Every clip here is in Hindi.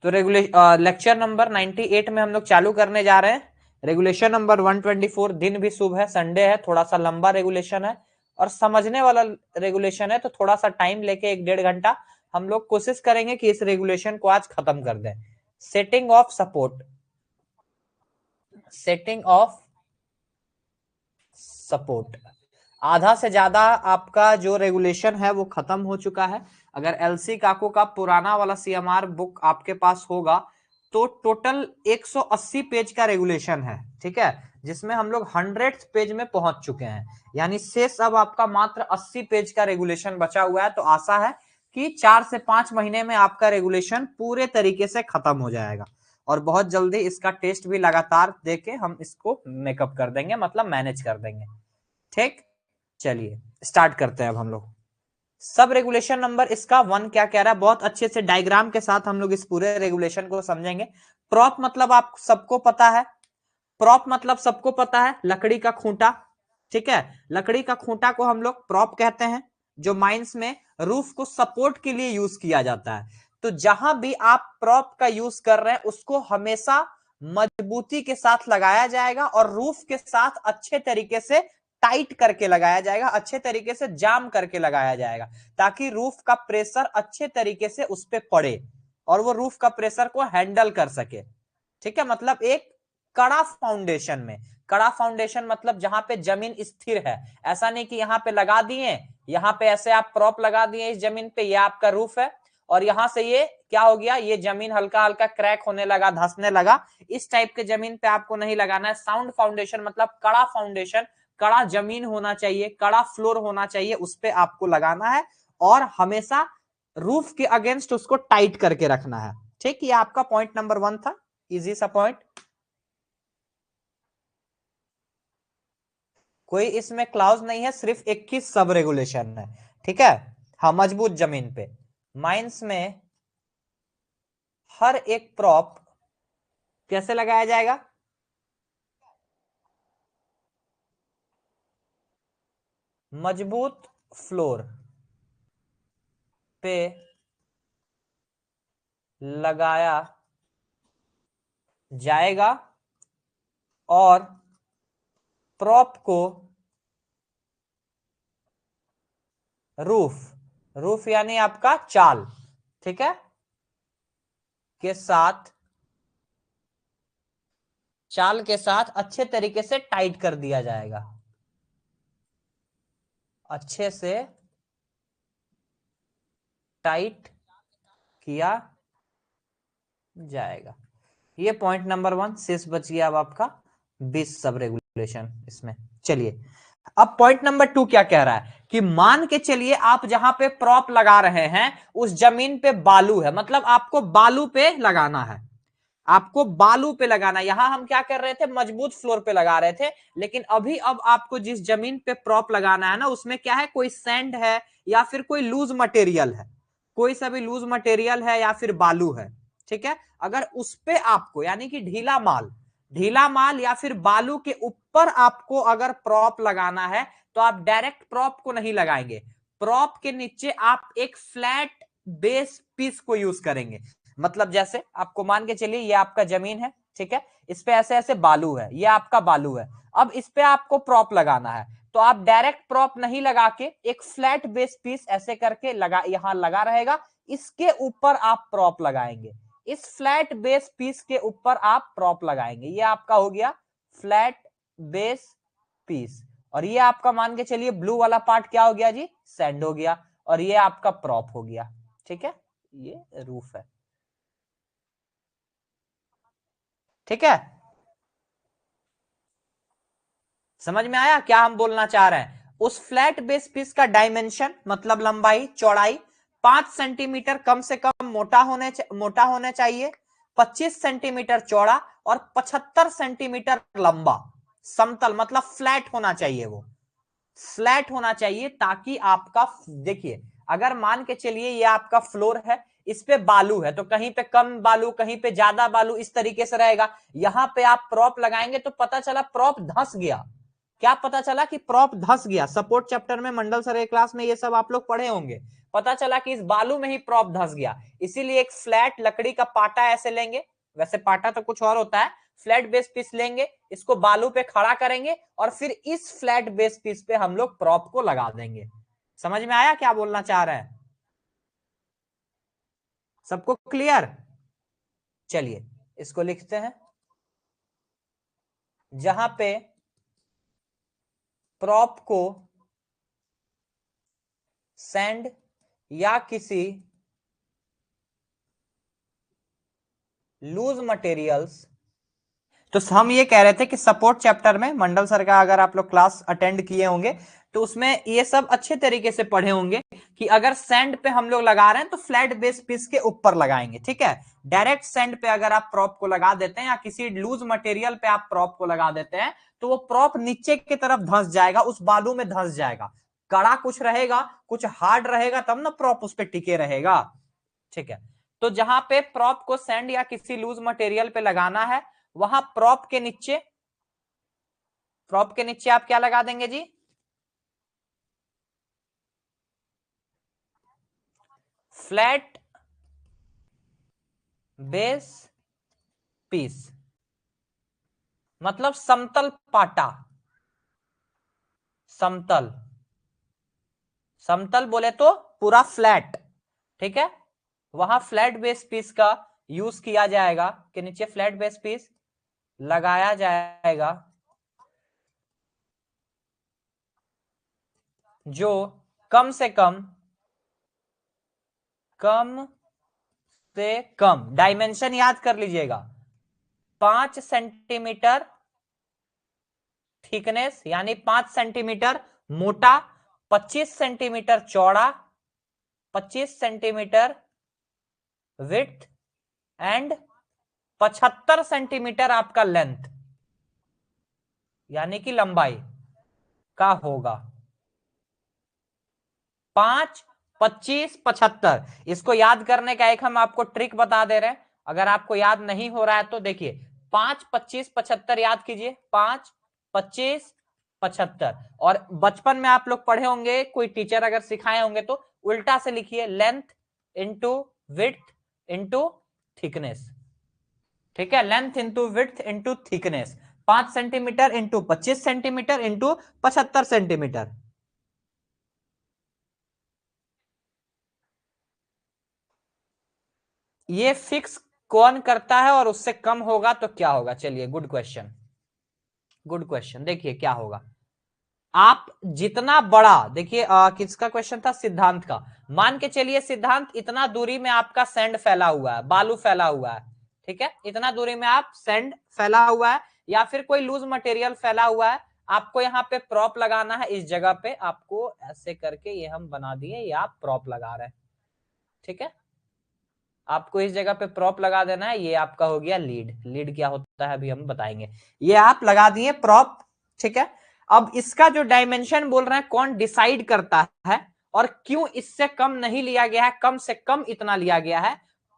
तो लेक्चर नंबर 98 में हम लोग चालू करने जा रहे हैं। रेगुलेशन नंबर 124, दिन भी शुभ है, संडे है, थोड़ा सा लंबा रेगुलेशन है और समझने वाला रेगुलेशन है, तो थोड़ा सा टाइम लेके 1-1.5 घंटा हम लोग कोशिश करेंगे कि इस रेगुलेशन को आज खत्म कर दें। Setting of support, setting of support, आधा से ज्यादा आपका जो रेगुलेशन है वो खत्म हो चुका है। अगर एलसी काको का पुराना वाला सीएमआर बुक आपके पास होगा तो टोटल 180 पेज का रेगुलेशन है, ठीक है, जिसमें हम लोग 100 पेज में पहुंच चुके हैं, यानी शेष अब आपका मात्र 80 पेज का रेगुलेशन बचा हुआ है। तो आशा है कि 4 से 5 महीने में आपका रेगुलेशन पूरे तरीके से खत्म हो जाएगा और बहुत जल्दी इसका टेस्ट भी लगातार देके हम इसको मेकअप कर देंगे, मतलब मैनेज कर देंगे। ठीक, चलिए स्टार्ट करते हैं अब हम लोग। सब रेगुलेशन नंबर इसका 1 क्या कह रहा है, बहुत अच्छे से डायग्राम के साथ हम लोग इस पूरे रेगुलेशन को समझेंगे। प्रॉप मतलब आप सबको पता है, प्रॉप मतलब सबको पता है, लकड़ी का खूंटा, ठीक है, लकड़ी का खूंटा को हम लोग प्रॉप कहते हैं, जो माइंस में रूफ को सपोर्ट के लिए यूज किया जाता है। तो जहां भी आप प्रॉप का यूज कर रहे हैं उसको हमेशा मजबूती के साथ लगाया जाएगा और रूफ के साथ अच्छे तरीके से टाइट करके लगाया जाएगा, अच्छे तरीके से जाम करके लगाया जाएगा, ताकि रूफ का प्रेशर अच्छे तरीके से उस पर पड़े और वो रूफ का प्रेशर को हैंडल कर सके। ठीक है, मतलब एक कड़ा फाउंडेशन में, कड़ा फाउंडेशन मतलब जहां पे जमीन स्थिर है, ऐसा नहीं कि यहाँ पे लगा दिए, यहाँ पे ऐसे आप प्रॉप लगा दिए इस जमीन पे, ये आपका रूफ है और यहां से ये क्या हो गया, ये जमीन हल्का हल्का क्रैक होने लगा, धंसने लगा, इस टाइप के जमीन पे आपको नहीं लगाना है। साउंड फाउंडेशन मतलब कड़ा फाउंडेशन, कड़ा जमीन होना चाहिए, कड़ा फ्लोर होना चाहिए, उस पे आपको लगाना है और हमेशा रूफ के अगेंस्ट उसको टाइट करके रखना है। ठीक, ये आपका पॉइंट नंबर 1 था, इजी सा पॉइंट। कोई इसमें क्लाउज नहीं है, सिर्फ एक ही सब रेगुलेशन है, ठीक है। हाँ, मजबूत जमीन पे माइंस में हर एक प्रॉप कैसे लगाया जाएगा, मजबूत फ्लोर पे लगाया जाएगा और प्रॉप को रूफ, रूफ यानी आपका चाल, ठीक है, के साथ, चाल के साथ अच्छे तरीके से टाइट कर दिया जाएगा, अच्छे से टाइट किया जाएगा। ये पॉइंट नंबर 1 शेष बच गया अब आपका 20 सब रेगुलेशन इसमें। चलिए अब पॉइंट नंबर 2 क्या कह रहा है कि मान के चलिए आप जहां पे प्रॉप लगा रहे हैं उस जमीन पे बालू है, मतलब आपको बालू पे लगाना है, आपको बालू पे लगाना। यहां हम क्या कर रहे थे, मजबूत फ्लोर पे लगा रहे थे, लेकिन अभी अब आपको जिस जमीन पे प्रॉप लगाना है ना, उसमें क्या है, कोई सैंड है या फिर कोई लूज मटेरियल है, कोई सा भी लूज मटेरियल है या फिर बालू है, ठीक है। अगर उस पे आपको यानी कि ढीला माल, ढीला माल या फिर बालू के ऊपर आपको अगर प्रॉप लगाना है तो आप डायरेक्ट प्रॉप को नहीं लगाएंगे, प्रॉप के नीचे आप एक फ्लैट बेस पीस को यूज करेंगे। मतलब जैसे आपको मान के चलिए ये आपका जमीन है, ठीक है, इस पे ऐसे ऐसे बालू है, ये आपका बालू है, अब इस पे आपको प्रॉप लगाना है, तो आप डायरेक्ट प्रॉप नहीं लगा के एक फ्लैट बेस पीस ऐसे करके लगा, यहां लगा रहेगा, इसके ऊपर आप प्रॉप लगाएंगे, इस फ्लैट बेस पीस के ऊपर आप प्रॉप लगाएंगे, ये आपका हो गया फ्लैट बेस पीस। और ये आपका मान के चलिए ब्लू वाला पार्ट क्या हो गया जी, सैंड हो गया, और ये आपका प्रॉप हो गया, ठीक है, ये रूफ है, ठीक है। समझ में आया क्या हम बोलना चाह रहे हैं, उस फ्लैट बेस पीस का डायमेंशन मतलब लंबाई चौड़ाई 5 सेंटीमीटर कम से कम मोटा होने चाहिए, 25 सेंटीमीटर चौड़ा और 75 सेंटीमीटर लंबा, समतल मतलब फ्लैट होना चाहिए, वो फ्लैट होना चाहिए, ताकि आपका, देखिए अगर मान के चलिए ये आपका फ्लोर है, इस पे बालू है, तो कहीं पे कम बालू कहीं पे ज्यादा बालू इस तरीके से रहेगा, यहां पे आप प्रॉप लगाएंगे तो पता चला प्रॉप धंस गया, क्या पता चला कि प्रॉप धंस गया। सपोर्ट चैप्टर में मंडल सर के क्लास में ये सब आप लोग पढ़े होंगे। पता चला कि इस बालू में ही प्रॉप धंस गया, इसीलिए एक फ्लैट लकड़ी का पाटा ऐसे लेंगे, वैसे पाटा तो कुछ और होता है, फ्लैट बेस पीस लेंगे, इसको बालू पे खड़ा करेंगे और फिर इस फ्लैट बेस पीस पे हम लोग प्रॉप को लगा देंगे। समझ में आया क्या बोलना चाह रहे हैं? सबको क्लियर? चलिए इसको लिखते हैं। जहां पे प्रॉप को सैंड या किसी लूज मटेरियल्स, तो हम ये कह रहे थे कि सपोर्ट चैप्टर में मंडल सर का अगर आप लोग क्लास अटेंड किए होंगे तो उसमें ये सब अच्छे तरीके से पढ़े होंगे कि अगर सैंड पे हम लोग लगा रहे हैं तो फ्लैट बेस पीस के ऊपर लगाएंगे, ठीक है। डायरेक्ट सैंड पे अगर आप प्रॉप को लगा देते हैं या किसी लूज मटेरियल पे आप प्रॉप को लगा देते हैं तो वो प्रॉप नीचे की तरफ धंस जाएगा, उस बालू में धंस जाएगा। कड़ा कुछ रहेगा, कुछ हार्ड रहेगा, तब ना प्रॉप उस पर टिके रहेगा, ठीक है। तो जहां पे प्रॉप को सैंड या किसी लूज मटेरियल पे लगाना है, वहां प्रॉप के नीचे आप क्या लगा देंगे जी? फ्लैट बेस पीस, मतलब समतल पाटा। समतल, समतल बोले तो पूरा फ्लैट, ठीक है। वहां फ्लैट बेस पीस का यूज किया जाएगा कि नीचे फ्लैट बेस पीस लगाया जाएगा, जो कम से कम डायमेंशन याद कर लीजिएगा, 5 सेंटीमीटर थिकनेस यानी 5 सेंटीमीटर मोटा, 25 सेंटीमीटर चौड़ा, 25 सेंटीमीटर विड्थ एंड 75 सेंटीमीटर आपका लेंथ यानी कि लंबाई का होगा। 5, 25, 75। इसको याद करने का एक हम आपको ट्रिक बता दे रहे हैं, अगर आपको याद नहीं हो रहा है तो देखिए, 5, 25, 75 याद कीजिए, 5, 25, 75। और बचपन में आप लोग पढ़े होंगे, कोई टीचर अगर सिखाए होंगे तो उल्टा से लिखिए, length into width into thickness, ठीक है। Length into width into thickness, 5 centimetre into 25 centimetre into 75 centimetre. ये फिक्स कौन करता है और उससे कम होगा तो क्या होगा? चलिए, गुड क्वेश्चन, गुड क्वेश्चन। देखिए क्या होगा, आप जितना बड़ा, देखिए किसका क्वेश्चन था? सिद्धांत का। मान के चलिए सिद्धांत, इतना दूरी में आपका सैंड फैला हुआ है, बालू फैला हुआ है, ठीक है। इतना दूरी में आप सैंड फैला हुआ है या फिर कोई लूज मटेरियल फैला हुआ है, आपको यहाँ पे प्रॉप लगाना है। इस जगह पे आपको ऐसे करके ये हम बना दिए, ये आप प्रॉप लगा रहे हैं, ठीक है। आपको इस जगह पे प्रॉप लगा देना है, ये आपका हो गया लीड। लीड क्या होता है अभी हम बताएंगे। ये आप लगा दिए प्रॉप, ठीक है। अब इसका जो डायमेंशन बोल रहे हैं, कौन डिसाइड करता है और क्यों इससे कम नहीं लिया गया है, कम से कम इतना लिया गया है?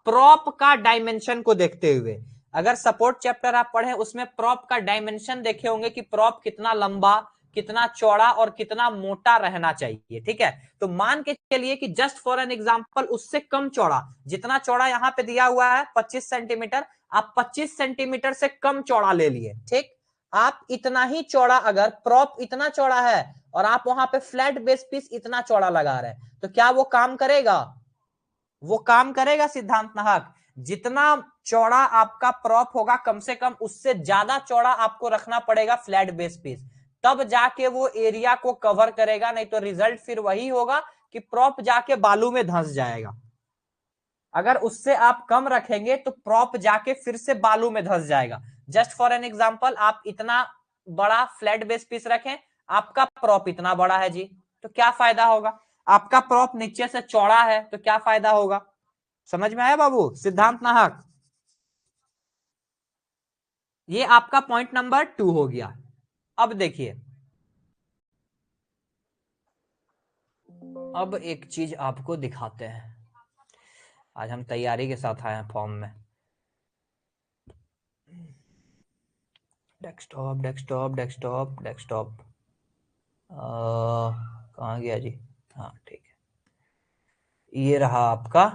प्रॉप का डायमेंशन को देखते हुए, अगर सपोर्ट चैप्टर आप पढ़े उसमें प्रॉप का डायमेंशन देखे होंगे कि प्रॉप कितना लंबा, कितना चौड़ा और कितना मोटा रहना चाहिए, ठीक है। तो मान के चलिए कि जस्ट फॉर एन एग्जांपल उससे कम चौड़ा, जितना चौड़ा यहाँ पे दिया हुआ है 25 सेंटीमीटर, आप 25 सेंटीमीटर से कम चौड़ा ले लिए, ठीक। आप इतना ही चौड़ा, अगर प्रॉप इतना चौड़ा है और आप वहां पे फ्लैट बेस पीस इतना चौड़ा लगा रहे हैं, तो क्या वो काम करेगा? वो काम करेगा सिद्धांत नाहक। जितना चौड़ा आपका प्रॉप होगा, कम से कम उससे ज्यादा चौड़ा आपको रखना पड़ेगा फ्लैट बेस पीस, तब जाके वो एरिया को कवर करेगा, नहीं तो रिजल्ट फिर वही होगा कि प्रॉप जाके बालू में धंस जाएगा। अगर उससे आप कम रखेंगे तो प्रॉप जाके फिर से बालू में धंस जाएगा। जस्ट फॉर एन एग्जांपल, आप इतना बड़ा फ्लैट बेस पीस रखें, आपका प्रॉप इतना बड़ा है जी, तो क्या फायदा होगा? आपका प्रॉप नीचे से चौड़ा है तो क्या फायदा होगा? समझ में आया बाबू? सिद्धांत नाहक, ये आपका पॉइंट नंबर 2 हो गया। अब देखिए, अब एक चीज आपको दिखाते हैं, आज हम तैयारी के साथ आए हैं फॉर्म में। डेस्कटॉप डेस्कटॉप डेस्कटॉप डेस्कटॉप, कहाँ गया जी? हाँ ठीक है, ये रहा आपका।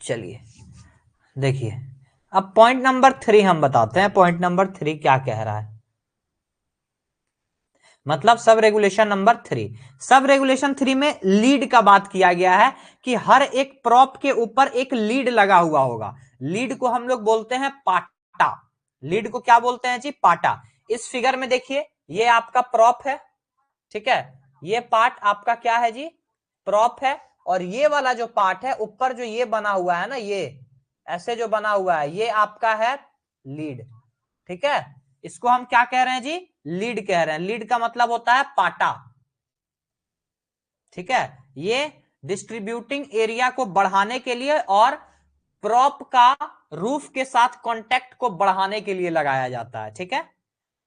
चलिए देखिए, अब पॉइंट नंबर 3 हम बताते हैं। पॉइंट नंबर 3 क्या कह रहा है, मतलब sub regulation number 3। Sub regulation 3 में लीड का बात किया गया है कि हर एक प्रॉप के ऊपर एक लीड लगा हुआ होगा। लीड को हम लोग बोलते हैं पाटा। लीड को क्या बोलते हैं जी? पाटा। इस फिगर में देखिए, ये आपका प्रॉप है, ठीक है, ये पार्ट आपका क्या है जी? प्रॉप है। और ये वाला जो पार्ट है ऊपर जो ये बना हुआ है ना, ये ऐसे जो बना हुआ है, ये आपका है लीड, ठीक है। इसको हम क्या कह रहे हैं जी? लीड कह रहे हैं। लीड का मतलब होता है पाटा, ठीक है। ये डिस्ट्रीब्यूटिंग एरिया को बढ़ाने के लिए और प्रॉप का रूफ के साथ कांटेक्ट को बढ़ाने के लिए लगाया जाता है, ठीक है।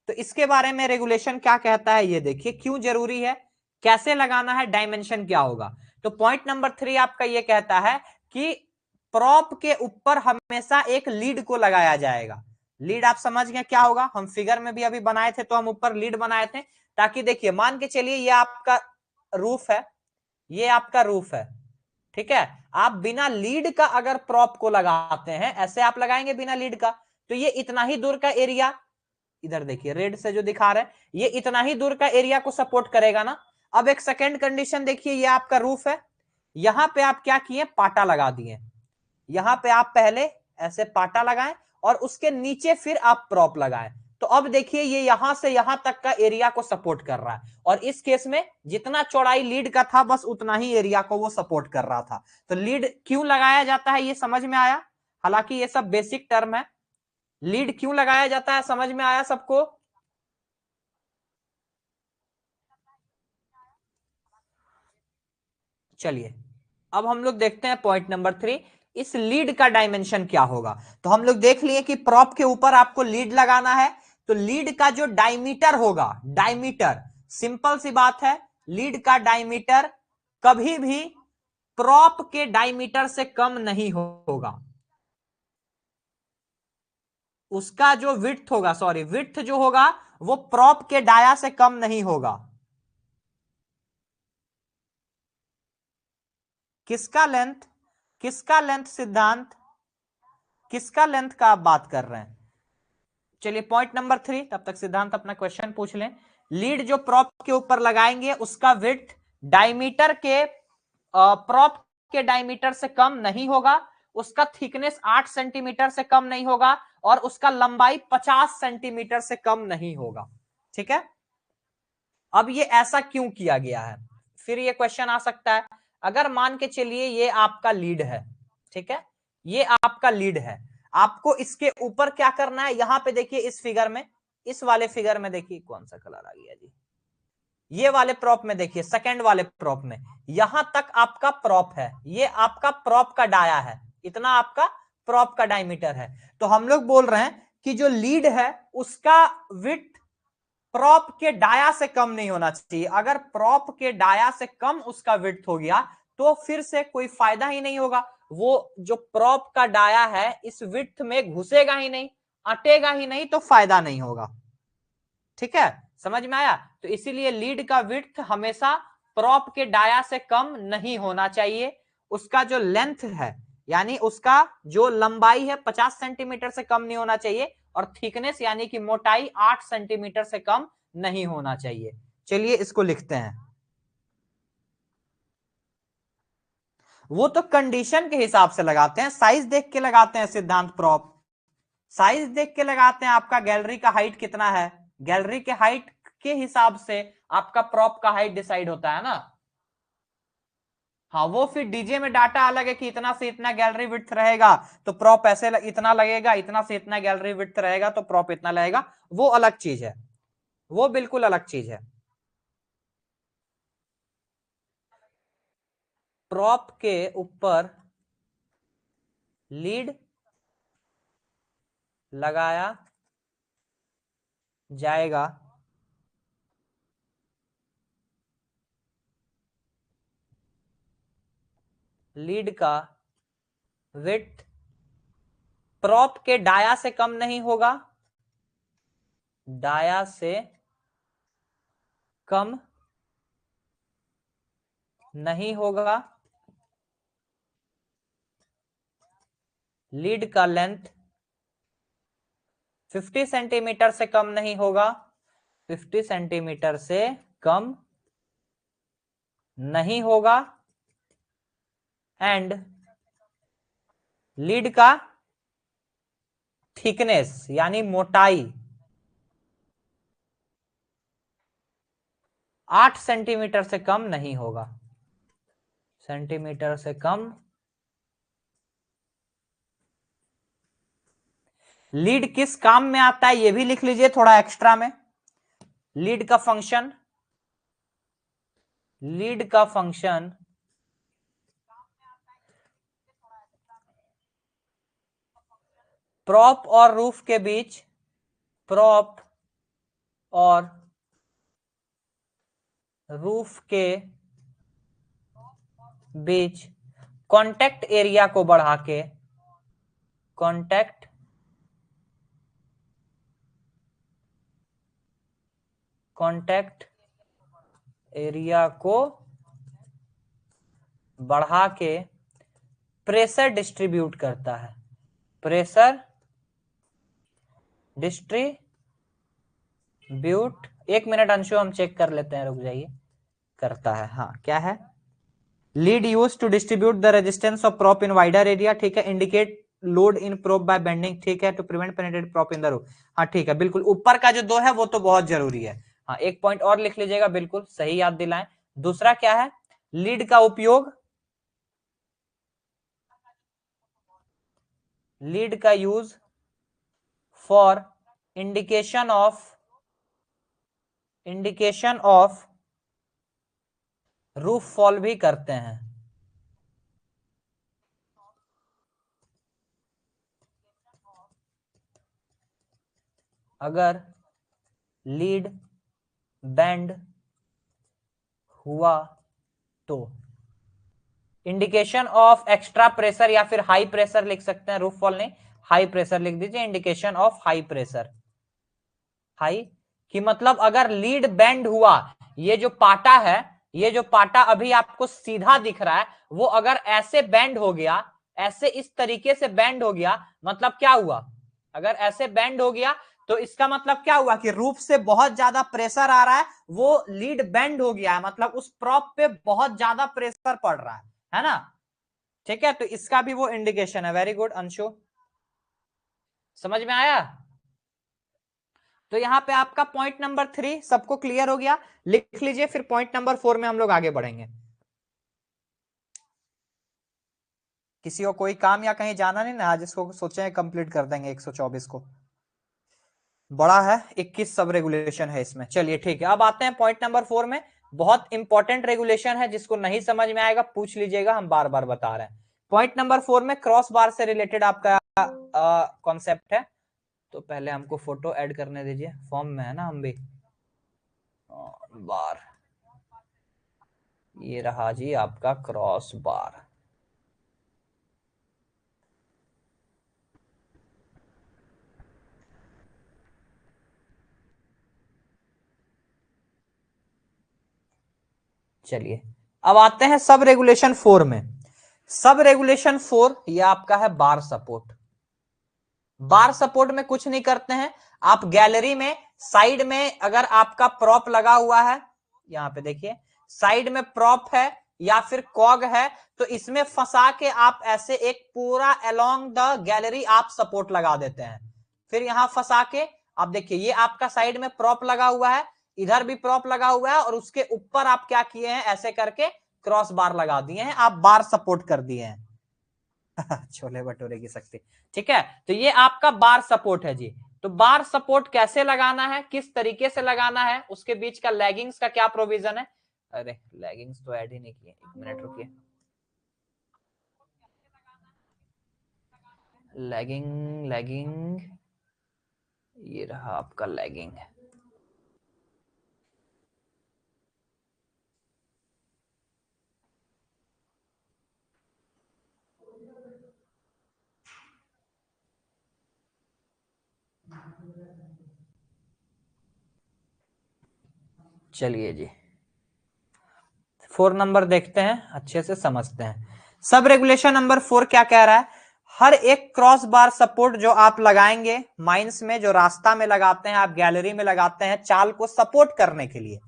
तो इसके बारे में रेगुलेशन क्या कहता है, ये देखिए क्यों जरूरी है, कैसे लगाना है, डायमेंशन क्या होगा। तो पॉइंट नंबर 3 आपका ये कहता है कि प्रॉप के ऊपर हमेशा एक लीड को लगाया जाएगा। लीड आप समझ गए क्या होगा? हम फिगर में भी अभी बनाए थे, तो हम ऊपर लीड बनाए थे ताकि देखिए, मान के चलिए ये आपका रूफ है, ये आपका रूफ है, ठीक है। आप बिना लीड का अगर प्रॉप को लगाते हैं, ऐसे आप लगाएंगे बिना लीड का, तो ये इतना ही दूर का एरिया, इधर देखिए रेड से जो दिखा रहे हैं, ये इतना ही दूर का एरिया को सपोर्ट करेगा ना। अब एक सेकेंड कंडीशन देखिए, ये आपका रूफ है, यहां पे आप क्या किए? पाटा लगा दिए। यहां पे आप पहले ऐसे पाटा लगाएं और उसके नीचे फिर आप प्रॉप लगाएं। तो अब देखिए, ये यहां से यहां तक का एरिया को सपोर्ट कर रहा है, और इस केस में जितना चौड़ाई लीड का था, बस उतना ही एरिया को वो सपोर्ट कर रहा था। तो लीड क्यों लगाया जाता है, ये समझ में आया? हालांकि ये सब बेसिक टर्म है। लीड क्यों लगाया जाता है, समझ में आया सबको? चलिए, अब हम लोग देखते हैं पॉइंट नंबर 3, इस लीड का डायमेंशन क्या होगा। तो हम लोग देख लिए कि प्रॉप के ऊपर आपको लीड लगाना है, तो लीड का जो डायमीटर होगा, डायमीटर, सिंपल सी बात है, लीड का डायमीटर कभी भी प्रॉप के डायमीटर से कम नहीं होगा। उसका जो विड्थ होगा, सॉरी, विड्थ जो होगा वो प्रॉप के डाया से कम नहीं होगा। किसका लेंथ? किसका लेंथ सिद्धांत? किसका लेंथ का आप बात कर रहे हैं? चलिए पॉइंट नंबर 3, तब तक सिद्धांत अपना क्वेश्चन पूछ लें। लीड जो प्रॉप के ऊपर लगाएंगे उसका विड्थ डायमीटर के, प्रॉप के डायमीटर से कम नहीं होगा, उसका थिकनेस 8 सेंटीमीटर से कम नहीं होगा, और उसका लंबाई 50 सेंटीमीटर से कम नहीं होगा, ठीक है। अब ये ऐसा क्यों किया गया है? फिर ये क्वेश्चन आ सकता है, अगर मान के चलिए ये आपका लीड है, ठीक है, ये आपका लीड है, आपको इसके ऊपर क्या करना है? यहां पे देखिए, इस फिगर में, इस वाले फिगर में देखिए, कौन सा कलर आ गया जी, ये वाले प्रॉप में देखिए, सेकंड वाले प्रॉप में, यहां तक आपका प्रॉप है, ये आपका प्रॉप का डाया है, इतना आपका प्रॉप का डायमीटर है। तो हम लोग बोल रहे हैं कि जो लीड है उसका विड्थ प्रॉप के डाया से कम नहीं होना चाहिए। अगर प्रॉप के डाया से कम उसका विड्थ हो गया, तो फिर से कोई फायदा ही नहीं होगा। वो जो प्रॉप का डाया है इस विड्थ में घुसेगा ही नहीं, अटेगा ही नहीं, तो फायदा नहीं होगा, ठीक है। समझ में आया? तो इसीलिए लीड का विड्थ हमेशा प्रॉप के डाया से कम नहीं होना चाहिए। उसका जो लेंथ है, यानी उसका जो लंबाई है, 50 सेंटीमीटर से कम नहीं होना चाहिए, और थिकनेस यानी कि मोटाई 8 सेंटीमीटर से कम नहीं होना चाहिए। चलिए इसको लिखते हैं। वो तो कंडीशन के हिसाब से लगाते हैं, साइज देख के लगाते हैं सिद्धांत। प्रॉप साइज देख के लगाते हैं, आपका गैलरी का हाइट कितना है, गैलरी के हाइट के हिसाब से आपका प्रॉप का हाइट डिसाइड होता है ना। हाँ, वो फिर डीजे में डाटा अलग है कि इतना से इतना गैलरी विड्थ रहेगा तो प्रॉप ऐसे इतना लगेगा, इतना से इतना गैलरी विड्थ रहेगा तो प्रॉप इतना लगेगा, वो अलग चीज है, वो बिल्कुल अलग चीज है। प्रॉप के ऊपर लीड लगाया जाएगा, लीड का विड्थ प्रॉप के डाया से कम नहीं होगा, डाया से कम नहीं होगा, लीड का लेंथ 50 सेंटीमीटर से कम नहीं होगा, 50 सेंटीमीटर से कम नहीं होगा, एंड लीड का थिकनेस यानी मोटाई 8 सेंटीमीटर से कम नहीं होगा, सेंटीमीटर से कम। लीड किस काम में आता है ये भी लिख लीजिए थोड़ा एक्स्ट्रा में। लीड का फंक्शन, लीड का फंक्शन प्रॉप और रूफ के बीच, प्रॉप और रूफ के बीच कांटेक्ट एरिया को बढ़ा के, कांटेक्ट कांटेक्ट एरिया को बढ़ा के प्रेशर डिस्ट्रीब्यूट करता है, प्रेशर डिस्ट्रीब्यूट। 1 मिनट अंशु हम चेक कर लेते हैं, रुक जाइए। करता है, हाँ क्या है, lead use to distribute the resistance of prop in wider area, ठीक है, indicate load in prop by bending, ठीक है, to prevent penetrate prop in the roof, हाँ ठीक है, बिल्कुल ऊपर का जो दो है वो तो बहुत जरूरी है, हाँ एक पॉइंट और लिख लीजिएगा, बिल्कुल सही याद दिलाएं। दूसरा क्या है, लीड का उपयोग, लीड का use for indication of roof fall भी करते हैं, अगर लीड बेंड हुआ तो। इंडिकेशन ऑफ एक्स्ट्रा प्रेशर या फिर हाई प्रेशर लिख सकते हैं, रूफ फॉल नहीं, हाई प्रेशर लिख दीजिए, indication of high pressure, high कि मतलब अगर लीड बेंड हुआ, ये जो पाटा है, ये जो पाटा अभी आपको सीधा दिख रहा है, वो अगर ऐसे बेंड हो गया, ऐसे इस तरीके से बेंड हो गया, मतलब क्या हुआ, अगर ऐसे बेंड हो गया तो इसका मतलब क्या हुआ कि रूफ से बहुत ज्यादा प्रेशर आ रहा है, वो लीड बेंड हो गया है, मतलब उस प्रॉप पे बहुत ज्यादा प्रेशर पड़ रहा है ना, ठीक है, तो इसका भी वो इंडिकेशन है। वेरी गुड अंशु, समझ में आया। तो यहां पे आपका पॉइंट नंबर 3 सबको क्लियर हो गया, लिख लीजिए, फिर पॉइंट नंबर 4 में हम लोग आगे बढ़ेंगे। किसी को कोई काम या कहीं जाना नहीं ना आज, इसको सोचे कंप्लीट कर देंगे 124 को, बड़ा है, 21 सब रेगुलेशन है इसमें। चलिए ठीक है, अब आते हैं पॉइंट नंबर 4 में। बहुत इंपॉर्टेंट रेगुलेशन है, जिसको नहीं समझ में आएगा पूछ लीजिएगा, हम बार बार बता रहे हैं। पॉइंट नंबर 4 में क्रॉस बार से रिलेटेड आपका कॉन्सेप्ट है। तो पहले हमको फोटो ऐड करने दीजिए, फॉर्म में है ना हम भी, बार, ये रहा जी आपका क्रॉस बार। चलिए अब आते हैं सब रेगुलेशन 4 में। सब रेगुलेशन 4 ये आपका है बार सपोर्ट। बार सपोर्ट में कुछ नहीं करते हैं, आप गैलरी में साइड में अगर आपका प्रॉप लगा हुआ है, यहां पे देखिए साइड में प्रॉप है या फिर कॉग है, तो इसमें फंसा के आप ऐसे एक पूरा अलोंग द गैलरी आप सपोर्ट लगा देते हैं। फिर यहां फंसा के आप देखिए, ये आपका साइड में प्रॉप लगा हुआ है, इधर भी प्रॉप लगा हुआ है, और उसके ऊपर आप क्या किए हैं, ऐसे करके क्रॉस बार लगा दिए हैं, आप बार सपोर्ट कर दिए हैं। छोले भटूरे की शक्ति, ठीक है, तो ये आपका बार सपोर्ट है जी। तो बार सपोर्ट कैसे लगाना है, किस तरीके से लगाना है, उसके बीच का लैगिंग्स का क्या प्रोविजन है। अरे लैगिंग्स तो ऐड ही नहीं किए, 1 मिनट रुकिए। लैगिंग लैगिंग, ये रहा आपका लैगिंग। चलिए जी 4 नंबर देखते हैं, अच्छे से समझते हैं। सब रेगुलेशन नंबर 4 क्या कह रहा है? हर एक क्रॉस बार सपोर्ट जो आप लगाएंगे माइंस में, जो रास्ता में लगाते हैं, आप गैलरी में लगाते हैं, चाल को सपोर्ट करने के लिए,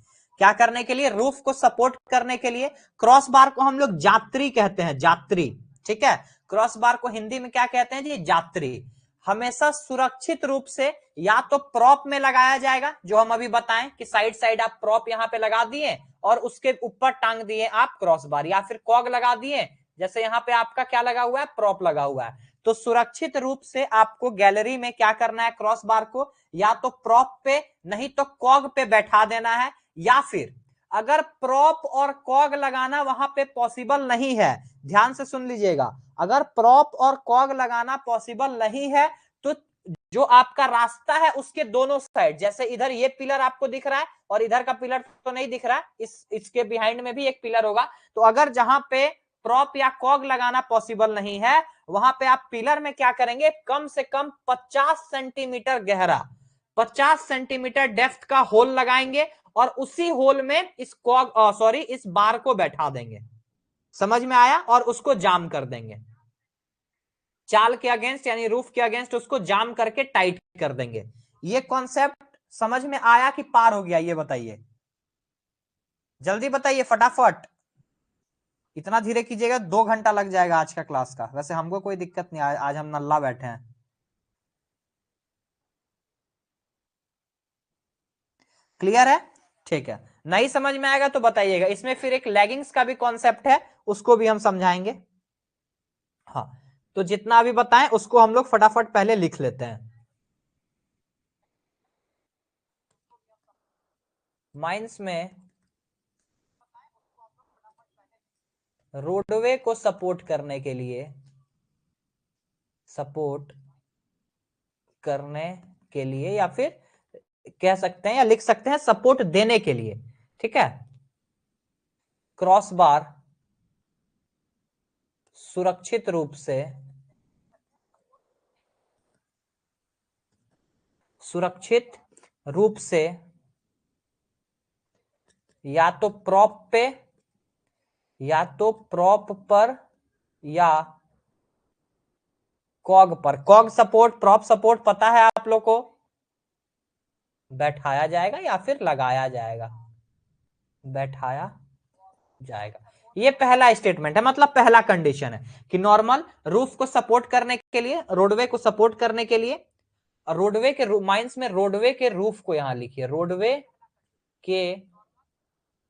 क्या करने के लिए? रूफ को सपोर्ट करने के लिए। क्रॉस बार को हम लोग जात्री कहते हैं, जात्री, ठीक है। क्रॉस बार को हिंदी में क्या कहते हैं जी? जात्री। हमेशा सुरक्षित रूप से या तो प्रॉप में लगाया जाएगा, जो हम अभी बताएं कि साइड साइड आप प्रॉप यहां पे लगा दिए और उसके ऊपर टांग दिए आप क्रॉस बार, या फिर कॉग लगा दिए, जैसे यहाँ पे आपका क्या लगा हुआ है? प्रॉप लगा हुआ है। तो सुरक्षित रूप से आपको गैलरी में क्या करना है? क्रॉस बार को या तो प्रॉप पे नहीं तो कॉग पे बैठा देना है, या फिर अगर प्रॉप और कॉग लगाना वहां पे पॉसिबल नहीं है, ध्यान से सुन लीजिएगा, अगर प्रॉप और कॉग लगाना पॉसिबल नहीं है तो जो आपका रास्ता है उसके दोनों साइड, जैसे इधर ये पिलर आपको दिख रहा है और इधर का पिलर तो नहीं दिख रहा है, इसके बिहाइंड में भी एक पिलर होगा, तो अगर जहां पे प्रॉप या कॉग लगाना पॉसिबल नहीं है वहां पे आप पिलर में क्या करेंगे? कम से कम 50 सेंटीमीटर गहरा, 50 सेंटीमीटर डेप्थ का होल लगाएंगे और उसी होल में इस कॉग इस बार को बैठा देंगे। समझ में आया? और उसको जाम कर देंगे, चाल के अगेंस्ट यानी रूफ के अगेंस्ट उसको जाम करके टाइट कर देंगे। ये कॉन्सेप्ट समझ में आया कि पार हो गया? ये बताइए, जल्दी बताइए फटाफट। इतना धीरे कीजिएगा 2 घंटा लग जाएगा आज का क्लास का। वैसे हमको कोई दिक्कत नहीं, आज हम नल्ला बैठे हैं। क्लियर है? ठीक है, नहीं समझ में आएगा तो बताइएगा। इसमें फिर एक लैगिंग्स का भी कॉन्सेप्ट है, उसको भी हम समझाएंगे। हाँ, तो जितना अभी बताएं उसको हम लोग फटाफट पहले लिख लेते हैं। माइंस में रोडवे को सपोर्ट करने के लिए, सपोर्ट करने के लिए, या फिर कह सकते हैं या लिख सकते हैं सपोर्ट देने के लिए, ठीक है, क्रॉस बार सुरक्षित रूप से, सुरक्षित रूप से या तो प्रॉप पे, या तो प्रॉप पर या कॉग पर, कॉग सपोर्ट, प्रॉप सपोर्ट पता है आप लोग को, बैठाया जाएगा या फिर लगाया जाएगा, बैठाया जाएगा। ये पहला स्टेटमेंट है, मतलब पहला कंडीशन है कि नॉर्मल रूफ को सपोर्ट करने के लिए, रोडवे को सपोर्ट करने के लिए, रोडवे के माइंस में रोडवे के रूफ को यहां लिखिए, रोडवे के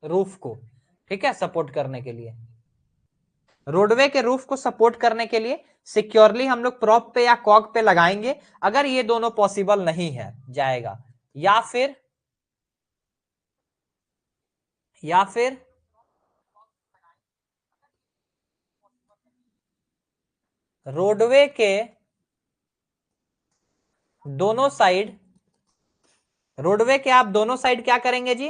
रूफ को, ठीक है, सपोर्ट करने के लिए, रोडवे के रूफ को सपोर्ट करने के लिए सिक्योरली हम लोग प्रॉप पे या कॉग पे लगाएंगे। अगर ये दोनों पॉसिबल नहीं है जाएगा, या फिर रोडवे के दोनों साइड, रोडवे के आप दोनों साइड क्या करेंगे जी?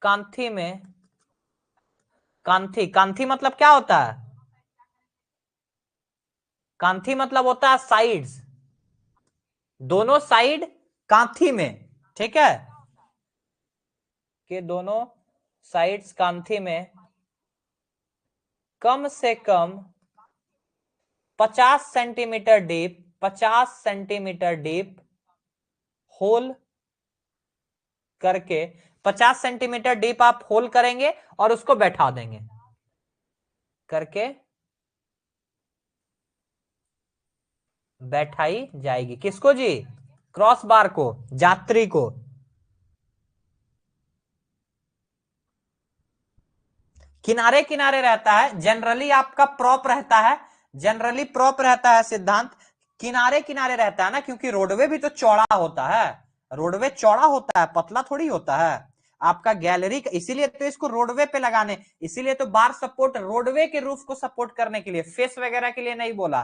कांथी में, कांथी, कांथी मतलब क्या होता है? कांथी मतलब होता है साइड्स, दोनों साइड कांथी में, ठीक है, कि दोनों साइड्स कांथी में कम से कम 50 centimetre deep, 50 centimetre deep whole करके, 50 सेंटीमीटर डीप आप होल करेंगे और उसको बैठा देंगे करके, बैठाई जाएगी। किसको जी? क्रॉस बार को, जात्री को। किनारे किनारे रहता है, जनरली आपका प्रॉप रहता है, जनरली प्रॉप रहता है सिद्धांत, किनारे किनारे रहता है ना, क्योंकि रोडवे भी तो चौड़ा होता है, रोडवे चौड़ा होता है, पतला थोड़ी होता है आपका गैलरी का, इसीलिए तो इसको रोडवे पे लगाने, इसीलिए तो बार सपोर्ट रोडवे के रूफ को सपोर्ट करने के लिए, फेस वगैरह के लिए नहीं बोला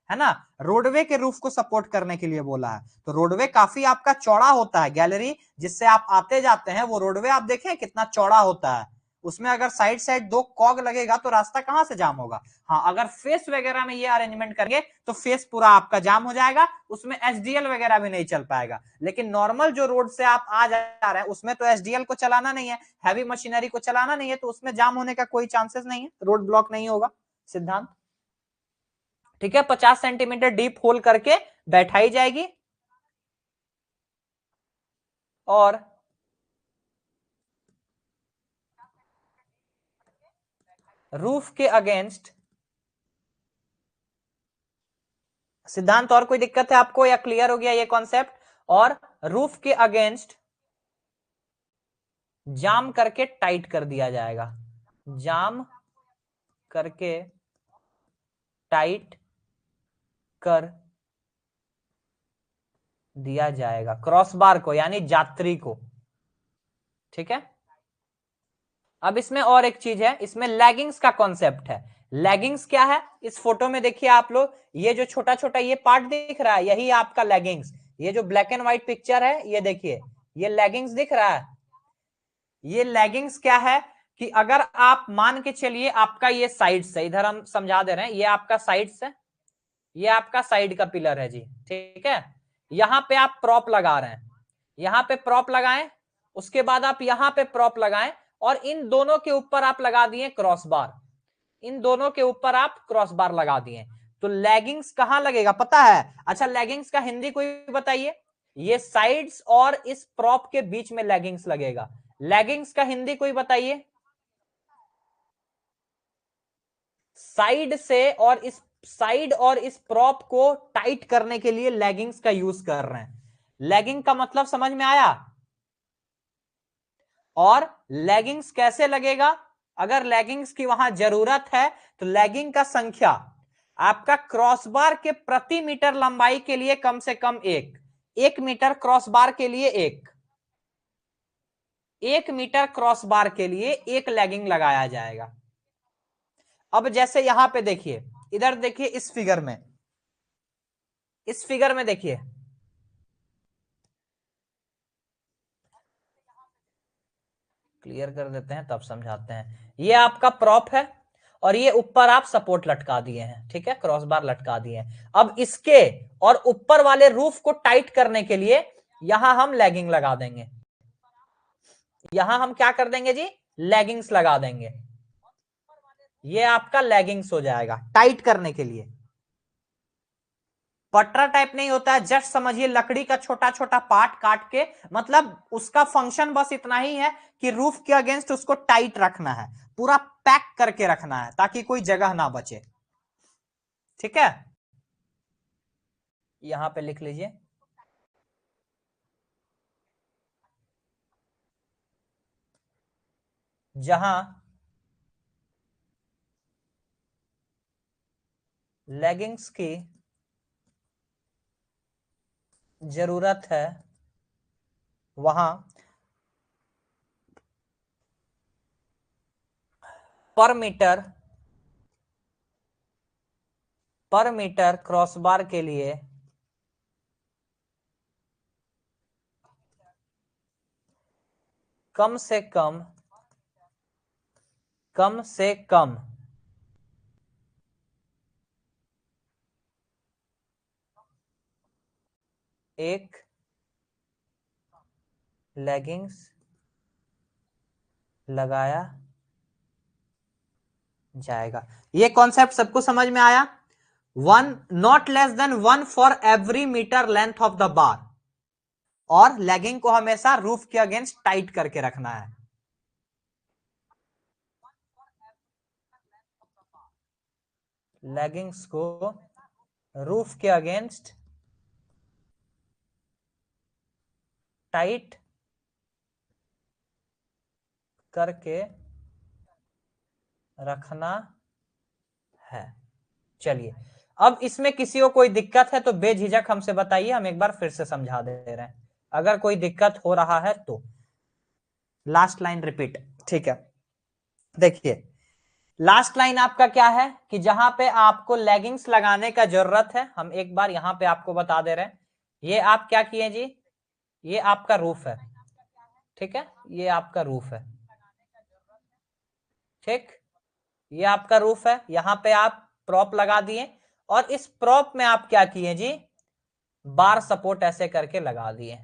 है ना, रोडवे के रूफ को सपोर्ट करने के लिए बोला है। तो रोडवे काफी आपका चौड़ा होता है, गैलरी जिससे आप आते जाते हैं वो रोडवे आप देखें कितना चौड़ा होता है, उसमें अगर साइड साइड 2 कॉग लगेगा तो रास्ता कहां से जाम होगा। हाँ, अगर फेस वगैरह में ये अरेंजमेंट करेंगे तो फेस पूरा आपका जाम हो जाएगा, उसमें एचडीएल वगैरह भी नहीं चल पाएगा। लेकिन नॉर्मल जो रोड से आप आ जा रहे हैं उसमें तो एचडीएल को चलाना नहीं है, हैवी मशीनरी को चलाना नहीं है, तो उसमें जाम होने का कोई चांसेस नहीं है, रोड ब्लॉक नहीं होगा। सिद्धांत ठीक है, 50 सेंटीमीटर डीप होल करके बैठाई जाएगी और रूफ के अगेंस्ट। सिद्धांत और कोई दिक्कत है आपको या क्लियर हो गया ये कॉन्सेप्ट। और रूफ के अगेंस्ट जाम करके टाइट कर दिया जाएगा, जाम करके टाइट कर दिया जाएगा क्रॉस बार को यानी यात्री को। ठीक है, अब इसमें और एक चीज है, इसमें लैगिंग्स का कॉन्सेप्ट है। लैगिंग्स क्या है, इस फोटो में देखिए आप लोग, ये जो छोटा छोटा ये पार्ट दिख रहा है यही आपका लैगिंग्स। ये जो ब्लैक एंड व्हाइट पिक्चर है ये देखिए, ये लैगिंग्स दिख रहा है। ये लैगिंग्स क्या है कि अगर आप मान के चलिए आपका ये साइड्स है, इधर हम समझा दे रहे हैं, ये आपका साइड्स है, ये आपका साइड का पिलर है जी। ठीक है, यहां पे आप प्रॉप लगा रहे हैं, यहां पे प्रॉप लगाएं, उसके बाद आप यहां पे प्रॉप लगाएं और इन दोनों के ऊपर आप लगा दिए क्रॉस बार, इन दोनों के ऊपर आप क्रॉस बार लगा दिए। तो लैगिंग्स कहां लगेगा पता है। अच्छा, लैगिंग्स का हिंदी कोई बताइए। ये साइड्स और इस प्रॉप के बीच में लैगिंग्स लगेगा। लैगिंग्स का हिंदी कोई बताइए। साइड से और इस साइड और इस प्रॉप को टाइट करने के लिए लैगिंग्स का यूज कर रहे हैं। लैगिंग का मतलब समझ में आया। और लैगिंग्स कैसे लगेगा, अगर लैगिंग्स की वहां जरूरत है तो लैगिंग का संख्या आपका क्रॉसबार के प्रति मीटर लंबाई के लिए कम से कम एक मीटर क्रॉसबार के लिए एक मीटर क्रॉसबार के लिए एक लैगिंग लगाया जाएगा। अब जैसे यहां पे देखिए, इधर देखिए इस फिगर में, इस फिगर में देखिए, क्लियर कर देते हैं तब समझाते हैं। ये आपका प्रॉप है और ये ऊपर आप सपोर्ट लटका दिए हैं, ठीक है, क्रॉस बार लटका दिए हैं। अब इसके और ऊपर वाले रूफ को टाइट करने के लिए यहां हम लैगिंग लगा देंगे, यहां हम क्या कर देंगे जी, लैगिंग्स लगा देंगे। ये आपका लैगिंग्स हो जाएगा टाइट करने के लिए। पटरा टाइप नहीं होता है, जस्ट समझिए लकड़ी का छोटा छोटा पार्ट काट के, मतलब उसका फंक्शन बस इतना ही है कि रूफ के अगेंस्ट उसको टाइट रखना है, पूरा पैक करके रखना है ताकि कोई जगह ना बचे। ठीक है, यहां पे लिख लीजिए, जहां लेगिंग्स की जरूरत है वहां पर मीटर क्रॉसबार के लिए कम से कम एक लेगिंग्स लगाया जाएगा। ये कॉन्सेप्ट सबको समझ में आया। One not less than 1 for every metre length of the bar, और लेगिंग को हमेशा रूफ के अगेंस्ट टाइट करके रखना है। लेगिंग्स को रूफ के अगेंस्ट टाइट करके रखना है। चलिए, अब इसमें किसी को कोई दिक्कत है तो बेझिझक हमसे बताइए, हम एक बार फिर से समझा दे रहे हैं। अगर कोई दिक्कत हो रहा है तो लास्ट लाइन रिपीट। ठीक है, देखिए लास्ट लाइन आपका क्या है कि जहां पे आपको लेगिंग्स लगाने का जरूरत है, हम एक बार यहां पे आपको बता दे रहे हैं। ये आप क्या किए जी, ये आपका रूफ है, ठीक है, ये आपका रूफ है। ठीक, ये आपका रूफ है, यहां पे आप प्रॉप लगा दिए और इस प्रॉप में आप क्या किए जी, बार सपोर्ट ऐसे करके लगा दिए।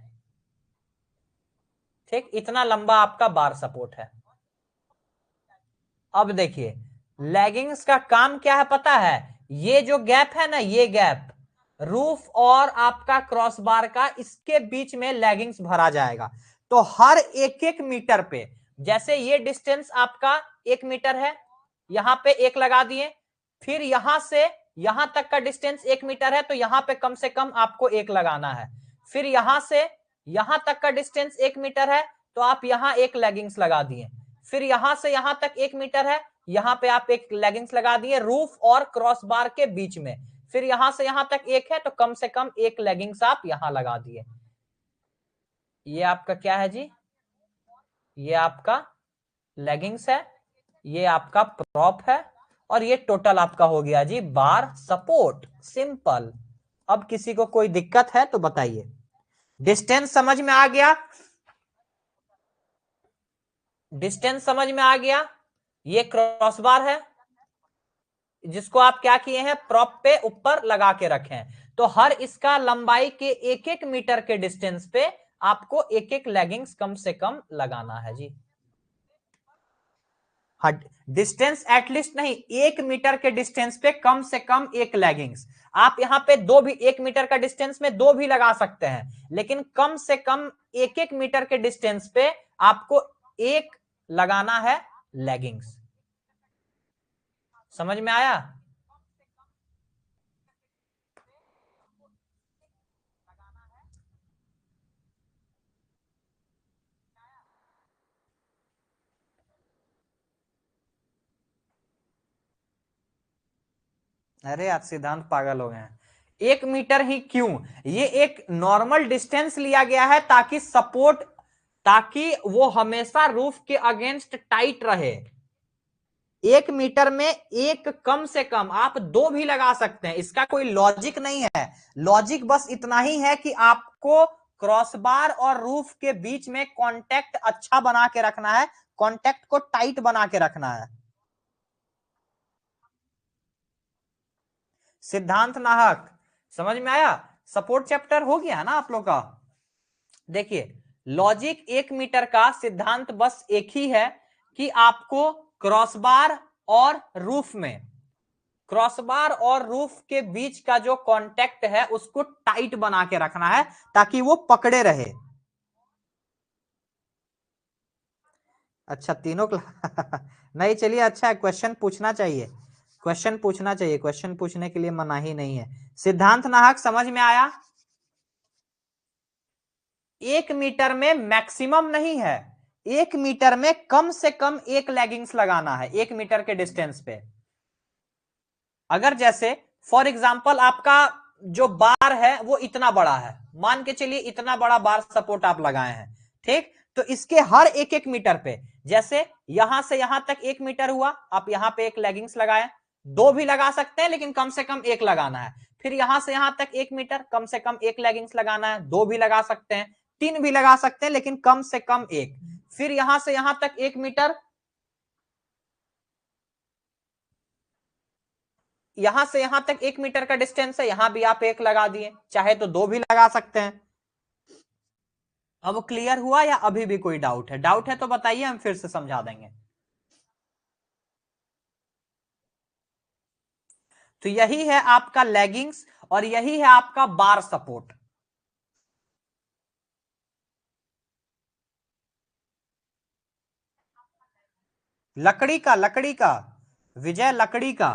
ठीक, इतना लंबा आपका बार सपोर्ट है। अब देखिए लेगिंग्स का काम क्या है पता है, ये जो गैप है ना, ये गैप रूफ और आपका क्रॉस बार का, इसके बीच में लेगिंग्स भरा जाएगा। तो हर एक एक मीटर पे, जैसे ये डिस्टेंस आपका 1 मीटर है, यहां पे एक लगा दिए, फिर यहां से यहां तक का डिस्टेंस 1 मीटर है, तो यहां पे कम से कम आपको एक लगाना है। फिर यहां से यहां तक का डिस्टेंस 1 मीटर है, तो आप यहां एक लेगिंग्स लगा दिए। फिर यहां से यहां तक 1 मीटर है, यहां पे आप एक लेगिंग्स लगा दिए रूफ और क्रॉस बार के बीच में। फिर यहां से यहां तक एक है, तो कम से कम एक लेगिंग्स आप यहां लगा दिए। ये आपका क्या है जी, ये आपका लेगिंग्स है, ये आपका प्रॉप है, और ये टोटल आपका हो गया जी बार सपोर्ट। सिंपल। अब किसी को कोई दिक्कत है तो बताइए। डिस्टेंस समझ में आ गया, डिस्टेंस समझ में आ गया। ये क्रॉस बार है जिसको आप क्या किए हैं, प्रॉप पे ऊपर लगा के रखे हैं। तो हर इसका लंबाई के 1 1 मीटर के डिस्टेंस पे आपको एक एक लेगिंग्स कम से कम लगाना है जी। हाँ, डिस्टेंस एटलीस्ट नहीं, 1 मीटर के डिस्टेंस पे कम से कम एक लेगिंग्स। आप यहां पे दो भी, 1 मीटर का डिस्टेंस में दो भी लगा सकते हैं, लेकिन कम से कम 1 1 मीटर के डिस्टेंस पे आपको एक लगाना है लेगिंग्स। समझ में आया? अरे आज सिद्धांत पागल हो गए हैं। 1 मीटर ही क्यों, ये एक नॉर्मल डिस्टेंस लिया गया है ताकि सपोर्ट, ताकि वो हमेशा रूफ के अगेंस्ट टाइट रहे। 1 मीटर में एक, कम से कम आप दो भी लगा सकते हैं, इसका कोई लॉजिक नहीं है। लॉजिक बस इतना ही है कि आपको क्रॉसबार और रूफ के बीच में कांटेक्ट अच्छा बना के रखना है, कांटेक्ट को टाइट बना के रखना है। सिद्धांत नाहक समझ में आया? सपोर्ट चैप्टर हो गया ना आप लोग का? देखिए लॉजिक 1 मीटर का सिद्धांत बस एक ही है कि आपको क्रॉसबार और रूफ में, क्रॉसबार और रूफ के बीच का जो कांटेक्ट है उसको टाइट बना के रखना है ताकि वो पकड़े रहे। अच्छा तीनों नहीं, चलिए अच्छा है, क्वेश्चन पूछना चाहिए, क्वेश्चन पूछना चाहिए, क्वेश्चन पूछने के लिए मनाही नहीं है। सिद्धांत नाहक समझ में आया? 1 मीटर में मैक्सिमम नहीं है, 1 मीटर में कम से कम एक लेगिंग्स लगाना है 1 मीटर के डिस्टेंस पे। अगर जैसे फॉर एग्जाम्पल आपका जो बार है वो इतना बड़ा है, मान के चलिए इतना बड़ा बार सपोर्ट आप लगाए हैं, ठीक, तो इसके हर एक एक मीटर पे, जैसे यहां से यहां तक 1 मीटर हुआ, आप यहां पे एक लेगिंग्स लगाए, दो भी लगा सकते हैं लेकिन कम से कम एक लगाना है। फिर यहां से यहां तक 1 मीटर, कम से कम एक लेगिंग्स लगाना है, दो भी लगा सकते हैं, तीन भी लगा सकते हैं, लेकिन कम से कम एक। फिर यहां से यहां तक 1 मीटर, यहां से यहां तक 1 मीटर का डिस्टेंस है, यहां भी आप एक लगा दिए, चाहे तो दो भी लगा सकते हैं। अब क्लियर हुआ या अभी भी कोई डाउट है? डाउट है तो बताइए, हम फिर से समझा देंगे। तो यही है आपका लेगिंग्स और यही है आपका बार सपोर्ट। लकड़ी का, लकड़ी का विजय, लकड़ी का,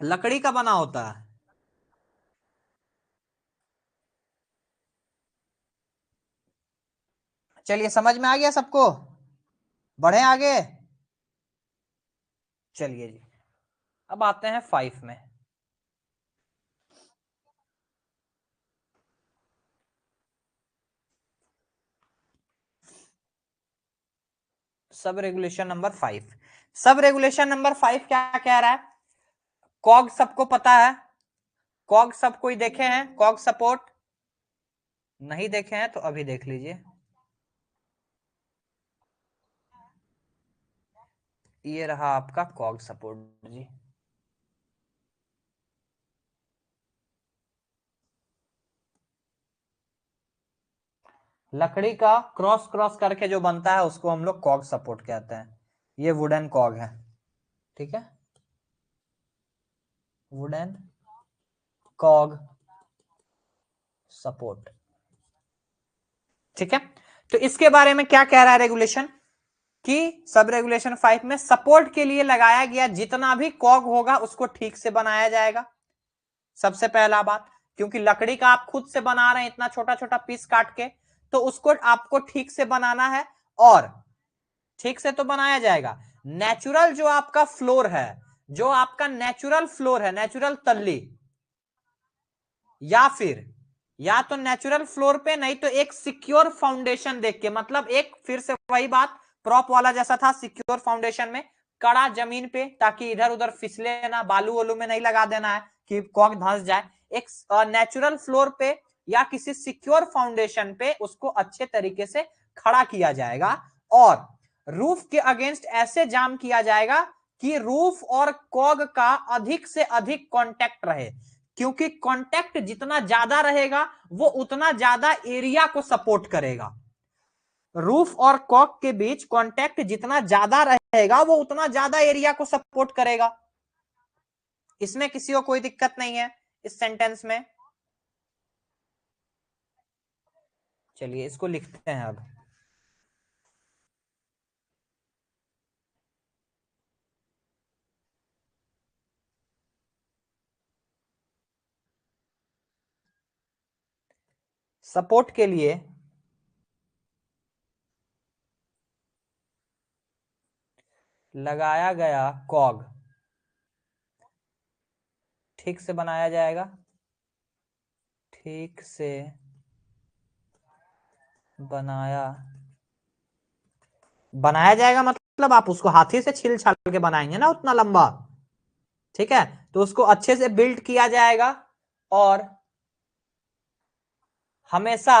लकड़ी का बना होता है। चलिए समझ में आ गया सबको? बढ़े आगे? चलिए जी, अब आते हैं 5 में। Sub regulation number 5, sub regulation number 5 क्या कह रहा है? कॉग सबको पता है, कॉग सब कोई देखे हैं? कॉग सपोर्ट नहीं देखे हैं तो अभी देख लीजिए। ये रहा आपका कॉग सपोर्ट जी। लकड़ी का क्रॉस क्रॉस करके जो बनता है उसको हम लोग कॉग सपोर्ट कहते हैं। ये वुडन कॉग है, ठीक है, वुडन कॉग सपोर्ट, ठीक है। तो इसके बारे में क्या कह रहा है रेगुलेशन कि सब रेगुलेशन 5 में सपोर्ट के लिए लगाया गया जितना भी कॉग होगा उसको ठीक से बनाया जाएगा। सबसे पहला बात, क्योंकि लकड़ी का आप खुद से बना रहे हैं इतना छोटा छोटा पीस काट के, तो उसको आपको ठीक से बनाना है, और ठीक से तो बनाया जाएगा। नेचुरल जो आपका फ्लोर है, जो आपका नेचुरल फ्लोर है, नेचुरल तल्ली, या फिर या तो नेचुरल फ्लोर पे, नहीं तो एक सिक्योर फाउंडेशन देख के, मतलब एक फिर से वही बात प्रॉप वाला जैसा था, सिक्योर फाउंडेशन में कड़ा जमीन पे, ताकि इधर उधर फिसले ना, बालू वालू में नहीं लगा देना है कि कॉक धंस जाए। एक नेचुरल फ्लोर पे या किसी सिक्योर फाउंडेशन पे उसको अच्छे तरीके से खड़ा किया जाएगा, और रूफ के अगेंस्ट ऐसे जाम किया जाएगा कि रूफ और कॉग का अधिक से अधिक कांटेक्ट रहे, क्योंकि कांटेक्ट जितना ज्यादा रहेगा वो उतना ज्यादा एरिया को सपोर्ट करेगा। रूफ और कॉक के बीच कांटेक्ट जितना ज्यादा रहेगा वो उतना ज्यादा एरिया को सपोर्ट करेगा। इसमें किसी को कोई दिक्कत नहीं है इस सेंटेंस में। चलिए इसको लिखते हैं अब। सपोर्ट के लिए लगाया गया कॉग ठीक से बनाया जाएगा, ठीक से बनाया बनाया जाएगा, मतलब आप उसको हाथी से छील छाल के बनाएंगे ना उतना लंबा, ठीक है, तो उसको अच्छे से बिल्ड किया जाएगा। और हमेशा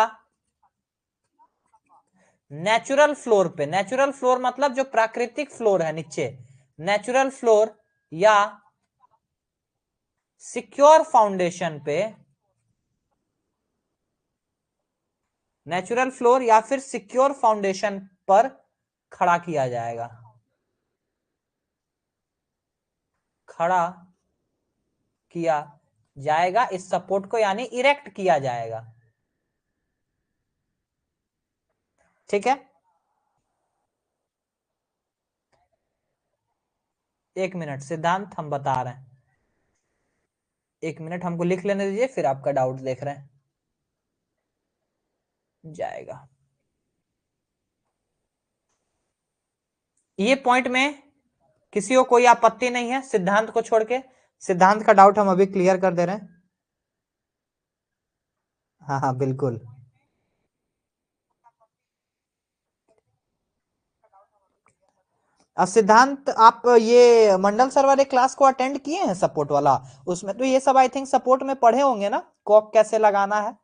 नेचुरल फ्लोर पे, नेचुरल फ्लोर मतलब जो प्राकृतिक फ्लोर है नीचे, नेचुरल फ्लोर या सिक्योर फाउंडेशन पे, नेचुरल फ्लोर या फिर सिक्योर फाउंडेशन पर खड़ा किया जाएगा, खड़ा किया जाएगा इस सपोर्ट को, यानी इरेक्ट किया जाएगा, ठीक है। एक मिनट सिद्धांत, हम बता रहे हैं, एक मिनट हमको लिख लेने दीजिए, फिर आपका डाउट देख रहे हैं जाएगा। ये पॉइंट में किसी को कोई आपत्ति नहीं है सिद्धांत को छोड़ के? सिद्धांत का डाउट हम अभी क्लियर कर दे रहे हैं। हाँ हाँ बिल्कुल। सिद्धांत आप ये मंडल सर वाले क्लास को अटेंड किए हैं सपोर्ट वाला? उसमें तो ये सब आई थिंक सपोर्ट में पढ़े होंगे ना, कॉक कैसे लगाना है।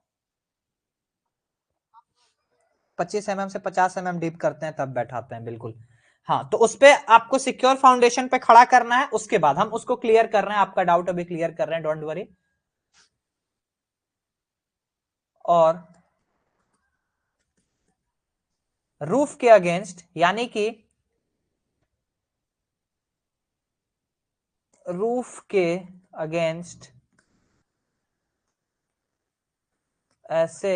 25 mm से 50 mm डीप करते हैं तब बैठाते हैं, बिल्कुल। हाँ, तो उस पे आपको सिक्योर फाउंडेशन पे खड़ा करना है, उसके बाद हम उसको क्लियर कर रहे हैं, आपका डाउट अभी क्लियर कर रहे हैं, डोंट वरी। और रूफ के अगेंस्ट, यानी कि रूफ के अगेंस्ट ऐसे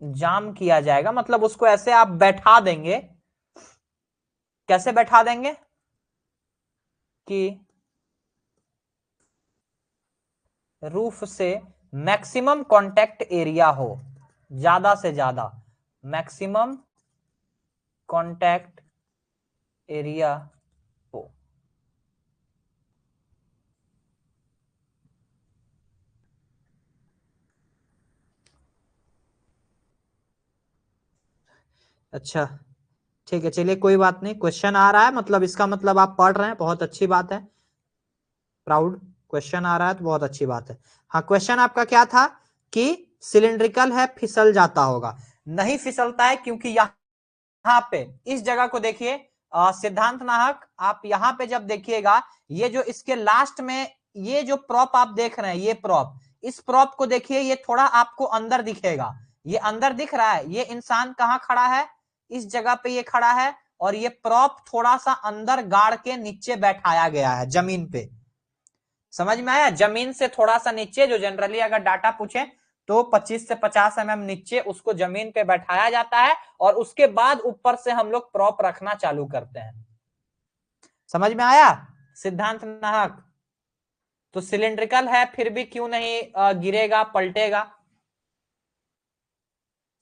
जाम किया जाएगा, मतलब उसको ऐसे आप बैठा देंगे। कैसे बैठा देंगे कि रूफ से मैक्सिमम कांटेक्ट एरिया हो, ज्यादा से ज्यादा मैक्सिमम कांटेक्ट एरिया हो। अच्छा ठीक है, चलिए कोई बात नहीं, क्वेश्चन आ रहा है, मतलब इसका मतलब आप पढ़ रहे हैं, बहुत अच्छी बात है, प्राउड। क्वेश्चन आ रहा है तो बहुत अच्छी बात है। हाँ, क्वेश्चन आपका क्या था कि सिलिंड्रिकल है, फिसल जाता होगा। नहीं फिसलता है, क्योंकि यहाँ पे इस जगह को देखिए सिद्धांत नाहक, आप यहाँ पे जब देखिएगा ये जो इसके लास्ट में ये जो प्रॉप आप देख रहे हैं, ये प्रॉप, इस प्रॉप को देखिए, ये थोड़ा आपको अंदर दिखेगा, ये अंदर दिख रहा है। ये इंसान कहाँ खड़ा है, इस जगह पे ये खड़ा है, और ये प्रॉप थोड़ा सा अंदर गाड़ के नीचे बैठाया गया है जमीन पे। समझ में आया? जमीन से थोड़ा सा नीचे, जो जनरली अगर डाटा पूछे तो 25 से 50 mm नीचे उसको जमीन पे बैठाया जाता है, और उसके बाद ऊपर से हम लोग प्रॉप रखना चालू करते हैं। समझ में आया सिद्धांत नाहक? तो सिलिंड्रिकल है, फिर भी क्यों नहीं गिरेगा, पलटेगा?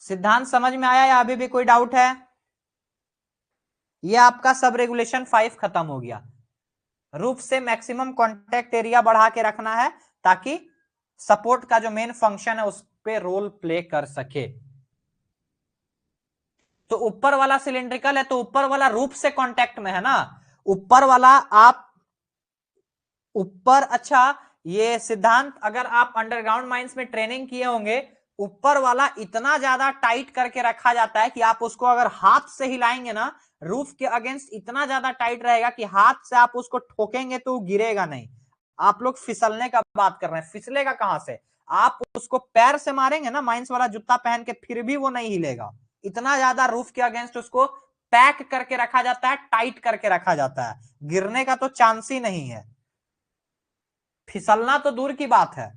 सिद्धांत समझ में आया या अभी भी कोई डाउट है? ये आपका सब रेगुलेशन 5 खत्म हो गया। रूफ से मैक्सिमम कॉन्टेक्ट एरिया बढ़ा के रखना है, ताकि सपोर्ट का जो मेन फंक्शन है उस पे रोल प्ले कर सके। तो ऊपर वाला सिलिंड्रिकल है, तो ऊपर वाला रूफ से कांटेक्ट में है ना, ऊपर वाला आप ऊपर, अच्छा ये सिद्धांत अगर आप अंडरग्राउंड माइंस में ट्रेनिंग किए होंगे, ऊपर वाला इतना ज्यादा टाइट करके रखा जाता है कि आप उसको अगर हाथ से हिलाएंगे ना, रूफ के अगेंस्ट इतना ज्यादा टाइट रहेगा कि हाथ से आप उसको ठोकेंगे तो गिरेगा नहीं। आप लोग फिसलने का बात कर रहे हैं, फिसलेगा कहां से? आप उसको पैर से मारेंगे ना माइंस वाला जूता पहन के, फिर भी वो नहीं हिलेगा। इतना ज्यादा रूफ के अगेंस्ट उसको पैक करके रखा जाता है, टाइट करके रखा जाता है, गिरने का तो चांस ही नहीं है। फिसलना तो दूर की बात है,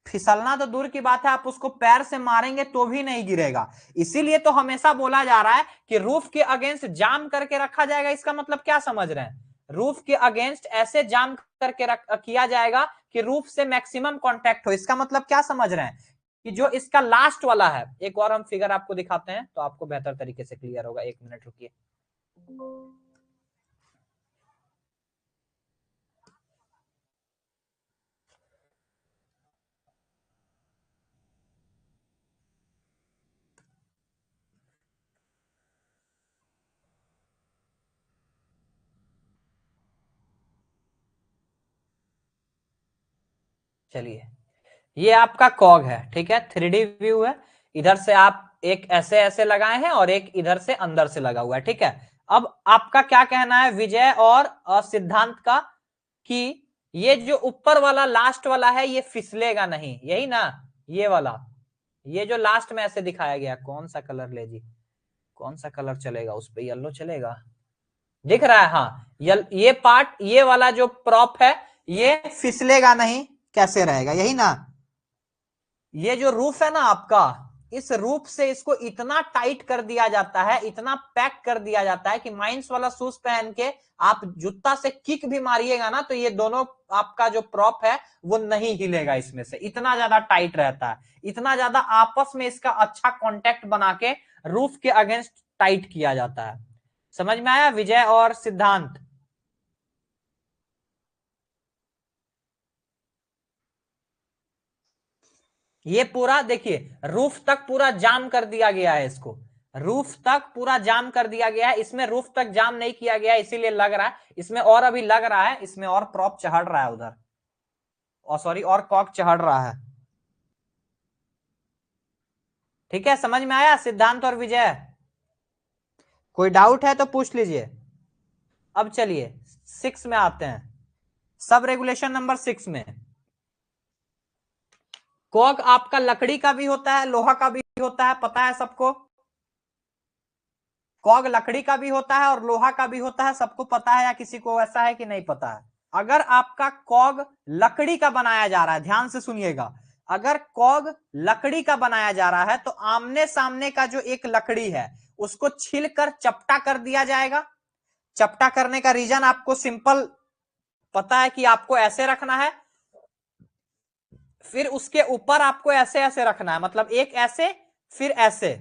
फिसलना तो दूर की बात है, आप उसको पैर से मारेंगे तो भी नहीं गिरेगा। इसीलिए तो हमेशा बोला जा रहा है कि रूफ के अगेंस्ट जाम करके रखा जाएगा। इसका मतलब क्या समझ रहे हैं? रूफ के अगेंस्ट ऐसे जाम करके किया जाएगा कि रूफ से मैक्सिमम कांटेक्ट हो। इसका मतलब क्या समझ रहे हैं? कि जो इसका लास्ट वाला है, एक और हम फिगर आपको दिखाते हैं तो आपको बेहतर तरीके से क्लियर होगा। 1 मिनट रुकिए। चलिए, ये आपका कॉग है, ठीक है, 3D व्यू है। इधर से आप एक ऐसे ऐसे लगाए हैं और एक इधर से अंदर से लगा हुआ है, ठीक है। अब आपका क्या कहना है विजय और सिद्धांत का, कि ये जो ऊपर वाला लास्ट वाला है ये फिसलेगा नहीं, यही ना? ये वाला, ये जो लास्ट में ऐसे दिखाया गया, कौन सा कलर ले जी, कौन सा कलर चलेगा उस पे? येलो चलेगा, दिख रहा है? हाँ, ये पार्ट, ये वाला जो प्रॉप है ये फिसलेगा नहीं, कैसे रहेगा, यही ना? ये जो रूफ है ना आपका, इस रूफ से इसको इतना टाइट कर दिया जाता है, इतना पैक कर दिया जाता है कि माइंस वाला शूज पहन के आप जूता से किक भी मारिएगा ना, तो ये दोनों आपका जो प्रॉप है वो नहीं हिलेगा इसमें से, इतना ज्यादा टाइट रहता है। इतना ज्यादा आपस में इसका अच्छा कांटेक्ट बना के रूफ के अगेंस्ट टाइट किया जाता है। समझ में आया विजय और सिद्धांत? ये पूरा देखिए, रूफ तक पूरा जाम कर दिया गया है इसको, रूफ तक पूरा जाम कर दिया गया है। इसमें रूफ तक जाम नहीं किया गया है, इसीलिए लग रहा है इसमें और अभी लग रहा है, इसमें और प्रॉप चढ़ रहा है उधर, और सॉरी और कॉक चढ़ रहा है। ठीक है, समझ में आया सिद्धांत और विजय? कोई डाउट है तो पूछ लीजिए। अब चलिए 6 में आते हैं, सब रेगुलेशन नंबर 6 में। कॉक आपका लकड़ी का भी होता है, लोहा का भी होता है, पता है सबको? कॉग लकड़ी का भी होता है और लोहा का भी होता है, सबको पता है, या किसी को ऐसा है कि नहीं पता है? अगर आपका कॉग लकड़ी का बनाया जा रहा है, ध्यान से सुनिएगा, अगर कॉग लकड़ी का बनाया जा रहा है तो आमने सामने का जो एक लकड़ी है उसको छीलकर चपटा कर दिया जाएगा। चपटा करने का रीजन आपको सिंपल पता है कि आपको ऐसे रखना है, फिर उसके ऊपर आपको ऐसे ऐसे रखना है, मतलब एक ऐसे, फिर ऐसे,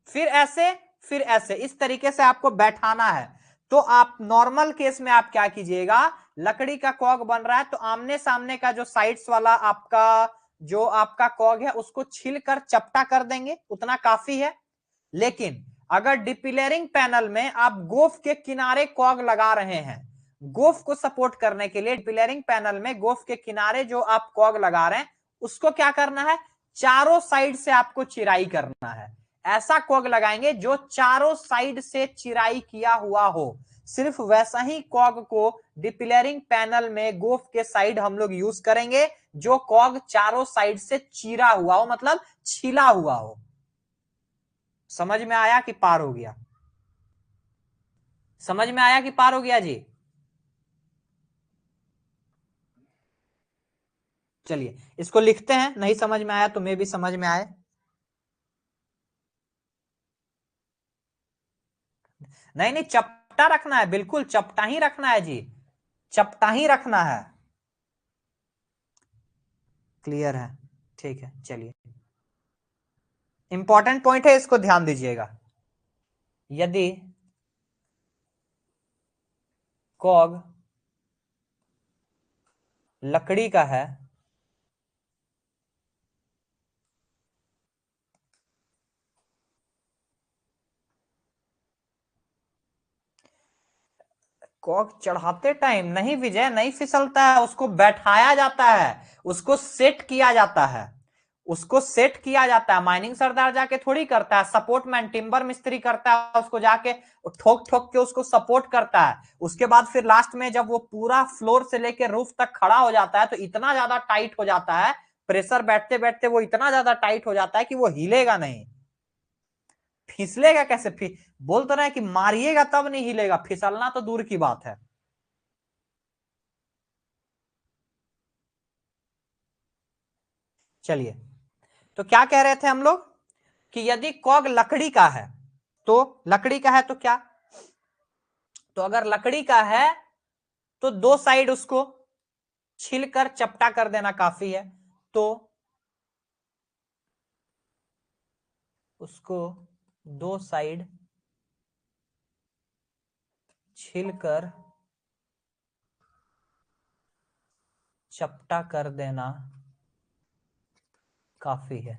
फिर ऐसे, फिर ऐसे, इस तरीके से आपको बैठाना है। तो आप नॉर्मल केस में आप क्या कीजिएगा, लकड़ी का कॉग बन रहा है तो आमने सामने का जो साइड्स वाला आपका जो आपका कॉग है उसको छीलकर चपटा कर देंगे, उतना काफी है। लेकिन अगर डिपिलरिंग पैनल में आप गोफ के किनारे कॉग लगा रहे हैं, गोफ को सपोर्ट करने के लिए डिपिलरिंग पैनल में गोफ के किनारे जो आप कॉग लगा रहे हैं उसको क्या करना है, चारों साइड से आपको चिराई करना है। ऐसा कॉग लगाएंगे जो चारों साइड से चिराई किया हुआ हो। सिर्फ वैसा ही कॉग को डिपिलरिंग पैनल में गोफ के साइड हम लोग यूज करेंगे, जो कॉग चारों साइड से चीरा हुआ हो, मतलब छिला हुआ हो। समझ में आया कि पार हो गया? समझ में आया कि पार हो गया जी? चलिए इसको लिखते हैं, नहीं समझ में आया तो मैं भी समझ में आए। नहीं नहीं, चपटा रखना है, बिल्कुल चपटा ही रखना है जी, चपटा ही रखना है। क्लियर है? ठीक है, चलिए इंपॉर्टेंट पॉइंट है, इसको ध्यान दीजिएगा। यदि कॉग लकड़ी का है कॉक चढ़ाते टाइम नहीं विजय, नहीं फिसलता है, उसको बैठाया जाता है, उसको सेट किया जाता है, उसको सेट किया जाता है। माइनिंग सरदार जाके थोड़ी करता है, सपोर्ट मैन टिम्बर मिस्त्री करता है, उसको जाके ठोक ठोक के उसको सपोर्ट करता है। उसके बाद फिर लास्ट में जब वो पूरा फ्लोर से लेके रूफ तक खड़ा हो जाता है तो इतना ज्यादा टाइट हो जाता है, प्रेशर बैठते बैठते वो इतना ज्यादा टाइट हो जाता है कि वो हिलेगा नहीं। फिसलेगा कैसे? बोल तो रहे हैं कि मारिएगा तब नहीं हिलेगा, फिसलना तो दूर की बात है। चलिए, तो क्या कह रहे थे हम लोग कि यदि कॉग लकड़ी का है, तो लकड़ी का है तो क्या, तो अगर लकड़ी का है तो दो साइड उसको छिलकर चपटा कर देना काफी है। तो उसको दो साइड छिलकर चपटा कर देना काफी है।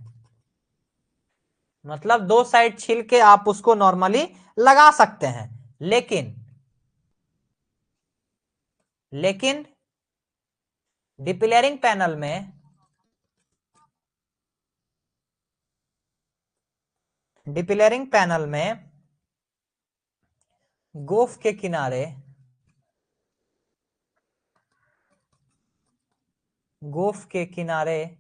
मतलब दो साइड छिल के आप उसको नॉर्मली लगा सकते हैं, लेकिन लेकिन डिपिलरिंग पैनल में डिपिलरिंग पैनल में गोफ के किनारे गोफ के किनारे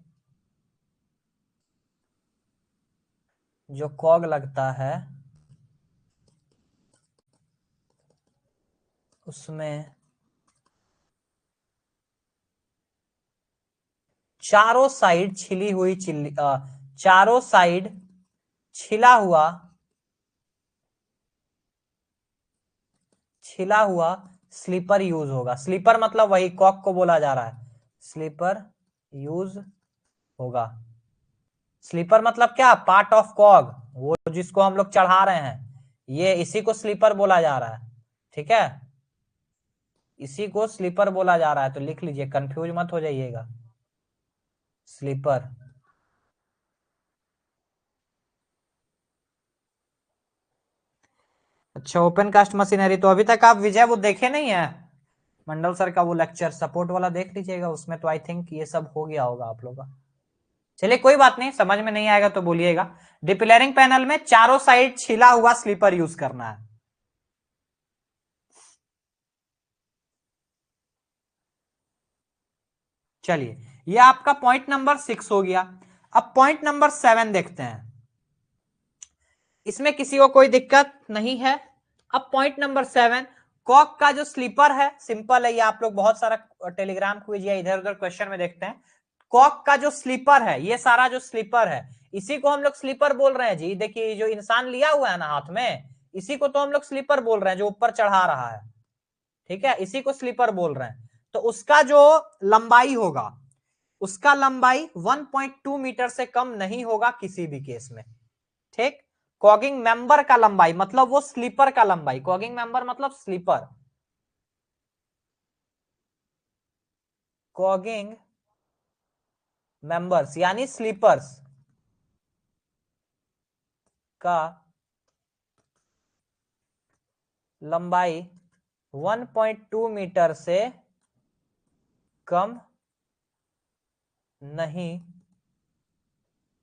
जो कॉग लगता है उसमें चारों साइड छिली हुई चारों साइड छिला हुआ स्लीपर यूज होगा। स्लीपर मतलब वही कॉक को बोला जा रहा है, स्लीपर यूज होगा। स्लीपर मतलब क्या? पार्ट ऑफ कॉग, वो जिसको हम लोग चढ़ा रहे हैं, ये इसी को स्लीपर बोला जा रहा है। ठीक है, इसी को स्लीपर बोला जा रहा है, तो लिख लीजिए, कंफ्यूज मत हो जाइएगा। स्लीपर। अच्छा, ओपन कास्ट मशीनरी, तो अभी तक आप विजय वो देखे नहीं है मंडल सर का वो लेक्चर सपोर्ट वाला, देख लीजिएगा, उसमें तो आई थिंक ये सब हो गया होगा आप लोग का। चलिए कोई बात नहीं, समझ में नहीं आएगा तो बोलिएगा। डिपिलरिंग पैनल में चारों साइड छिला हुआ स्लीपर यूज करना है। चलिए, ये आपका पॉइंट नंबर 6 हो गया। अब पॉइंट नंबर 7 देखते हैं, इसमें किसी को कोई दिक्कत नहीं है। अब पॉइंट नंबर 7, कॉक का जो स्लीपर है, सिंपल है, ये आप लोग बहुत सारा टेलीग्राम क्विज या इधर उधर क्वेश्चन में देखते हैं। कॉक का जो स्लीपर है, ये सारा जो स्लीपर है, इसी को हम लोग स्लीपर बोल रहे हैं जी। देखिए जो इंसान लिया हुआ है ना हाथ में, इसी को तो हम लोग स्लीपर बोल रहे हैं, जो ऊपर चढ़ा रहा है। ठीक है, इसी को स्लीपर बोल रहे हैं। तो उसका जो लंबाई होगा, उसका लंबाई 1.2 मीटर से कम नहीं होगा किसी भी केस में। ठीक, कॉगिंग मेंबर का लंबाई मतलब वो स्लीपर का लंबाई, कॉगिंग मेंबर मतलब स्लीपर, कॉगिंग मेंबर्स यानी स्लीपर्स का लंबाई 1.2 मीटर से कम नहीं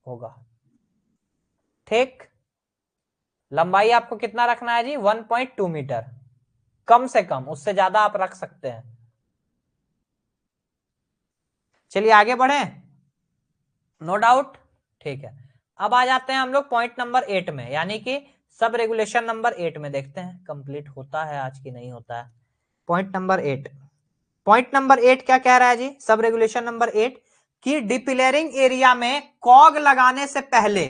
होगा। ठीक, लंबाई आपको कितना रखना है जी? 1.2 मीटर, कम से कम, उससे ज्यादा आप रख सकते हैं। चलिए आगे बढ़े, नो डाउट, ठीक है। अब आ जाते हैं हम लोग पॉइंट नंबर 8 में, यानी कि सब रेगुलेशन नंबर 8 में। देखते हैं कंप्लीट होता है आज की नहीं होता है। पॉइंट नंबर 8, पॉइंट नंबर 8 क्या कह रहा है जी? सब रेगुलेशन नंबर 8 कि डिपिलरिंग एरिया में कॉग लगाने से पहले,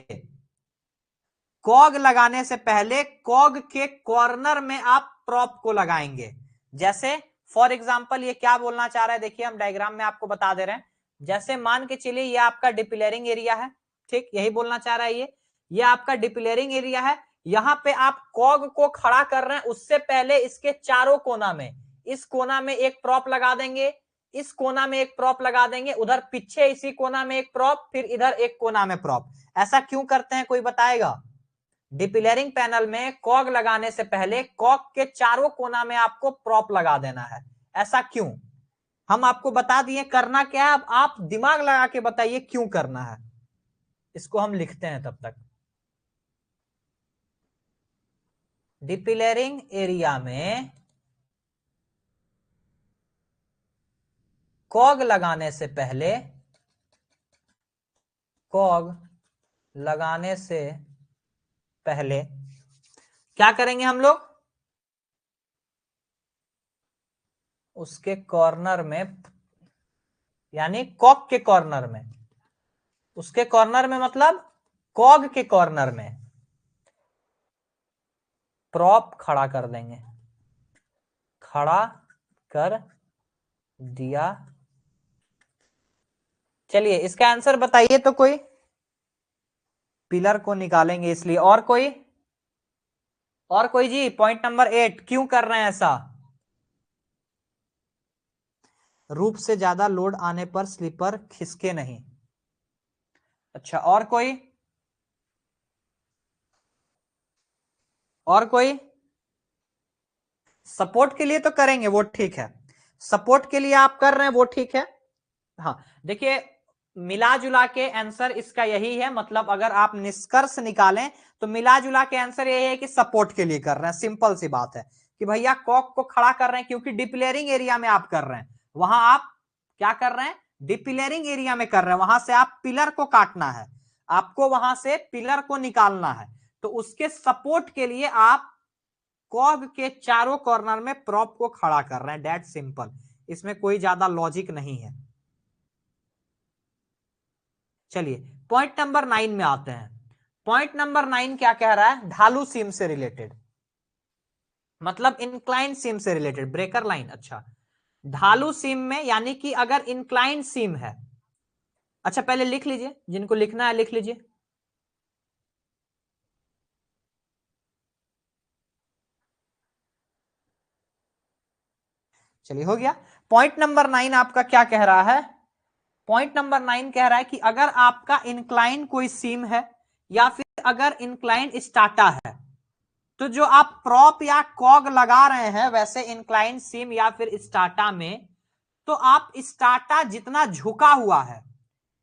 कॉग लगाने से पहले कॉग के कॉर्नर में आप प्रॉप को लगाएंगे। जैसे फॉर एग्जांपल ये क्या बोलना चाह रहा है, देखिए हम डायग्राम में आपको बता दे रहे हैं। जैसे मान के चलिए ये आपका डिपिलरिंग एरिया है, ठीक, यही बोलना चाह रहा है ये आपका डिपिलरिंग एरिया है। यहां पे आप कॉग को खड़ा कर रहे हैं, उससे पहले इसके चारों कोना में, इस कोना में एक प्रॉप लगा देंगे, इस कोना में एक प्रॉप लगा देंगे, उधर पीछे इसी कोना में एक प्रॉप, फिर इधर एक कोना में प्रॉप। ऐसा क्यों करते हैं, कोई बताएगा? डिपिलरिंग पैनल में कॉग लगाने से पहले कॉग के चारों कोना में आपको प्रॉप लगा देना है। ऐसा क्यों? हम आपको बता दिए करना क्या है, अब आप दिमाग लगा के बताइए क्यों करना है। इसको हम लिखते हैं तब तक। डिपिलरिंग एरिया में कॉग लगाने से पहले, कॉग लगाने से पहले क्या करेंगे हम लोग? उसके कॉर्नर में, यानी कॉग के कॉर्नर में, उसके कॉर्नर में मतलब कॉग के कॉर्नर में प्रॉप खड़ा कर देंगे। खड़ा कर दिया। चलिए इसका आंसर बताइए तो कोई। पिलर को निकालेंगे इसलिए, और कोई जी? पॉइंट नंबर 8 क्यों कर रहे हैं ऐसा? रूफ से ज्यादा लोड आने पर स्लीपर खिसके नहीं। अच्छा, और कोई? और कोई? सपोर्ट के लिए तो करेंगे, वो ठीक है, सपोर्ट के लिए आप कर रहे हैं वो ठीक है। हाँ देखिए, मिला जुला के आंसर इसका यही है, मतलब अगर आप निष्कर्ष निकालें तो मिला जुला के आंसर यही है कि सपोर्ट के लिए कर रहे हैं। सिंपल सी बात है कि भैया कॉक को खड़ा कर रहे हैं क्योंकि डिपिलरिंग एरिया में आप कर रहे हैं, वहां आप क्या कर रहे हैं? डिपिलरिंग एरिया में कर रहे हैं, वहां से आप पिलर को काटना है, आपको वहां से पिलर को निकालना है, तो उसके सपोर्ट के लिए आप कॉग के चारों कॉर्नर में प्रॉप को खड़ा कर रहे हैं। डेट सिंपल, इसमें कोई ज्यादा लॉजिक नहीं है। चलिए पॉइंट नंबर 9 में आते हैं। पॉइंट नंबर 9 क्या कह रहा है? ढालू सीम से रिलेटेड, मतलब इंक्लाइन सीम से रिलेटेड, ब्रेकर लाइन। अच्छा, ढालू सीम में यानी कि अगर इंक्लाइन सीम है, अच्छा पहले लिख लीजिए, जिनको लिखना है लिख लीजिए। चलिए हो गया। पॉइंट नंबर 9 आपका क्या कह रहा है? पॉइंट नंबर 9 कह रहा है कि अगर आपका इंक्लाइन कोई सीम है या फिर अगर इंक्लाइन स्टाटा है, तो जो आप प्रॉप या कॉग लगा रहे हैं वैसे इंक्लाइन सीम या फिर स्टाटा में, तो आप स्टाटा जितना झुका हुआ है,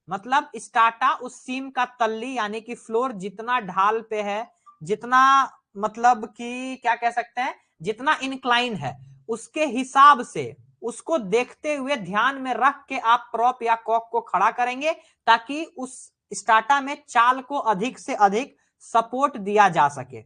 मतलब स्टाटा उस सीम का तल्ली यानी कि फ्लोर जितना ढाल पे है, जितना मतलब कि क्या कह सकते हैं, जितना इंक्लाइन है, उसके हिसाब से, उसको देखते हुए ध्यान में रख के आप प्रॉप या कॉक को खड़ा करेंगे, ताकि उस स्टाटा में चाल को अधिक से अधिक सपोर्ट दिया जा सके।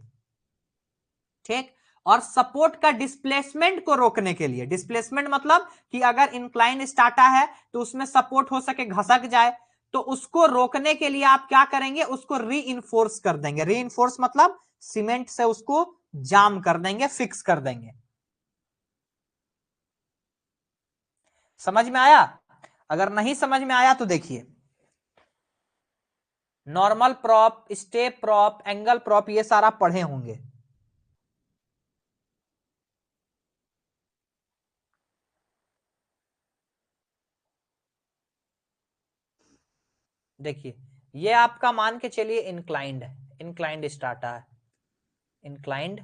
ठीक, और सपोर्ट का डिस्प्लेसमेंट को रोकने के लिए, डिस्प्लेसमेंट मतलब कि अगर इंक्लाइन स्टाटा है तो उसमें सपोर्ट हो सके घसक जाए, तो उसको रोकने के लिए आप क्या करेंगे? उसको री कर देंगे। री मतलब सीमेंट से उसको जाम कर देंगे, फिक्स कर देंगे। समझ में आया? अगर नहीं समझ में आया तो देखिए, normal prop, step prop, angle prop, ये सारा पढ़े होंगे। देखिए ये आपका मान के चलिए इंक्लाइंड है, इंक्लाइंड स्टाटा है, इंक्लाइंड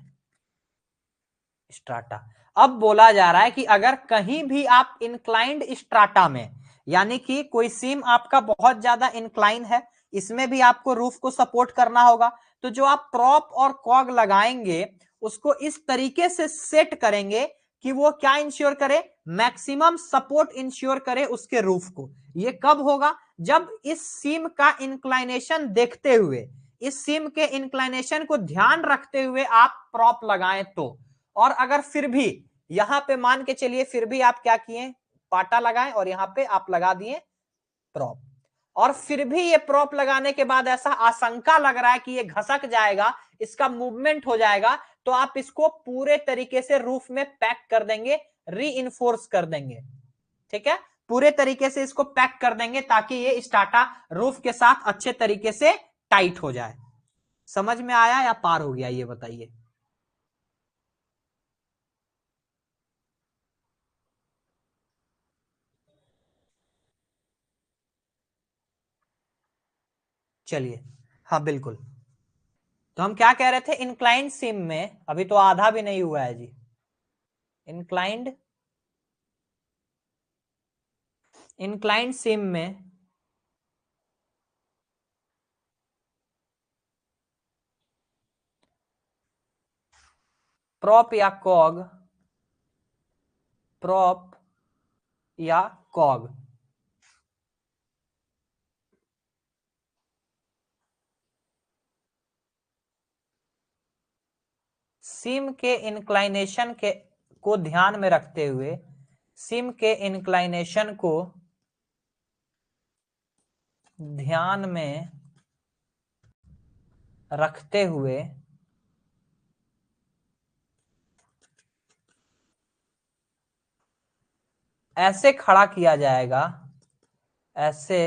स्ट्राटा। अब बोला जा रहा है कि अगर कहीं भी आप इंक्लाइंड स्ट्राटा में, यानी कि कोई सीम आपका बहुत ज्यादा इंक्लाइन है इसमें भी आपको रूफ को सपोर्ट करना होगा। तो जो आप प्रॉप और कॉग लगाएंगे उसको इस तरीके से सेट करेंगे कि वो क्या इंश्योर करे, मैक्सिमम सपोर्ट इंश्योर करे उसके रूफ को। ये कब होगा, जब इस सीम का इंक्लाइनेशन देखते हुए, इस सीम के इंक्लाइनेशन को ध्यान रखते हुए आप प्रॉप लगाएं तो। और अगर फिर भी यहां पे मान के चलिए फिर भी आप क्या किए, पाटा लगाएं और यहां पे आप लगा दिए प्रॉप, और फिर भी ये प्रॉप लगाने के बाद ऐसा आशंका लग रहा है कि ये घसक जाएगा, इसका मूवमेंट हो जाएगा, तो आप इसको पूरे तरीके से रूफ में पैक कर देंगे, री कर देंगे। ठीक है, पूरे तरीके से इसको पैक कर देंगे ताकि ये स्टार्टा रूफ के साथ अच्छे तरीके से टाइट हो जाए। समझ में आया या पार हो गया, ये बताइए। चलिए, हाँ बिल्कुल। तो हम क्या कह रहे थे, इंक्लाइंड सीम में अभी तो आधा भी नहीं हुआ है जी। इंक्लाइंड इंक्लाइंड सीम में प्रॉप या कॉग, प्रॉप या कॉग सीम के इंक्लाइनेशन के को ध्यान में रखते हुए, सीम के इंक्लाइनेशन को ध्यान में रखते हुए ऐसे खड़ा किया जाएगा, ऐसे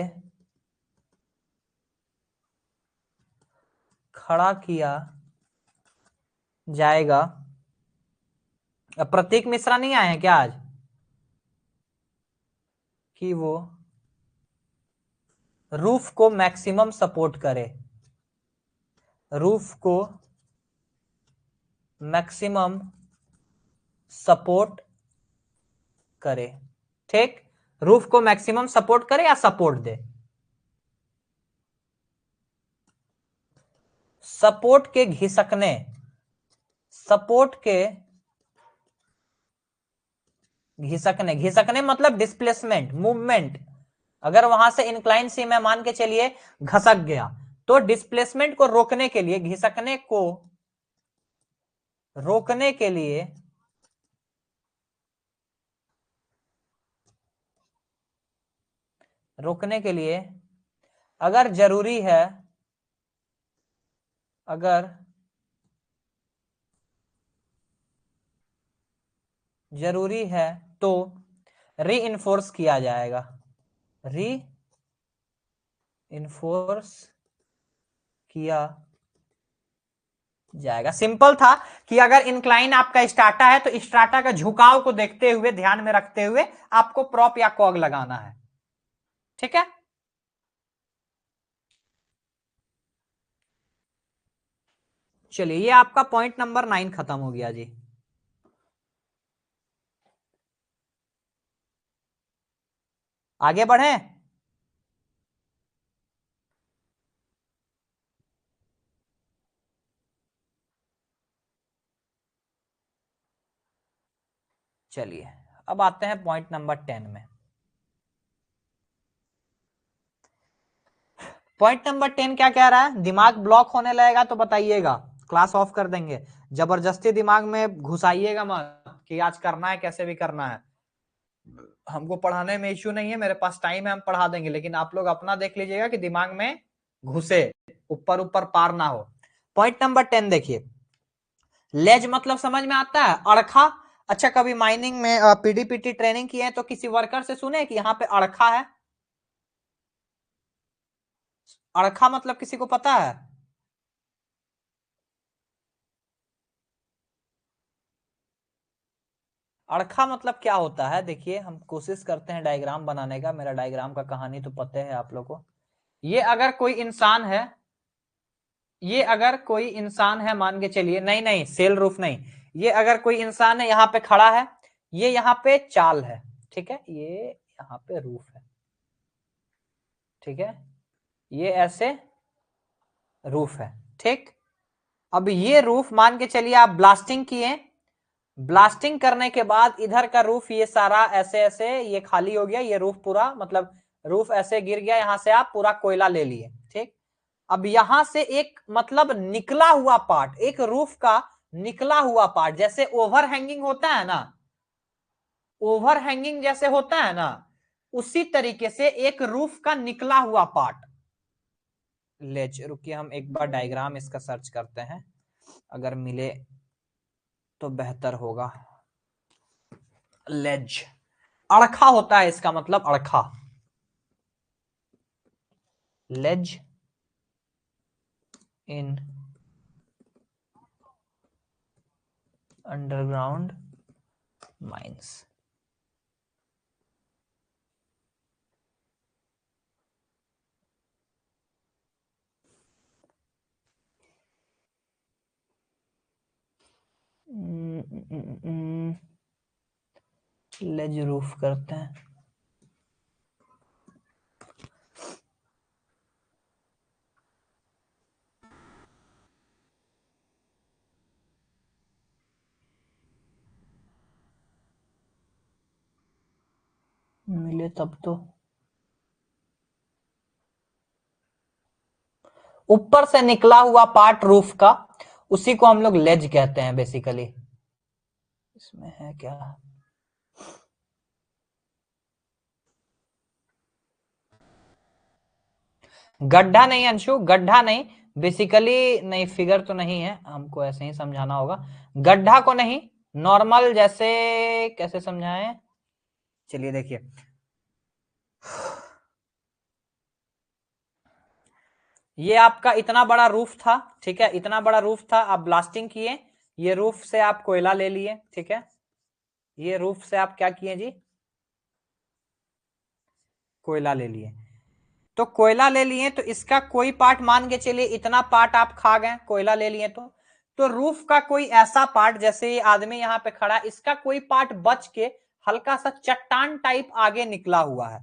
खड़ा किया जाएगा। प्रतीक मिश्रा नहीं आए हैं क्या आज, कि वो रूफ को मैक्सिमम सपोर्ट करे, रूफ को मैक्सिमम सपोर्ट करे। ठीक, रूफ को मैक्सिमम सपोर्ट करे या सपोर्ट दे, सपोर्ट के घिसकने, सपोर्ट के घिसकने, घिसकने मतलब डिस्प्लेसमेंट, मूवमेंट। अगर वहां से इंक्लाइन सीम है, मान के चलिए घसक गया, तो डिस्प्लेसमेंट को रोकने के लिए, घिसकने को रोकने के लिए अगर जरूरी है, अगर जरूरी है तो री किया जाएगा, री किया जाएगा। सिंपल था कि अगर इंक्लाइन आपका स्टार्टा है तो स्टार्टा का झुकाव को देखते हुए, ध्यान में रखते हुए आपको प्रॉप या कॉग लगाना है। ठीक है, चलिए ये आपका पॉइंट नंबर 9 खत्म हो गया जी। आगे बढ़े। चलिए अब आते हैं पॉइंट नंबर 10 में। पॉइंट नंबर 10 क्या कह रहा है, दिमाग ब्लॉक होने लगेगा तो बताइएगा, क्लास ऑफ कर देंगे। जबरदस्ती दिमाग में घुसाइएगा मत कि आज करना है, कैसे भी करना है। हमको पढ़ाने में इश्यू नहीं है, मेरे पास टाइम है, हम पढ़ा देंगे, लेकिन आप लोग अपना देख लीजिएगा कि दिमाग में घुसे, ऊपर ऊपर पार ना हो। पॉइंट नंबर 10 देखिए, लेज मतलब समझ में आता है, अड़खा। अच्छा, कभी माइनिंग में पीडीपीटी ट्रेनिंग किए हैं तो किसी वर्कर से सुने कि यहाँ पे अड़खा है, अड़खा मतलब किसी को पता है? अड़खा मतलब क्या होता है, देखिए हम कोशिश करते हैं डायग्राम बनाने का, मेरा डायग्राम का कहानी तो पता है आप लोगों को। ये अगर कोई इंसान है, ये अगर कोई इंसान है, मान के चलिए, नहीं नहीं सेल रूफ नहीं, ये अगर कोई इंसान है यहाँ पे खड़ा है, ये यहाँ पे चाल है, ठीक है, ये यहाँ पे रूफ है, ठीक है, ये ऐसे रूफ है, ठीक। अब ये रूफ मान के चलिए आप ब्लास्टिंग किए, ब्लास्टिंग करने के बाद इधर का रूफ ये सारा ऐसे ऐसे ये खाली हो गया, ये रूफ पूरा मतलब रूफ ऐसे गिर गया, यहां से आप पूरा कोयला ले लिए, ठीक। अब यहां से एक मतलब निकला हुआ पार्ट, एक रूफ का निकला हुआ पार्ट, जैसे ओवर हैंगिंग होता है ना, ओवर हैंगिंग जैसे होता है ना, उसी तरीके से एक रूफ का निकला हुआ पार्ट। लेज, रुकिए हम एक बार डायग्राम इसका सर्च करते हैं, अगर मिले तो बेहतर होगा। लेज अड़खा होता है, इसका मतलब अड़खा, ledge in underground mines. Ledge roof करते हैं, मिले तब तो। ऊपर से निकला हुआ पार्ट रूफ का, उसी को हम लोग लेज कहते हैं बेसिकली। इसमें है क्या, गड्ढा नहीं अंशु, गड्ढा नहीं, बेसिकली नहीं, फिगर तो नहीं है, हमको ऐसे ही समझाना होगा। गड्ढा को नहीं, नॉर्मल जैसे, कैसे समझाएं, चलिए देखिए, ये आपका इतना बड़ा रूफ था, ठीक है, इतना बड़ा रूफ था, आप ब्लास्टिंग किए, ये रूफ से आप कोयला ले लिए, ठीक है, ये रूफ से आप क्या किए जी, कोयला ले लिए। तो कोयला ले लिए तो इसका कोई पार्ट मान के चलिए, इतना पार्ट आप खा गए, कोयला ले लिए तो रूफ का कोई ऐसा पार्ट, जैसे ये आदमी यहाँ पे खड़ा, इसका कोई पार्ट बच के हल्का सा चट्टान टाइप आगे निकला हुआ है,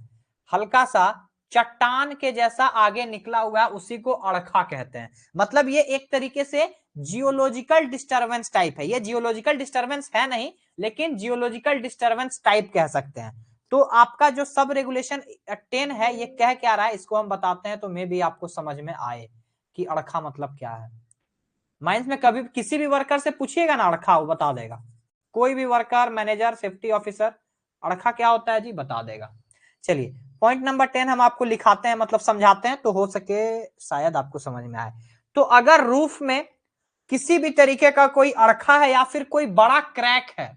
हल्का सा चट्टान के जैसा आगे निकला हुआ है, उसी को अड़खा कहते हैं। मतलब ये एक तरीके से जियोलॉजिकल डिस्टरबेंस टाइप है, ये जियोलॉजिकल डिस्टरबेंस है नहीं, लेकिन जियोलॉजिकल डिस्टरबेंस टाइप कह सकते हैं। तो आपका जो सब रेगुलेशन 10 है, ये कह क्या रहा है, इसको हम बताते हैं तो मे भी आपको समझ में आए कि अड़खा मतलब क्या है। माइंस में कभी किसी भी वर्कर से पूछिएगा ना अड़खा, वो बता देगा, कोई भी वर्कर, मैनेजर, सेफ्टी ऑफिसर, अड़खा क्या होता है जी बता देगा। चलिए पॉइंट नंबर 10 हम आपको लिखाते हैं, मतलब समझाते हैं, तो हो सके शायद आपको समझ में आए। तो अगर रूफ में किसी भी तरीके का कोई अड़खा है या फिर कोई बड़ा क्रैक है,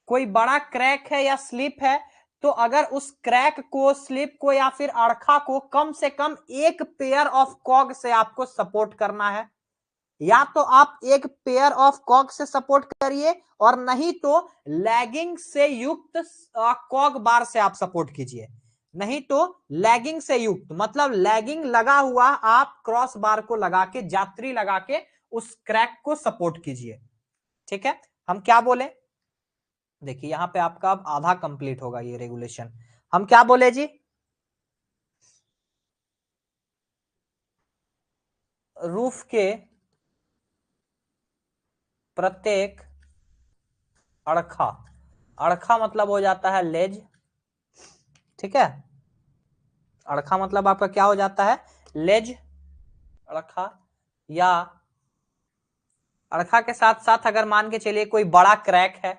कोई बड़ा क्रैक है या स्लिप है, तो अगर उस क्रैक को, स्लिप को या फिर अड़खा को कम से कम एक पेयर ऑफ कॉग से आपको सपोर्ट करना है। या तो आप एक पेयर ऑफ कॉग से सपोर्ट करिए, और नहीं तो लैगिंग से युक्त कॉग बार से आप सपोर्ट कीजिए। नहीं तो लैगिंग से युक्त मतलब लैगिंग लगा हुआ आप क्रॉस बार को लगा के, जात्री लगा के उस क्रैक को सपोर्ट कीजिए। ठीक है, हम क्या बोले, देखिए यहां पे आपका अब आधा कंप्लीट होगा ये रेगुलेशन। हम क्या बोले जी, रूफ के प्रत्येक अड़खा, अड़खा मतलब हो जाता है लेज, ठीक है, अड़खा मतलब आपका क्या हो जाता है, लेज, अड़खा, या अड़खा के साथ साथ अगर मान के चलिए कोई बड़ा क्रैक है,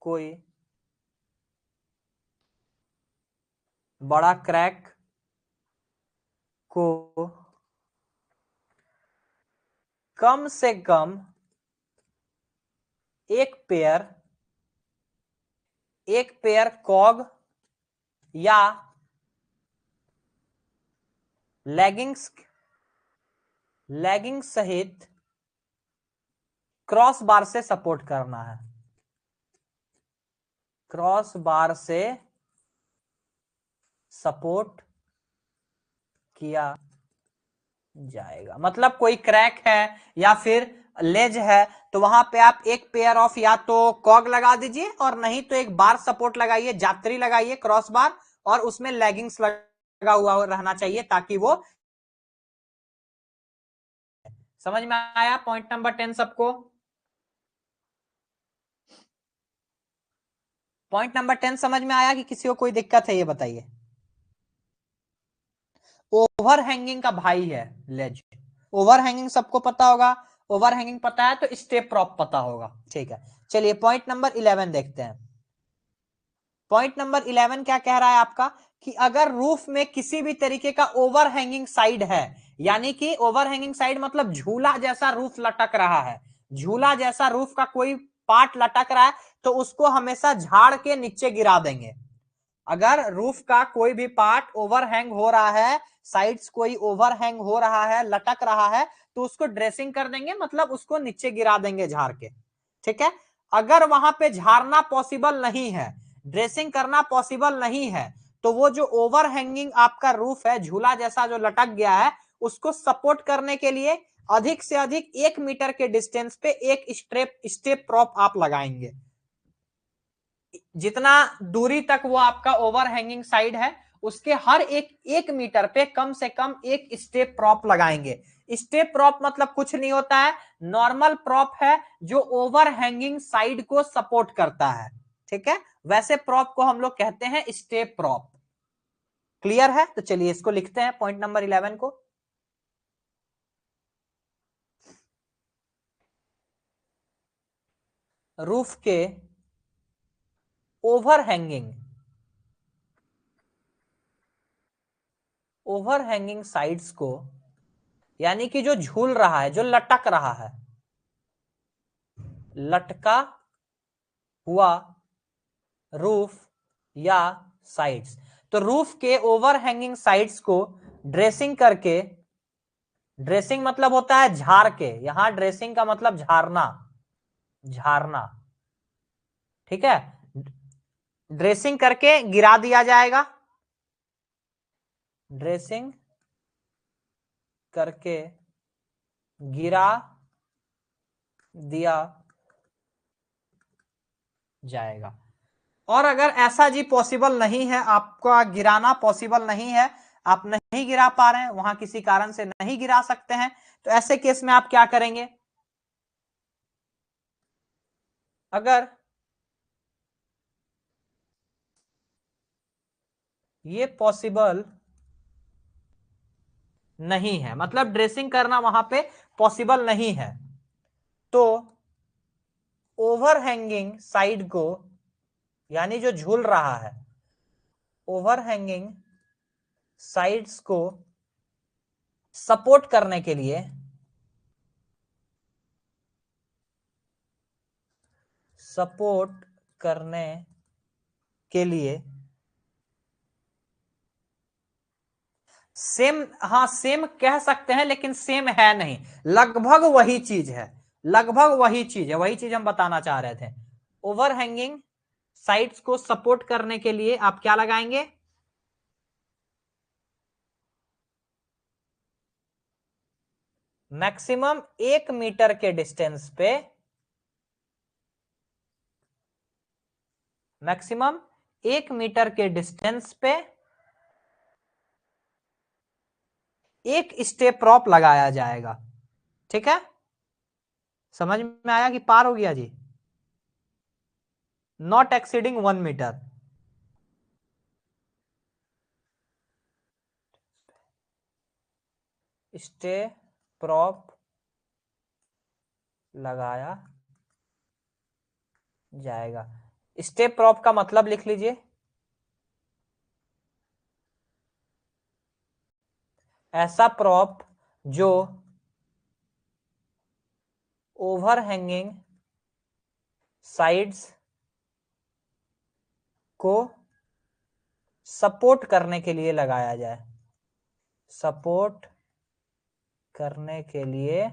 कोई बड़ा क्रैक को कम से कम एक पेयर कॉग या लैगिंग सहित क्रॉस बार से सपोर्ट करना है, क्रॉस बार से सपोर्ट किया जाएगा। मतलब कोई क्रैक है या फिर लेज है, तो वहां पे आप एक पेयर ऑफ या तो कॉग लगा दीजिए, और नहीं तो एक बार सपोर्ट लगाइए, जात्री लगाइए क्रॉस बार, और उसमें लेगिंग्स लगा हुआ रहना चाहिए ताकि वो, समझ में आया पॉइंट नंबर 10 सबको? पॉइंट नंबर 10 समझ में आया कि किसी को कोई दिक्कत है ये बताइए। ओवर हैंगिंग का भाई है लेज। ओवर हैंगिंग सबको पता होगा, ओवर हैंगिंग पता है तो स्टेप प्रॉप पता होगा। ठीक है, चलिए पॉइंट नंबर 11 देखते हैं। पॉइंट नंबर 11 क्या कह रहा है आपका कि अगर रूफ में किसी भी तरीके का ओवर हैंगिंग साइड है, यानी कि ओवर हैंगिंग साइड मतलब झूला जैसा रूफ लटक रहा है, झूला जैसा रूफ का कोई पार्ट लटक रहा है, तो उसको हमेशा झाड़ के नीचे गिरा देंगे। अगर रूफ का कोई भी पार्ट ओवरहैंग हो रहा है, साइड्स कोई ओवरहैंग हो रहा है, लटक रहा है, तो उसको ड्रेसिंग कर देंगे, मतलब उसको नीचे गिरा देंगे झाड़ के। ठीक है, अगर वहां पे झाड़ना पॉसिबल नहीं है, ड्रेसिंग करना पॉसिबल नहीं है, तो वो जो ओवरहैंगिंग आपका रूफ है, झूला जैसा जो लटक गया है, उसको सपोर्ट करने के लिए अधिक से अधिक 1 मीटर के डिस्टेंस पे एक स्टेप प्रॉप आप लगाएंगे। जितना दूरी तक वो आपका ओवर हैंगिंग साइड है, उसके हर 1 मीटर पे कम से कम एक स्टेप प्रॉप लगाएंगे। स्टेप प्रॉप मतलब कुछ नहीं होता है, नॉर्मल प्रॉप है जो ओवर हैंगिंग साइड को सपोर्ट करता है। ठीक है, वैसे प्रॉप को हम लोग कहते हैं स्टेप प्रॉप। क्लियर है? तो चलिए इसको लिखते हैं पॉइंट नंबर 11 को। रूफ के ओवर हैंगिंग साइड्स को, यानी कि जो झूल रहा है, जो लटक रहा है, लटका हुआ रूफ या साइड्स, तो रूफ के ओवर हैंगिंग साइड्स को ड्रेसिंग करके, ड्रेसिंग मतलब होता है झाड़ के, यहां ड्रेसिंग का मतलब झाड़ना, झाड़ना। ठीक है, ड्रेसिंग करके गिरा दिया जाएगा, ड्रेसिंग करके गिरा दिया जाएगा। और अगर ऐसा जी पॉसिबल नहीं है, आपका गिराना पॉसिबल नहीं है, आप नहीं गिरा पा रहे हैं, वहां किसी कारण से नहीं गिरा सकते हैं, तो ऐसे केस में आप क्या करेंगे? अगर ये पॉसिबल नहीं है, मतलब ड्रेसिंग करना वहां पे पॉसिबल नहीं है, तो ओवरहैंगिंग साइड को, यानी जो झूल रहा है, ओवरहैंगिंग साइड्स को सपोर्ट करने के लिए, सपोर्ट करने के लिए सेम, हाँ सेम कह सकते हैं लेकिन सेम है नहीं, लगभग वही चीज है, लगभग वही चीज है, वही चीज हम बताना चाह रहे थे। ओवरहैंगिंग साइड्स को सपोर्ट करने के लिए आप क्या लगाएंगे? मैक्सिमम 1 मीटर के डिस्टेंस पे, मैक्सिमम 1 मीटर के डिस्टेंस पे एक स्टेप प्रॉप लगाया जाएगा। ठीक है, समझ में आया कि पार हो गया जी? Not exceeding 1 metre. Stay prop लगाया जाएगा। स्टेप प्रॉप का मतलब लिख लीजिए, ऐसा प्रॉप जो ओवरहैंगिंग साइड्स को सपोर्ट करने के लिए लगाया जाए, सपोर्ट करने के लिए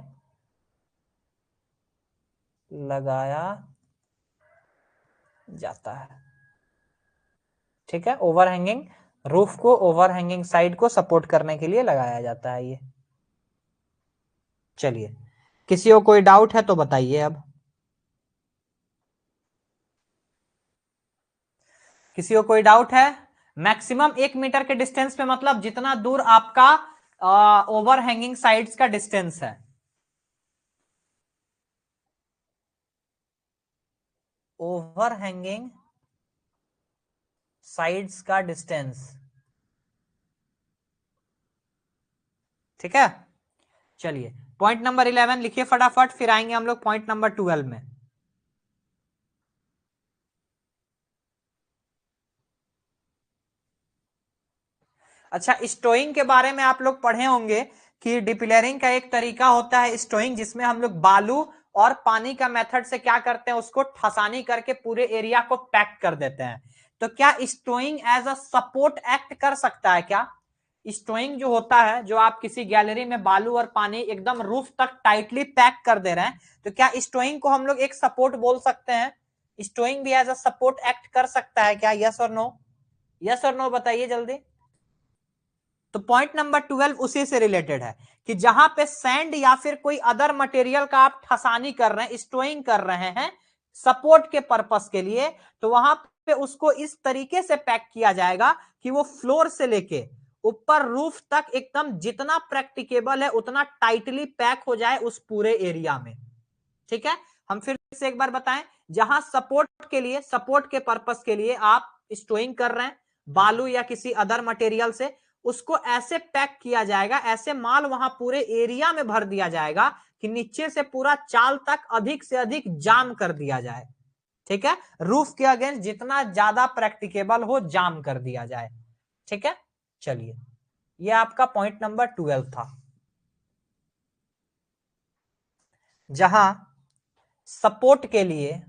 लगाया जाता है। ठीक है, ओवरहैंगिंग रूफ को, ओवरहैंगिंग साइड को सपोर्ट करने के लिए लगाया जाता है ये। चलिए, किसी को कोई डाउट है तो बताइए। अब किसी को कोई डाउट है? मैक्सिमम 1 मीटर के डिस्टेंस पे, मतलब जितना दूर आपका ओवर हैंगिंग साइड्स का डिस्टेंस है, ओवर हैंगिंग साइड्स का डिस्टेंस। ठीक है, चलिए पॉइंट नंबर 11 लिखिए फटाफट, फिर आएंगे हम लोग पॉइंट नंबर 12 में। अच्छा, स्टोइंग के बारे में आप लोग पढ़े होंगे कि डिपिलरिंग का एक तरीका होता है स्टोइंग, जिसमें हम लोग बालू और पानी का मेथड से क्या करते हैं, उसको ठसानी करके पूरे एरिया को पैक कर देते हैं। तो क्या stowing as a support act कर सकता है क्या? स्टोइंग जो होता है, जो आप किसी गैलरी में बालू और पानी एकदम रूफ तक टाइटली पैक कर दे रहे हैं, तो क्या स्टोइंग को हम लोग एक सपोर्ट बोल सकते हैं? स्टोइंग भी एज अ सपोर्ट एक्ट कर सकता है क्या? यस और नो, यस और नो बताइए जल्दी। तो पॉइंट नंबर 12 उसी से रिलेटेड है कि जहां पे सैंड या फिर कोई अदर मटेरियल का आप ठसानी कर रहे हैं, स्टोइंग कर रहे हैं सपोर्ट के पर्पस के लिए, तो वहां पे उसको इस तरीके से पैक किया जाएगा कि वो फ्लोर से लेके ऊपर रूफ तक एकदम जितना प्रैक्टिकेबल है उतना टाइटली पैक हो जाए उस पूरे एरिया में। ठीक है, हम फिर से एक बार बताएं, जहां सपोर्ट के लिए, सपोर्ट के पर्पस के लिए आप स्टोइंग कर रहे हैं बालू या किसी अदर मटेरियल से, उसको ऐसे पैक किया जाएगा, ऐसे माल वहां पूरे एरिया में भर दिया जाएगा कि नीचे से पूरा चाल तक अधिक से अधिक जाम कर दिया जाए। ठीक है, रूफ के अगेंस्ट जितना ज्यादा प्रैक्टिकेबल हो जाम कर दिया जाए। ठीक है, चलिए ये आपका पॉइंट नंबर 12 था, जहां सपोर्ट के लिए,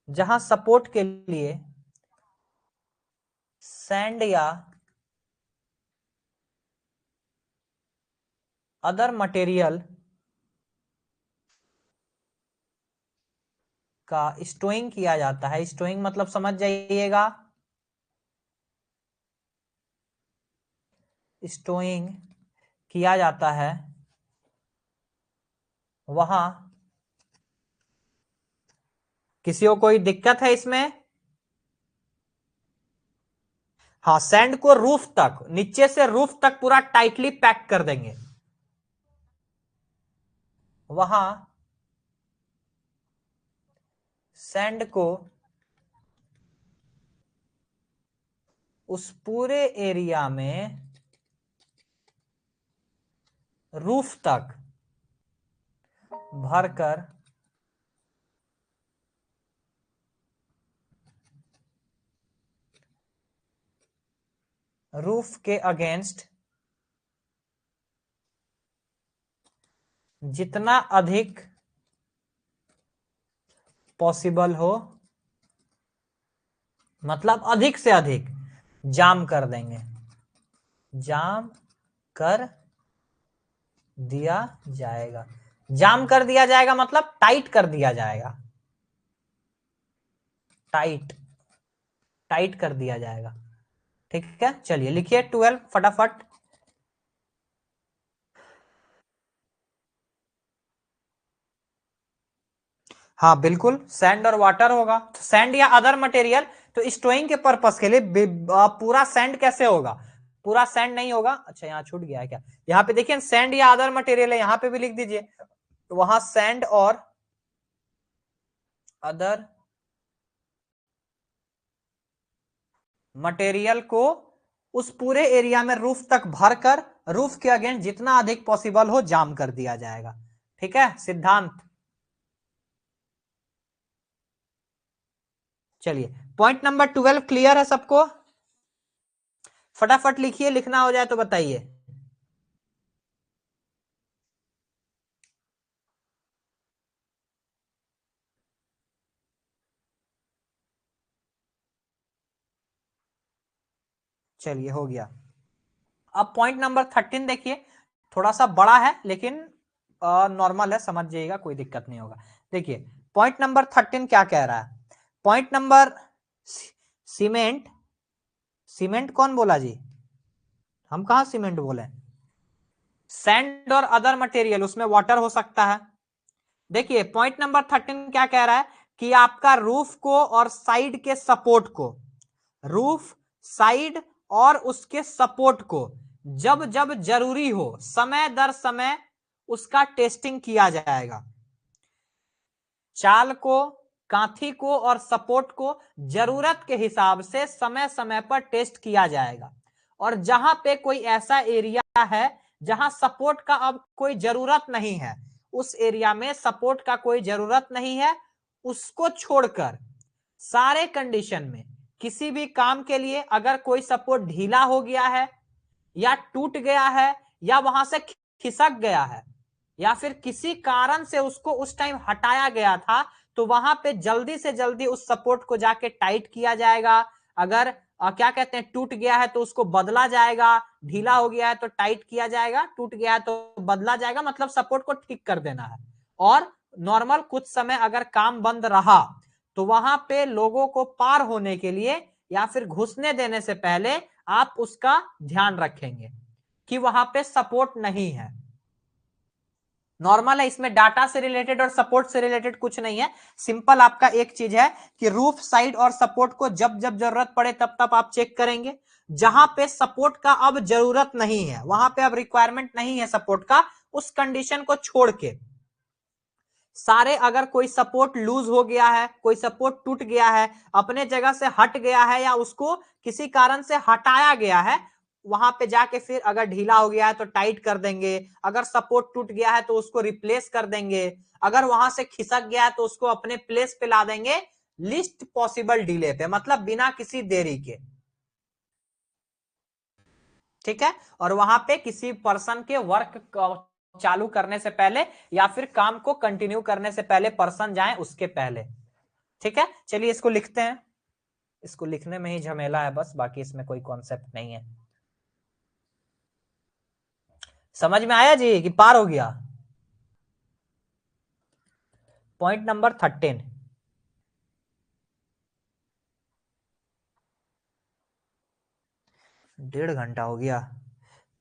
जहां सपोर्ट के लिए सैंड या अदर मटेरियल का स्टोइंग किया जाता है। स्टोइंग मतलब समझ जाइएगा, स्टोइंग किया जाता है, वहां किसी को कोई दिक्कत है इसमें? हाँ, सैंड को रूफ तक, नीचे से रूफ तक पूरा टाइटली पैक कर देंगे, वहां सैंड को उस पूरे एरिया में रूफ तक भरकर रूफ के अगेंस्ट जितना अधिक पॉसिबल हो, मतलब अधिक से अधिक जाम कर देंगे, जाम कर दिया जाएगा। जाम कर दिया जाएगा मतलब टाइट कर दिया जाएगा, टाइट, टाइट कर दिया जाएगा। ठीक है, चलिए लिखिए 12 फटाफट। हाँ बिल्कुल, सैंड और वाटर होगा, सैंड या अदर मटेरियल। तो स्टोइंग के पर्पस के लिए पूरा सैंड कैसे होगा? पूरा सैंड नहीं होगा। अच्छा, यहाँ छूट गया है क्या? यहाँ पे देखिए सैंड या अदर मटेरियल है, यहाँ पे भी लिख दीजिए, तो वहां सैंड और अदर मटेरियल को उस पूरे एरिया में रूफ तक भरकर रूफ के अगेंस्ट जितना अधिक पॉसिबल हो जाम कर दिया जाएगा। ठीक है, सिद्धांत। चलिए पॉइंट नंबर 12 क्लियर है सबको? फटाफट लिखिए, लिखना हो जाए तो बताइए। चलिए हो गया। अब पॉइंट नंबर 13 देखिए, थोड़ा सा बड़ा है लेकिन नॉर्मल है, समझ जाइएगा, कोई दिक्कत नहीं होगा। देखिए पॉइंट नंबर 13 क्या कह रहा है? पॉइंट नंबर, सीमेंट, सीमेंट कौन बोला जी? हम कहा सीमेंट बोले? सैंड और अदर मटेरियल, उसमें वाटर हो सकता है। देखिए पॉइंट नंबर 13 क्या कह रहा है कि आपका रूफ को और साइड के सपोर्ट को, रूफ, साइड और उसके सपोर्ट को जब जब जरूरी हो समय दर समय उसका टेस्टिंग किया जाएगा। चाल को, कांथी को और सपोर्ट को जरूरत के हिसाब से समय समय पर टेस्ट किया जाएगा। और जहां पे कोई ऐसा एरिया है जहां सपोर्ट का अब कोई जरूरत नहीं है, उस एरिया में सपोर्ट का कोई जरूरत नहीं है, उसको छोड़कर सारे कंडीशन में किसी भी काम के लिए अगर कोई सपोर्ट ढीला हो गया है या टूट गया है या वहां से खिसक गया है या फिर किसी कारण से उसको उस टाइम हटाया गया था, तो वहां पे जल्दी से जल्दी उस सपोर्ट को जाके टाइट किया जाएगा। अगर क्या कहते हैं, टूट गया है तो उसको बदला जाएगा, ढीला हो गया है तो टाइट किया जाएगा, टूट गया है तो बदला जाएगा, मतलब सपोर्ट को ठीक कर देना है। और नॉर्मल कुछ समय अगर काम बंद रहा तो वहां पे लोगों को पार होने के लिए या फिर घुसने देने से पहले आप उसका ध्यान रखेंगे कि वहां पे सपोर्ट नहीं है। नॉर्मल है, इसमें डाटा से रिलेटेड और सपोर्ट से रिलेटेड कुछ नहीं है। सिंपल आपका एक चीज है कि रूफ, साइड और सपोर्ट को जब जब जरूरत पड़े तब तब आप चेक करेंगे। जहां पे सपोर्ट का अब जरूरत नहीं है, वहां पे अब रिक्वायरमेंट नहीं है सपोर्ट का, उस कंडीशन को छोड़ के सारे, अगर कोई सपोर्ट लूज हो गया है, कोई सपोर्ट टूट गया है, अपने जगह से हट गया है या उसको किसी कारण से हटाया गया है, वहां पे जाके फिर अगर ढीला हो गया है तो टाइट कर देंगे, अगर सपोर्ट टूट गया है तो उसको रिप्लेस कर देंगे, अगर वहां से खिसक गया है तो उसको अपने प्लेस पे ला देंगे, लिस्ट पॉसिबल डिले पे, मतलब बिना किसी देरी के। ठीक है, और वहां पे किसी पर्सन के वर्क चालू करने से पहले या फिर काम को कंटिन्यू करने से पहले पर्सन जाए उसके पहले। ठीक है, चलिए इसको लिखते हैं। इसको लिखने में ही झमेला है बस, बाकी इसमें कोई कॉन्सेप्ट नहीं है। समझ में आया जी कि पार हो गया? Point number 13। डेढ़ घंटा हो गया।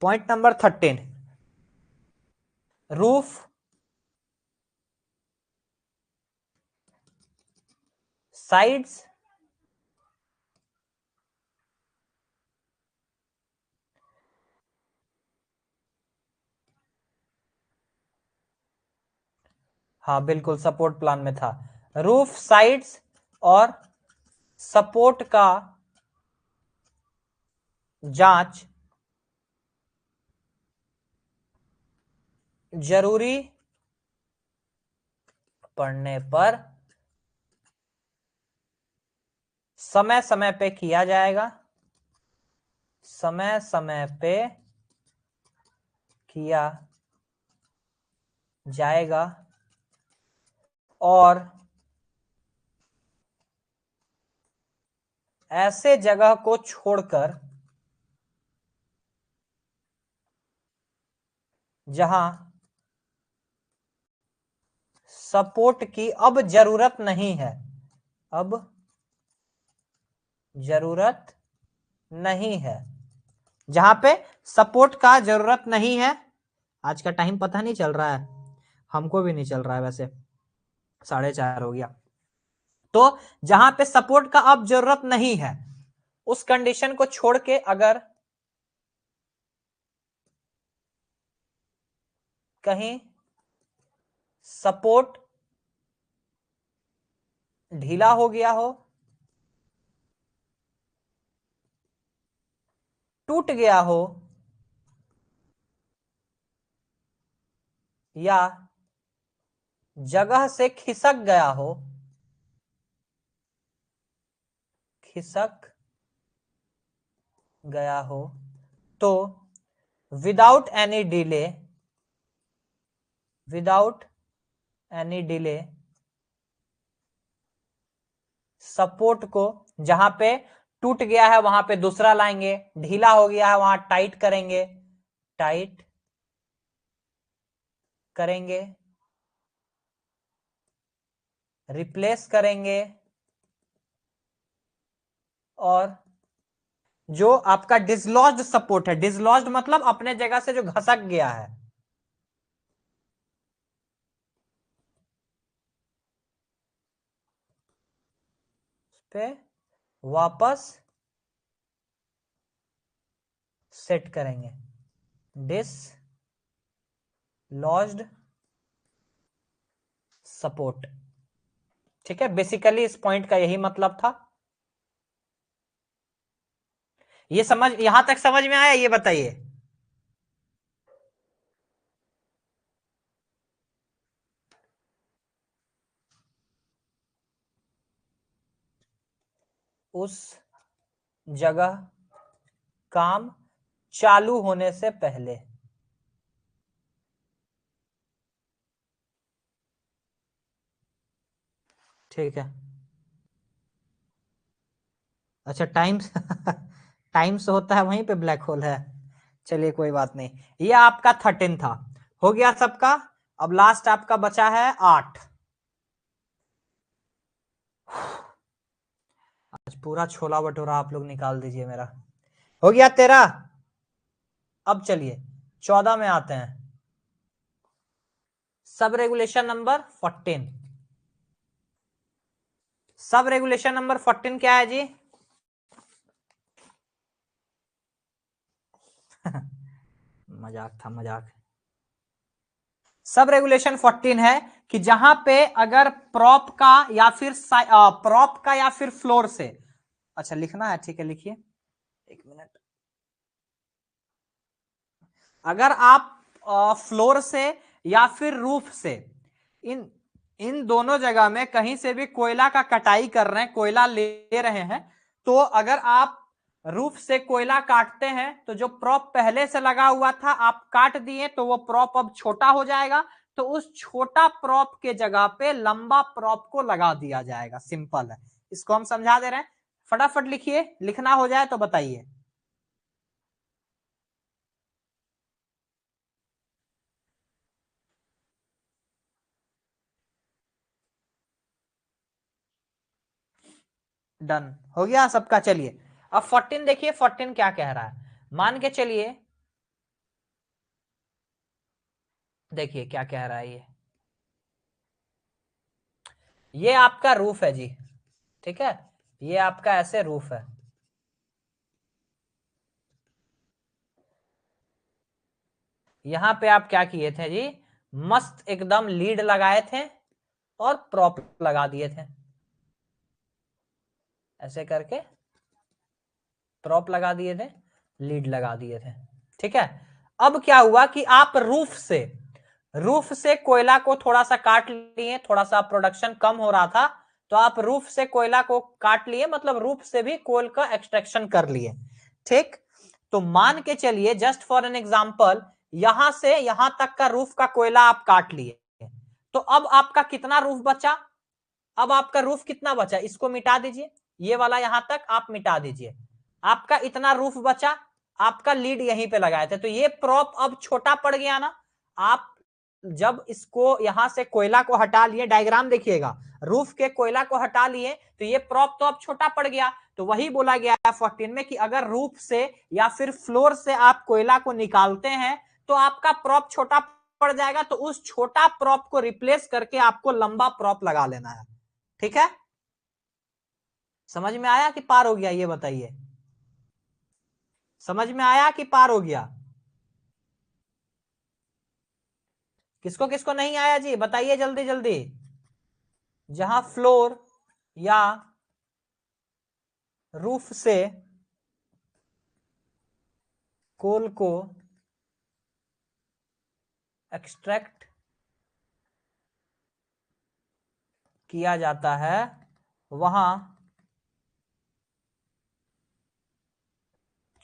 पॉइंट नंबर 13, रूफ, साइड्स, हाँ बिल्कुल सपोर्ट प्लान में था। रूफ, साइड्स और सपोर्ट का जांच जरूरी पड़ने पर समय समय पे किया जाएगा, समय समय पे किया जाएगा। और ऐसे जगह को छोड़कर जहां सपोर्ट की अब जरूरत नहीं है, अब जरूरत नहीं है, जहां पे सपोर्ट का जरूरत नहीं है। आज का टाइम पता नहीं चल रहा है, हमको भी नहीं चल रहा है वैसे, 4:30 हो गया। तो जहां पे सपोर्ट का अब जरूरत नहीं है, उस कंडीशन को छोड़ के अगर कहीं सपोर्ट ढीला हो गया हो, टूट गया हो या जगह से खिसक गया हो, खिसक गया हो, तो without any delay, without any delay support को, जहां पे टूट गया है वहां पे दूसरा लाएंगे, ढीला हो गया है वहां टाइट करेंगे, टाइट करेंगे, रिप्लेस करेंगे, और जो आपका डिसलॉज्ड सपोर्ट है, डिसलॉज्ड मतलब अपने जगह से जो घसक गया है, पे वापस सेट करेंगे, डिसलॉज्ड सपोर्ट। ठीक है, बेसिकली इस पॉइंट का यही मतलब था। ये समझ, यहां तक समझ में आया? ये बताइए। उस जगह काम चालू होने से पहले। ठीक है, अच्छा टाइम्स टाइम्स होता है वहीं पे ब्लैक होल है। चलिए कोई बात नहीं, ये आपका 13 था, हो गया सबका। अब लास्ट आपका बचा है 8। आज पूरा छोला भटूरा आप लोग निकाल दीजिए मेरा। हो गया 13। अब चलिए 14 में आते हैं। Sub regulation number 14। Sub regulation number 14 क्या है जी? मजाक था, मजाक। सब रेगुलेशन 14 है कि जहां पे अगर प्रॉप का या फिर प्रॉप का या फिर फ्लोर से, अच्छा लिखना है, ठीक है लिखिए, एक मिनट। अगर आप फ्लोर से या फिर रूफ से, इन इन दोनों जगह में कहीं से भी कोयला का कटाई कर रहे हैं, कोयला ले रहे हैं, तो अगर आप रूफ से कोयला काटते हैं तो जो प्रॉप पहले से लगा हुआ था आप काट दिए, तो वो प्रॉप अब छोटा हो जाएगा, तो उस छोटा प्रॉप के जगह पे लंबा प्रॉप को लगा दिया जाएगा। सिंपल है, इसको हम समझा दे रहे हैं। फटाफट लिखिए, लिखना हो जाए तो बताइए। डन हो गया सबका। चलिए अब 14 देखिए, 14 क्या कह रहा है। मान के चलिए, देखिए क्या कह रहा है ये आपका रूफ है जी। ठीक है, ये आपका ऐसे रूफ है। यहां पे आप क्या किए थे जी? मस्त एकदम लीड लगाए थे और प्रॉप लगा दिए थे, ऐसे करके प्रॉप लगा दिए थे, लीड लगा दिए थे। ठीक है, अब क्या हुआ कि आप रूफ से कोयला को थोड़ा सा काट लिए, थोड़ा सा प्रोडक्शन कम हो रहा था, तो आप रूफ से कोयला को काट लिए, मतलब रूफ से भी कोयल का एक्सट्रैक्शन कर लिए। ठीक, तो मान के चलिए जस्ट फॉर एन एग्जांपल, यहां से यहां तक का रूफ का कोयला आप काट लिए, तो अब आपका कितना रूफ बचा? अब आपका रूफ कितना बचा, इसको मिटा दीजिए, ये वाला यहां तक आप मिटा दीजिए, आपका इतना रूफ बचा। आपका लीड यहीं पे लगाए थे, तो ये प्रॉप अब छोटा पड़ गया ना। आप जब इसको यहां से कोयला को हटा लिए, डायग्राम देखिएगा, रूफ के कोयला को हटा लिए, तो ये प्रॉप तो अब छोटा पड़ गया। तो वही बोला गया है 14 में कि अगर रूफ से या फिर फ्लोर से आप कोयला को निकालते हैं तो आपका प्रॉप छोटा पड़ जाएगा, तो उस छोटा प्रॉप को रिप्लेस करके आपको लंबा प्रॉप लगा लेना है। ठीक है, समझ में आया कि पार हो गया? ये बताइए, समझ में आया कि पार हो गया? किसको किसको नहीं आया जी, बताइए जल्दी जल्दी। जहां फ्लोर या रूफ से कोल को एक्सट्रैक्ट किया जाता है, वहां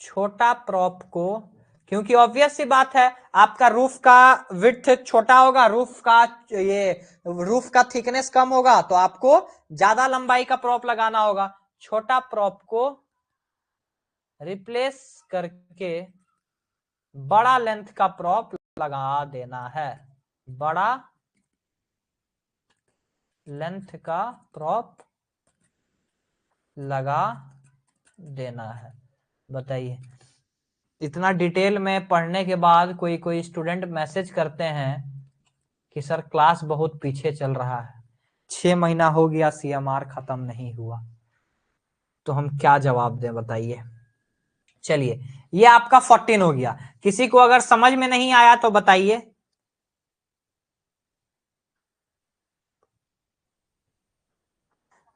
छोटा प्रॉप को, क्योंकि ऑब्वियस सी बात है, आपका रूफ का विड्थ छोटा होगा, रूफ का थिकनेस कम होगा, तो आपको ज्यादा लंबाई का प्रॉप लगाना होगा। छोटा प्रॉप को रिप्लेस करके बड़ा लेंथ का प्रॉप लगा देना है, बड़ा लेंथ का प्रॉप लगा देना है। बताइए, इतना डिटेल में पढ़ने के बाद कोई कोई स्टूडेंट मैसेज करते हैं कि सर क्लास बहुत पीछे चल रहा है, 6 महीना हो गया CMR खत्म नहीं हुआ। तो हम क्या जवाब दें बताइए। चलिए ये आपका 14 हो गया। किसी को अगर समझ में नहीं आया तो बताइए।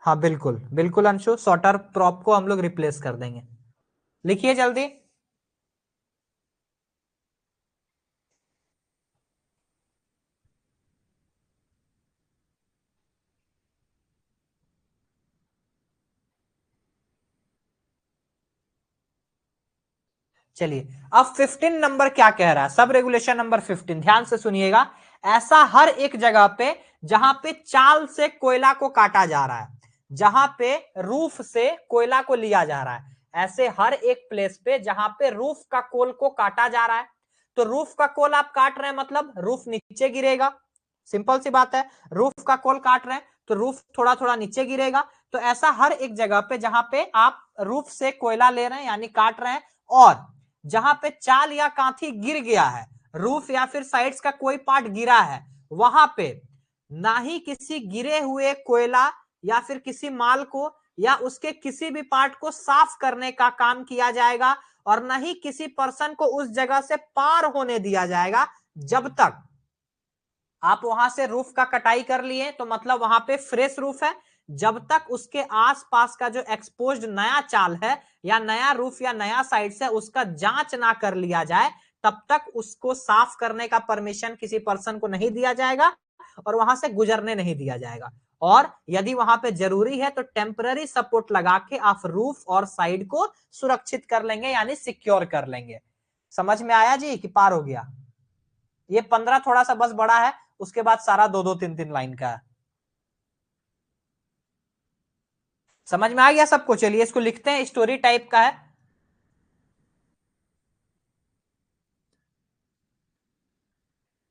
हाँ बिल्कुल बिल्कुल अंशु, शॉर्टर प्रॉप को हम लोग रिप्लेस कर देंगे। लिखिए जल्दी। चलिए अब 15 नंबर क्या कह रहा है, सब रेगुलेशन नंबर 15, ध्यान से सुनिएगा। ऐसा हर एक जगह पे जहां पे चाल से कोयला को काटा जा रहा है, जहां पे रूफ से कोयला को लिया जा रहा है, ऐसे हर एक प्लेस पे जहां पे रूफ का कोल को काटा जा रहा है, तो रूफ का कोल आप काट रहे हैं मतलब रूफ नीचे गिरेगा। सिंपल सी बात है, रूफ का कोल काट रहे हैं तो रूफ थोड़ा थोड़ा नीचे गिरेगा। तो ऐसा हर एक जगह पे जहां पे आप रूफ से कोयला ले रहे हैं यानी काट रहे हैं, और जहां पे चाल या कांथी गिर गया है, रूफ या फिर साइड्स का कोई पार्ट गिरा है, वहां पे ना ही किसी गिरे हुए कोयला या फिर किसी माल को या उसके किसी भी पार्ट को साफ करने का काम किया जाएगा, और ना ही किसी पर्सन को उस जगह से पार होने दिया जाएगा जब तक आप वहां से रूफ का कटाई कर लिए तो मतलब वहां पे फ्रेश रूफ है, जब तक उसके आसपास का जो एक्सपोज्ड नया चाल है या नया रूफ या नया साइड है उसका जांच ना कर लिया जाए, तब तक उसको साफ करने का परमिशन किसी पर्सन को नहीं दिया जाएगा और वहां से गुजरने नहीं दिया जाएगा। और यदि वहां पे जरूरी है तो टेम्पररी सपोर्ट लगा के आप रूफ और साइड को सुरक्षित कर लेंगे यानी सिक्योर कर लेंगे। समझ में आया जी कि पार हो गया? ये 15 थोड़ा सा बस बड़ा है, उसके बाद सारा दो दो तीन तीन लाइन का है। समझ में आ गया सबको? चलिए इसको लिखते हैं, स्टोरी टाइप का है।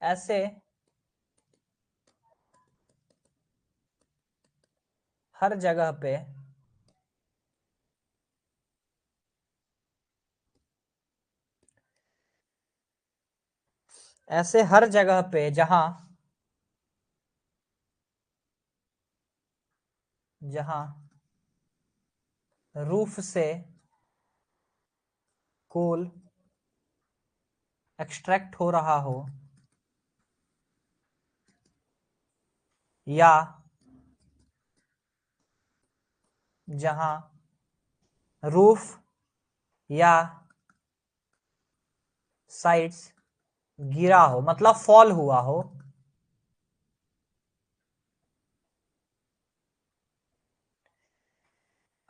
ऐसे हर जगह पे ऐसे हर जगह पे जहां जहां रूफ से कोल एक्सट्रैक्ट हो रहा हो या जहां रूफ या साइड्स गिरा हो मतलब फॉल हुआ हो,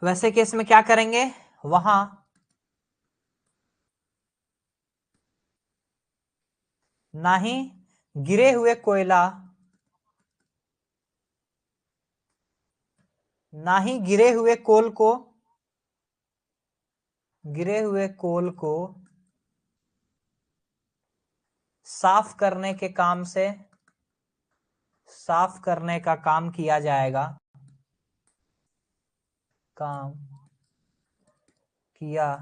वैसे केस में क्या करेंगे, वहां ना ही गिरे हुए कोयला ना ही गिरे हुए कोल को साफ करने के काम से साफ करने का काम किया जाएगा, काम किया,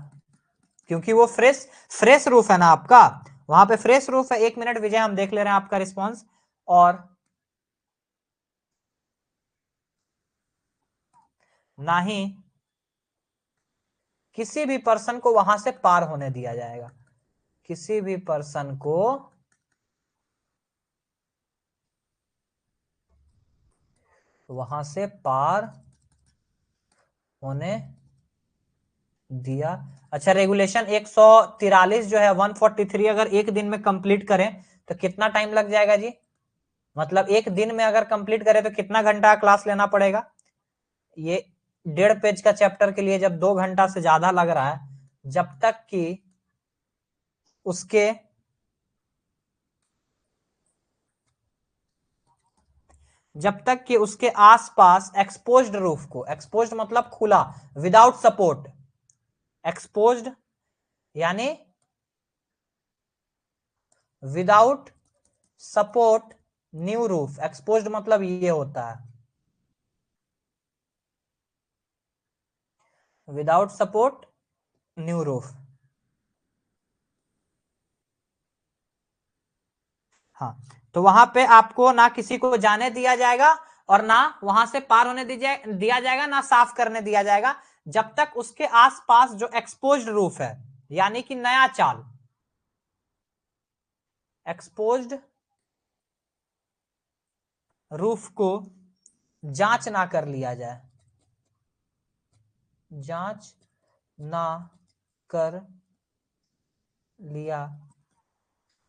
क्योंकि वो फ्रेश फ्रेश रूफ है ना आपका, वहां पे फ्रेश रूफ है। 1 मिनट विजय, हम देख ले रहे हैं आपका रिस्पॉन्स। और ना ही किसी भी पर्सन को वहां से पार होने दिया जाएगा, किसी भी पर्सन को वहां से पार होने दिया। अच्छा, रेगुलेशन 143 जो है 143 अगर एक दिन में कंप्लीट करें तो कितना टाइम लग जाएगा जी? मतलब एक दिन में अगर कंप्लीट करें तो कितना घंटा क्लास लेना पड़ेगा? ये 1.5 पेज का चैप्टर के लिए जब 2 घंटा से ज्यादा लग रहा है, उसके जब तक कि उसके आसपास एक्सपोज्ड रूफ को, एक्सपोज्ड मतलब खुला, विदाउट सपोर्ट, एक्सपोज्ड यानी without support new roof, exposed मतलब ये होता है विदाउट सपोर्ट न्यू रूफ। हाँ, तो वहां पे आपको ना किसी को जाने दिया जाएगा और ना वहां से पार होने दिया जाएगा, ना साफ करने दिया जाएगा, जब तक उसके आसपास जो एक्सपोज्ड रूफ है, यानी कि नया चाल, एक्सपोज्ड रूफ को जांच ना कर लिया जाए, जांच ना कर लिया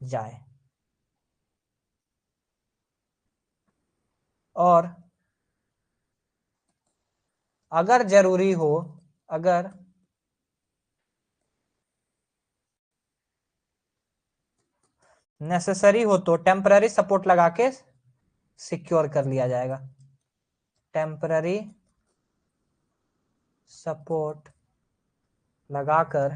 जाए, और अगर जरूरी हो, अगर नेसेसरी हो तो टेम्पररी सपोर्ट लगा के सिक्योर कर लिया जाएगा, टेम्पररी सपोर्ट लगाकर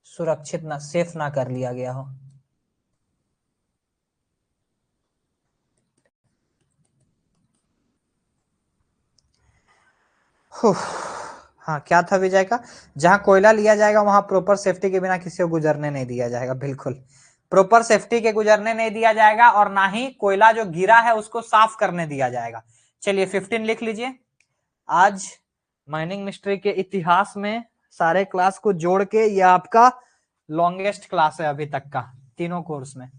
सुरक्षित ना, सेफ ना कर लिया गया हो। हाँ, क्या था विजय का? जहां कोयला लिया जाएगा वहां प्रॉपर सेफ्टी के बिना किसी को गुजरने नहीं दिया जाएगा। बिल्कुल, प्रॉपर सेफ्टी के गुजरने नहीं दिया जाएगा, और ना ही कोयला जो गिरा है उसको साफ करने दिया जाएगा। चलिए 15 लिख लीजिए। आज माइनिंग मिस्ट्री के इतिहास में सारे क्लास को जोड़ के यह आपका लॉन्गेस्ट क्लास है अभी तक का, तीनों कोर्स में।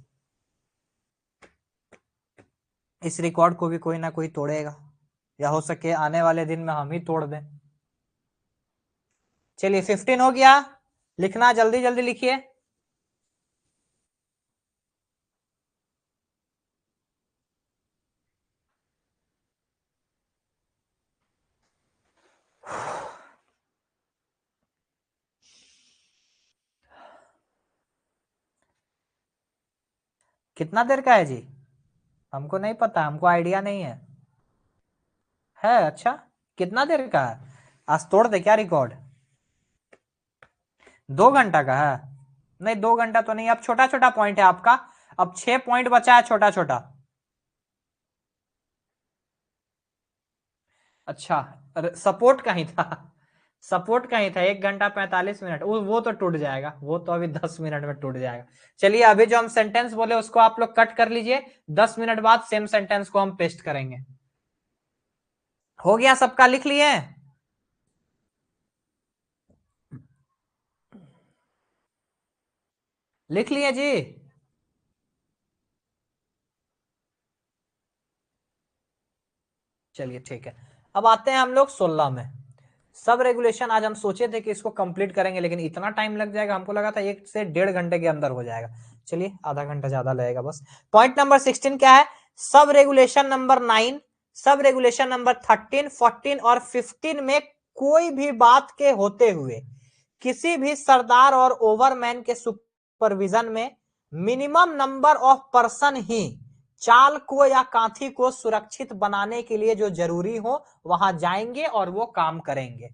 इस रिकॉर्ड को भी कोई ना कोई तोड़ेगा, या हो सके आने वाले दिन में हम ही तोड़ दें। चलिए 15 हो गया, लिखना जल्दी जल्दी लिखिए। कितना देर का है जी? हमको नहीं पता, हमको आइडिया नहीं है। अच्छा, कितना देर का है? आज तोड़ दे क्या रिकॉर्ड? 2 घंटा का है? नहीं, 2 घंटा तो नहीं, अब छोटा छोटा पॉइंट है आपका। अब 6 पॉइंट बचा है छोटा छोटा। अच्छा, सपोर्ट कहीं था, सपोर्ट कहीं था। 1 घंटा 45 मिनट, वो तो टूट जाएगा, वो तो अभी 10 मिनट में टूट जाएगा। चलिए अभी जो हम सेंटेंस बोले उसको आप लोग कट कर लीजिए, 10 मिनट बाद सेम सेंटेंस को हम पेस्ट करेंगे। हो गया सबका? लिख लिए? लिख लिए जी? चलिए ठीक है, अब आते हैं हम लोग 16 में। सब रेगुलेशन आज हम सोचे थे कि इसको कंप्लीट करेंगे, लेकिन इतना टाइम लग जाएगा, हमको लगा था 1 से 1.5 घंटे के अंदर हो जाएगा। चलिए आधा घंटा ज्यादा लगेगा बस। पॉइंट नंबर 16 क्या है? Sub regulation number 9, sub regulation number 13, 14 और 15 में कोई भी बात के होते हुए किसी भी सरदार और ओवरमैन के सुपरविजन में मिनिमम नंबर ऑफ पर्सन ही चाल को या कांथी को सुरक्षित बनाने के लिए जो जरूरी हो वहां जाएंगे और वो काम करेंगे।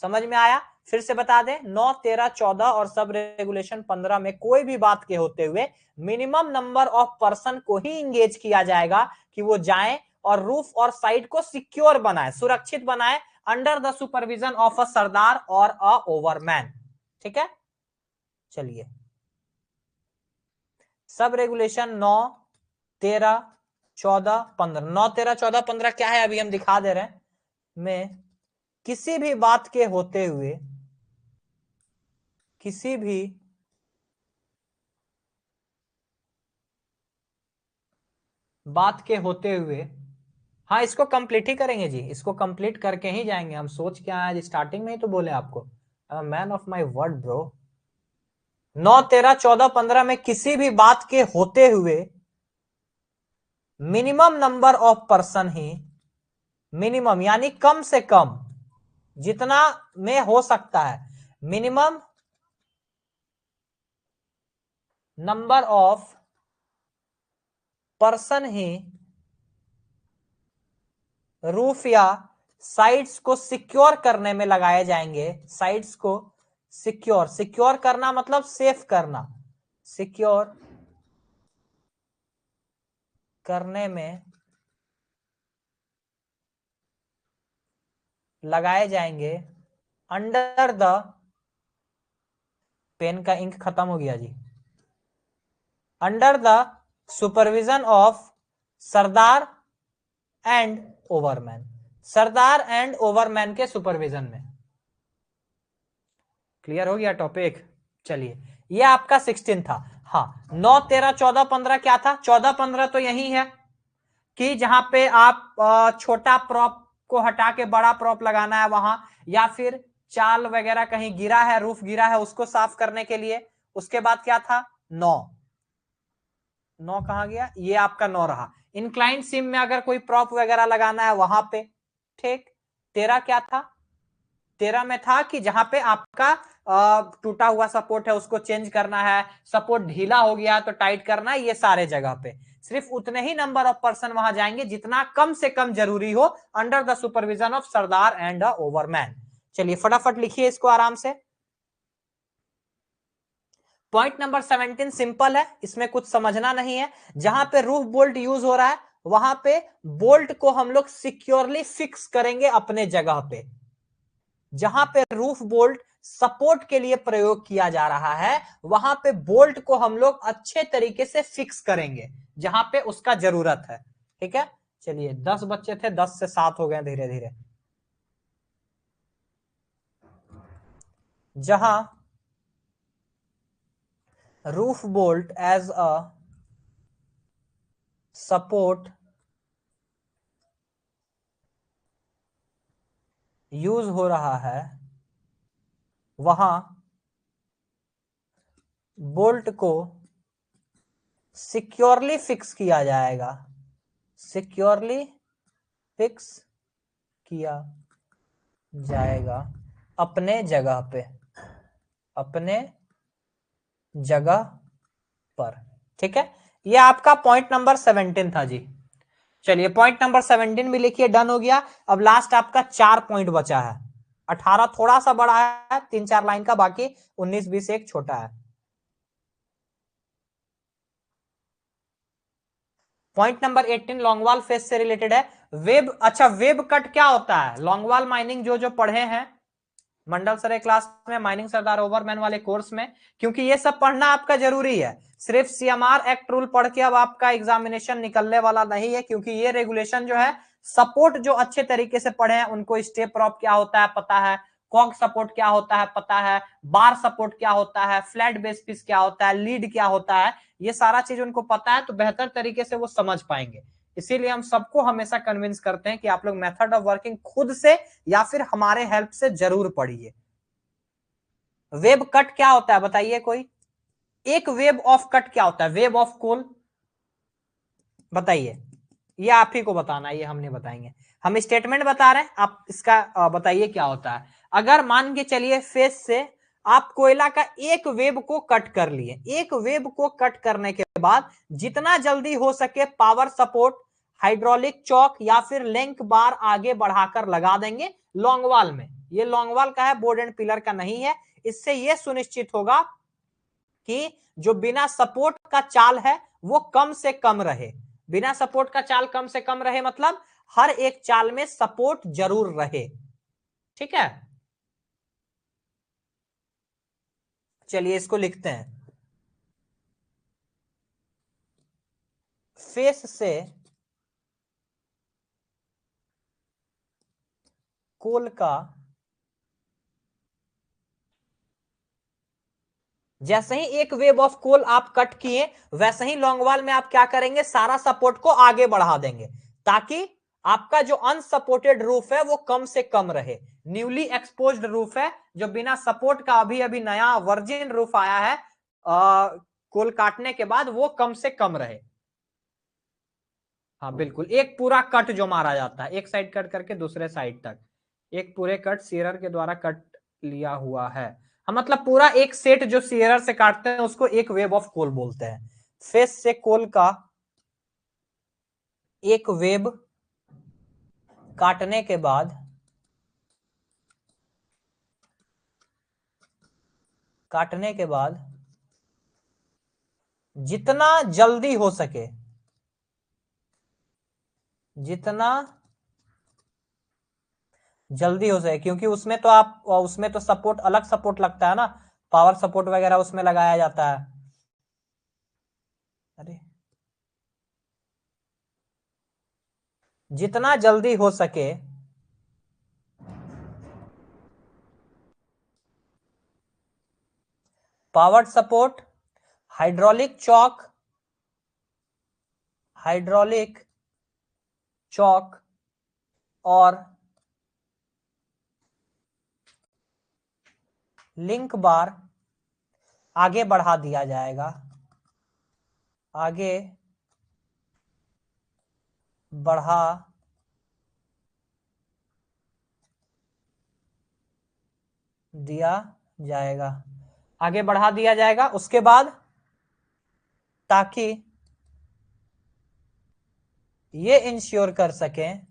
समझ में आया? फिर से बता दें, 9, 13, 14 और सब रेगुलेशन 15 में कोई भी बात के होते हुए मिनिमम नंबर ऑफ पर्सन को ही इंगेज किया जाएगा कि वो जाएं और रूफ और साइड को सिक्योर बनाए, सुरक्षित बनाए, under the supervision of a sardar और अ ओवरमैन। ठीक है, चलिए सब रेगुलेशन 9, 13, 14, 15, 9, 13, 14, 15 क्या है अभी हम दिखा दे रहे हैं। में किसी भी बात के होते हुए, किसी भी बात के होते हुए, हाँ इसको कंप्लीट ही करेंगे जी, इसको कंप्लीट करके ही जाएंगे हम। सोच क्या आज स्टार्टिंग में ही तो बोले आपको, man of my word bro. 9, 13, 14, 15 में किसी भी बात के होते हुए minimum number of person he, minimum यानी कम से कम, जितना में हो सकता है, minimum number of person he roof या साइड्स को सिक्योर करने में लगाए जाएंगे। साइड्स को सिक्योर, सिक्योर करना मतलब सेफ करना, सिक्योर करने में लगाए जाएंगे अंडर द, पेन का इंक खत्म हो गया जी, under the supervision of sardar and overman, sardar and overman के सुपरविजन में। क्लियर हो गया टॉपिक? चलिए, ये आपका 16 था। हाँ, 9, 13, 14, 15 क्या था? 14, 15 तो यही है कि जहां पे आप छोटा प्रॉप को हटा के बड़ा प्रॉप लगाना है वहां, या फिर चाल वगैरह कहीं गिरा है, रूफ गिरा है, उसको साफ करने के लिए। उसके बाद क्या था? 9, 9 कहां गया? ये आपका 9 रहा। इंक्लाइन सीम में अगर कोई प्रॉप वगैरह लगाना है वहां पे, ठीक। 13 क्या था? 13 में था कि जहां पे आपका टूटा हुआ सपोर्ट है उसको चेंज करना है, सपोर्ट ढीला हो गया तो टाइट करना है, ये सारे जगह पे सिर्फ उतने ही नंबर ऑफ पर्सन वहां जाएंगे जितना कम से कम जरूरी हो, under the supervision of sardar and ओवरमैन। चलिए फटाफट लिखिए इसको आराम से। पॉइंट नंबर 17 सिंपल है, इसमें कुछ समझना नहीं है। जहां पे रूफ बोल्ट यूज हो रहा है वहां पे बोल्ट को हम लोग सिक्योरली फिक्स करेंगे अपने जगह पे। जहां पे रूफ बोल्ट सपोर्ट के लिए प्रयोग किया जा रहा है वहां पे बोल्ट को हम लोग अच्छे तरीके से फिक्स करेंगे जहां पे उसका जरूरत है। ठीक है, चलिए 10 बच्चे थे, 10 से 7 हो गए धीरे धीरे। जहां roof bolt as a support use हो रहा है वहां बोल्ट को सिक्योरली फिक्स किया जाएगा, सिक्योरली फिक्स किया जाएगा अपने जगह पे, अपने जगह पर। ठीक है, ये आपका पॉइंट नंबर 17 था जी। चलिए पॉइंट नंबर 17 भी लिखिए, डन हो गया। अब लास्ट आपका 4 पॉइंट बचा है। 18 थोड़ा सा बड़ा है, 3-4 लाइन का, बाकी 19, 20 एक छोटा है। पॉइंट नंबर 18 लॉन्गवॉल फेस से रिलेटेड है। वेब, अच्छा वेब कट क्या होता है? लॉन्गवॉल माइनिंग जो जो पढ़े हैं मंडल सर क्लास में, माइनिंग सरदार ओवरमैन वाले कोर्स में, क्योंकि ये सब पढ़ना आपका जरूरी है। सिर्फ सीएमआर एक्ट रूल पढ़ के अब आपका एग्जामिनेशन निकलने वाला नहीं है, क्योंकि ये रेगुलेशन जो है सपोर्ट जो अच्छे तरीके से पढ़े हैं उनको स्टेप प्रॉप क्या होता है पता है, कॉग सपोर्ट क्या होता है पता है, बार सपोर्ट क्या होता है, फ्लैट बेस पीस क्या होता है, लीड क्या होता है, ये सारा चीज उनको पता है तो बेहतर तरीके से वो समझ पाएंगे। इसीलिए हम सबको हमेशा कन्विंस करते हैं कि आप लोग मेथड ऑफ वर्किंग खुद से या फिर हमारे हेल्प से जरूर पढ़िए। वेब कट क्या होता है बताइए कोई? एक वेब ऑफ कट क्या होता है? वेब ऑफ कोल बताइए, ये आप ही को बताना, ये हम नहीं बताएंगे। हम स्टेटमेंट बता रहे हैं, आप इसका बताइए क्या होता है। अगर मान के चलिए फेस से आप कोयला का एक वेब को कट कर लिए, एक वेब को कट करने के बाद जितना जल्दी हो सके पावर सपोर्ट, हाइड्रोलिक चौक या फिर लिंक बार आगे बढ़ाकर लगा देंगे लॉन्गवाल में। ये लॉन्गवाल का है, बोर्ड एंड पिलर का नहीं है। इससे यह सुनिश्चित होगा कि जो बिना सपोर्ट का चाल है वो कम से कम रहे। बिना सपोर्ट का चाल कम से कम रहे मतलब हर एक चाल में सपोर्ट जरूर रहे। ठीक है, चलिए इसको लिखते हैं। फेस से कोल का जैसे ही एक वेब ऑफ कोल आप कट किए वैसे ही लॉन्ग वॉल में आप क्या करेंगे, सारा सपोर्ट को आगे बढ़ा देंगे ताकि आपका जो अनसपोर्टेड रूफ है वो कम से कम रहे। न्यूली एक्सपोज्ड रूफ है जो बिना सपोर्ट का अभी अभी नया वर्जिन रूफ आया है कोल काटने के बाद, वो कम से कम रहे। हाँ बिल्कुल, एक पूरा कट जो मारा जाता है एक साइड कट करके दूसरे साइड तक, एक पूरे कट सीरर के द्वारा कट लिया हुआ है। हाँ मतलब पूरा एक सेट जो सीरर से काटते हैं उसको एक वेब ऑफ कोल बोलते हैं। फेस से कोल का एक वेब काटने के बाद जितना जल्दी हो सके, जितना जल्दी हो सके, क्योंकि उसमें तो आप उसमें तो सपोर्ट अलग सपोर्ट लगता है ना, पावर सपोर्ट वगैरह उसमें लगाया जाता है। अरे जितना जल्दी हो सके power support, hydraulic chalk, hydraulic chalk और लिंक बार आगे बढ़ा दिया जाएगा, आगे बढ़ा दिया जाएगा, आगे बढ़ा दिया जाएगा। उसके बाद ताकि ये इंश्योर कर सकें,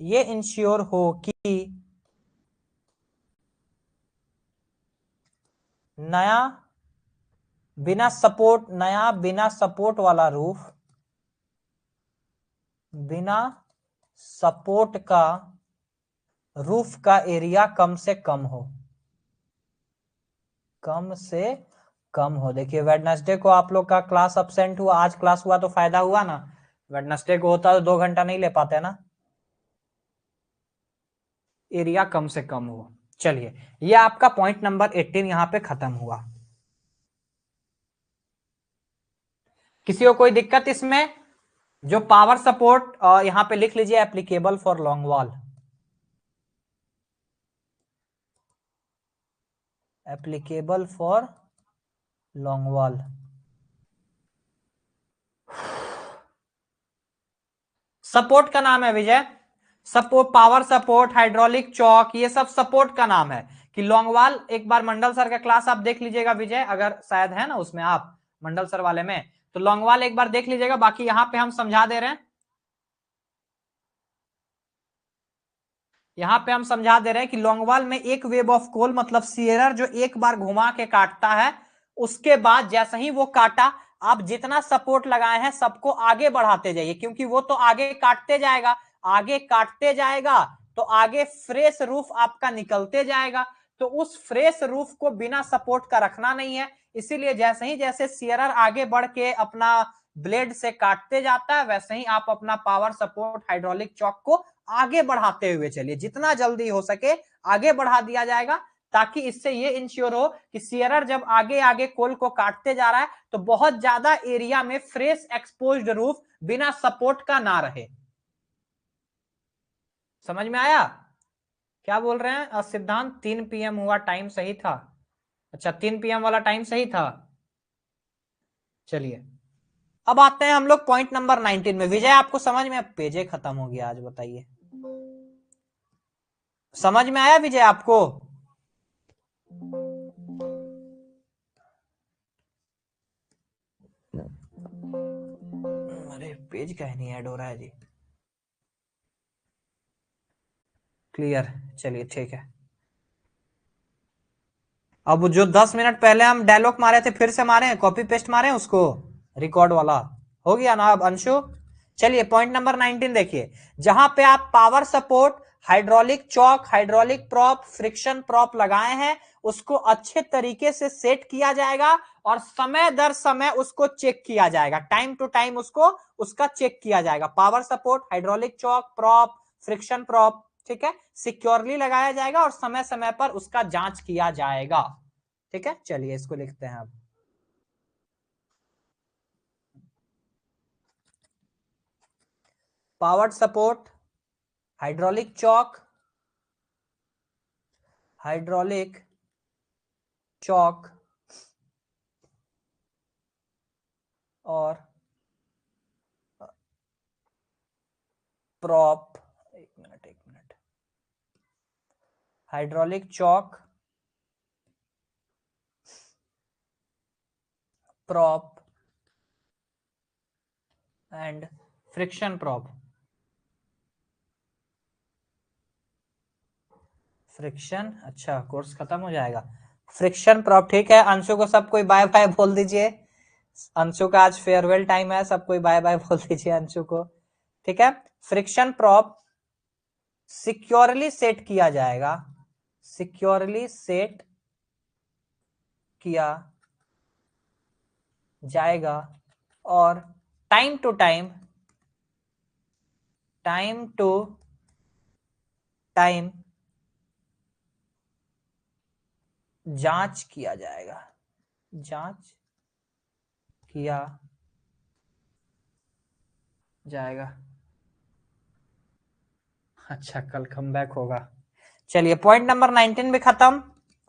ये इंश्योर हो कि नया बिना सपोर्ट वाला रूफ, बिना सपोर्ट का रूफ का एरिया कम से कम हो, कम से कम हो। देखिए वेडनेसडे को आप लोग का क्लास अब्सेंट हुआ, आज क्लास हुआ तो फायदा हुआ ना, वेडनेसडे को होता तो 2 घंटा नहीं ले पाते ना। एरिया कम से कम हो। चलिए ये आपका पॉइंट नंबर 18 यहां पे खत्म हुआ। किसी को कोई दिक्कत इसमें? जो पावर सपोर्ट यहां पे लिख लीजिए applicable for long wall, applicable for long wall. Support का नाम है विजय, support, power support, hydraulic chock, ये सब सपोर्ट का नाम है। कि लॉन्ग वॉल एक बार मंडल सर का क्लास आप देख लीजिएगा विजय, अगर शायद है ना उसमें आप मंडल सर वाले में, तो लॉन्ग वॉल एक बार देख लीजिएगा। बाकी यहां पे हम समझा दे रहे हैं, यहां पे हम समझा दे रहे हैं कि लॉन्ग वॉल में एक वेब ऑफ कोल मतलब सीयरर जो एक बार घुमा के काटता है, उसके बाद जैसे ही वो काटा, आप जितना सपोर्ट लगाए हैं सबको आगे बढ़ाते जाइए, क्योंकि वो तो आगे काटते जाएगा, आगे काटते जाएगा तो आगे फ्रेश रूफ आपका निकलते जाएगा। तो उस फ्रेश रूफ को बिना सपोर्ट का रखना नहीं है, इसीलिए जैसे सीयरर आगे बढ़ के अपना ब्लेड से काटते जाता है, वैसे ही आप अपना पावर सपोर्ट हाइड्रोलिक चॉक को आगे बढ़ाते हुए चलिए, जितना जल्दी हो सके आगे बढ़ा दिया जाएगा, ताकि इससे ये इंश्योर हो कि सीयरर जब आगे आगे कोल को काटते जा रहा है तो बहुत ज्यादा एरिया में फ्रेश एक्सपोज्ड रूफ बिना सपोर्ट का ना रहे। समझ में आया क्या बोल रहे हैं? सिद्धांत 3 PM हुआ, टाइम सही था? अच्छा 3 PM वाला टाइम सही था। चलिए अब आते हैं हम लोग पॉइंट नंबर 19 में। विजय आपको समझ में? पेजे खत्म हो गया आज, बताइए समझ में आया विजय आपको? अरे पेज का नहीं ऐड हो रहा है जी। क्लियर, चलिए ठीक है। अब जो 10 मिनट पहले हम डायलॉग मारे थे फिर से मारे, कॉपी पेस्ट मारे उसको, रिकॉर्ड वाला हो गया ना अब अंशु? चलिए पॉइंट नंबर 19 देखिए, जहां पे आप power support, hydraulic chalk, hydraulic prop, friction prop लगाए हैं, उसको अच्छे तरीके से सेट किया जाएगा और समय दर समय उसको चेक किया जाएगा, टाइम टू टाइम उसको उसका चेक किया जाएगा। Power support, hydraulic chalk, prop, friction prop, ठीक है, सिक्योरली लगाया जाएगा और समय समय पर उसका जांच किया जाएगा। ठीक है चलिए इसको लिखते हैं अब। Power support, hydraulic chalk, hydraulic chalk और प्रॉप, एक minute, hydraulic chalk, prop and friction prop, friction, अच्छा कोर्स खत्म हो जाएगा, फ्रिक्शन प्रॉप, ठीक है। अंशु को सब कोई बाय बाय बोल दीजिए, अंशु का आज फेयरवेल टाइम है, सब कोई बाय बाय बोल दीजिए अंशु को, ठीक है। फ्रिक्शन प्रॉप सिक्योरली सेट किया जाएगा, सिक्योरली सेट किया जाएगा और time to time time to time जांच किया जाएगा, जांच किया जाएगा। अच्छा, कल कमबैक होगा। चलिए पॉइंट नंबर 19 भी खत्म,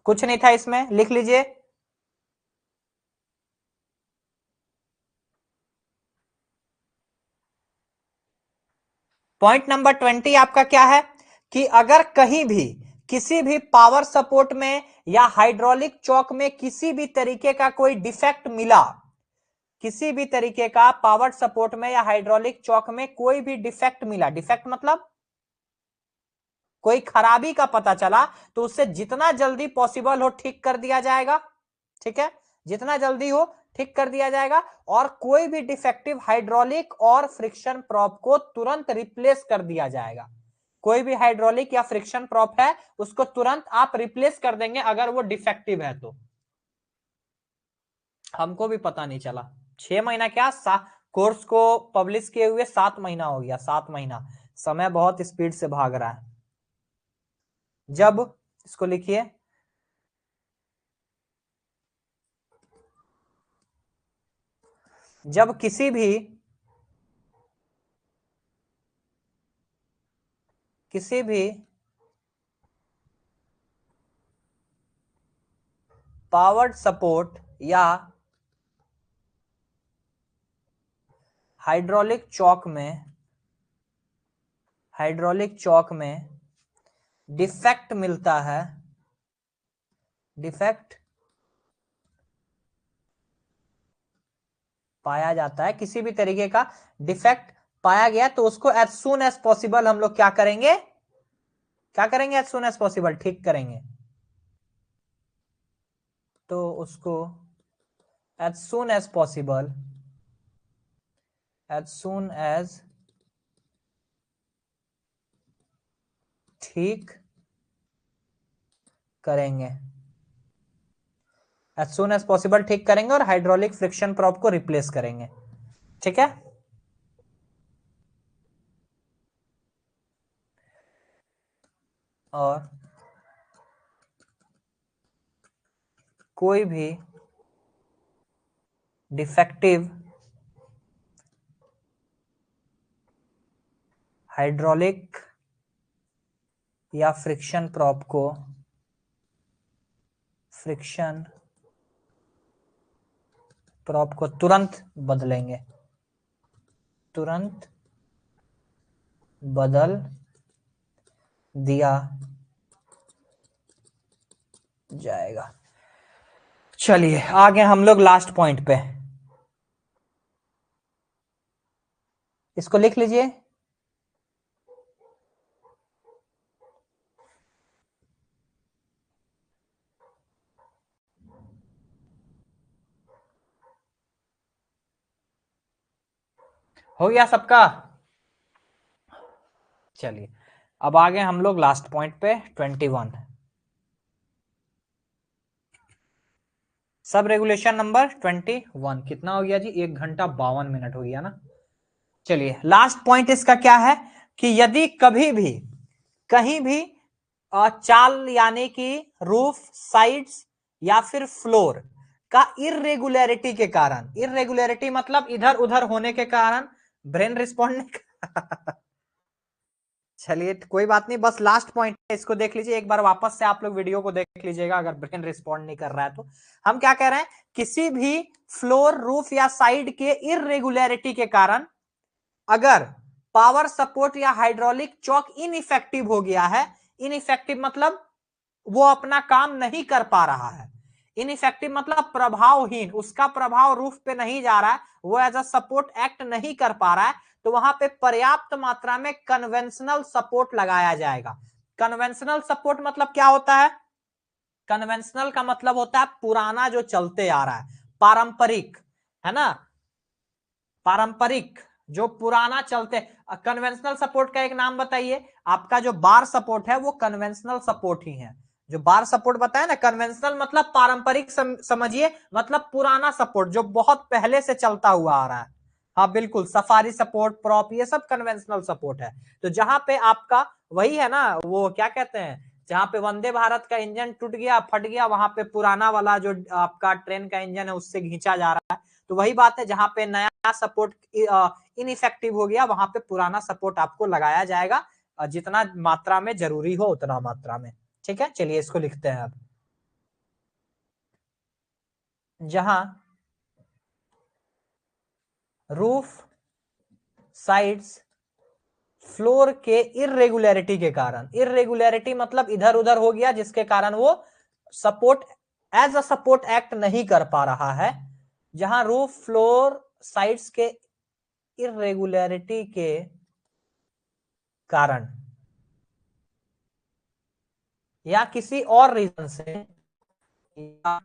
कुछ नहीं था इसमें, लिख लीजिए। पॉइंट नंबर 20 आपका क्या है कि अगर कहीं भी किसी भी पावर सपोर्ट में या हाइड्रोलिक चौक में किसी भी तरीके का कोई डिफेक्ट मिला, किसी भी तरीके का पावर सपोर्ट में या हाइड्रोलिक चौक में कोई भी डिफेक्ट मिला, डिफेक्ट मतलब कोई खराबी का पता चला, तो उससे जितना जल्दी पॉसिबल हो ठीक कर दिया जाएगा। ठीक है, जितना जल्दी हो ठीक कर दिया जाएगा। और कोई भी डिफेक्टिव हाइड्रोलिक और फ्रिक्शन प्रॉप को तुरंत रिप्लेस कर दिया जाएगा। कोई भी हाइड्रोलिक या फ्रिक्शन प्रॉप है उसको तुरंत आप रिप्लेस कर देंगे अगर वो डिफेक्टिव है तो। हमको भी पता नहीं चला, 6 महीना क्या, कोर्स को पब्लिश किए हुए 7 महीना हो गया, 7 महीना। समय बहुत स्पीड से भाग रहा है। जब इसको लिखिए, जब किसी भी पावर्ड सपोर्ट या हाइड्रोलिक चौक में डिफेक्ट मिलता है, डिफेक्ट पाया जाता है, किसी भी तरीके का डिफेक्ट पाया गया, तो उसको एज सून एज पॉसिबल हम लोग क्या करेंगे, क्या करेंगे, एज सून एज पॉसिबल ठीक करेंगे। तो उसको as soon as possible, as soon as ठीक करेंगे, एज सून एज पॉसिबल ठीक करेंगे और हाइड्रोलिक फ्रिक्शन प्रॉप को रिप्लेस करेंगे। ठीक है, और कोई भी डिफेक्टिव हाइड्रोलिक या फ्रिक्शन प्रॉप को तुरंत बदलेंगे, तुरंत बदल दिया जाएगा। चलिए आगे हम लोग लास्ट पॉइंट पे, इसको लिख लीजिए। हो गया सबका? चलिए अब आगे हम लोग लास्ट पॉइंट पे 21, सब रेगुलेशन नंबर 21। कितना हो गया जी, 1 घंटा 52 मिनट हो गया ना। चलिए लास्ट पॉइंट इसका क्या है कि यदि कभी भी कहीं भी चाल यानी कि रूफ, साइड्स या फिर फ्लोर का इरेगुलरिटी के कारण, इरेगुलरिटी मतलब इधर उधर होने के कारण ब्रेन रिस्पॉन्ड नहीं चलिए कोई बात नहीं, बस लास्ट पॉइंट है, इसको देख लीजिए एक बार वापस से, आप लोग वीडियो को देख लीजिएगा अगर ब्रेन रिस्पॉन्ड नहीं कर रहा है तो। हम क्या कह रहे हैं, किसी भी फ्लोर, रूफ या साइड के इरेगुलरिटी के कारण अगर पावर सपोर्ट या हाइड्रोलिक चौक इनइफेक्टिव हो गया है, इनइफेक्टिव मतलब वो अपना काम नहीं कर पा रहा है, इनइफेक्टिव मतलब प्रभावहीन, उसका प्रभाव रूफ पे नहीं जा रहा है, वो एज अ सपोर्ट एक्ट नहीं कर पा रहा है, तो वहां पे पर्याप्त मात्रा में कन्वेंशनल सपोर्ट लगाया जाएगा। कन्वेंशनल सपोर्ट मतलब क्या होता है, कन्वेंशनल का मतलब होता है पुराना जो चलते आ रहा है, पारंपरिक, है ना, पारंपरिक जो पुराना चलते। कन्वेंशनल सपोर्ट का एक नाम बताइए, आपका जो बार सपोर्ट है वो कन्वेंशनल सपोर्ट ही है, जो बार सपोर्ट बताया ना, कन्वेंशनल मतलब पारंपरिक समझिए, मतलब पुराना सपोर्ट जो बहुत पहले से चलता हुआ आ रहा है, हाँ बिल्कुल, सफारी सपोर्ट, प्रॉप, ये सब कन्वेंशनल सपोर्ट है। तो जहां पे आपका वही है ना, वो क्या कहते हैं, जहां पे वंदे भारत का इंजन टूट गया, फट गया, वहां पे पुराना वाला जो आपका ट्रेन का इंजन है उससे खींचा जा रहा है। तो वही बात है, जहां पे नया सपोर्ट इनइफेक्टिव हो गया, वहां पे पुराना सपोर्ट आपको लगाया जाएगा, जितना मात्रा में जरूरी हो उतना मात्रा में। ठीक है, चलिए इसको लिखते हैं अब। जहां रूफ साइड्स फ्लोर के इरेगुलरिटी के कारण, इरेगुलरिटी मतलब इधर उधर हो गया, जिसके कारण वो support as a support act नहीं कर पा रहा है, जहां रूफ फ्लोर साइड्स के इरेगुलरिटी के कारण या किसी और रीजन से या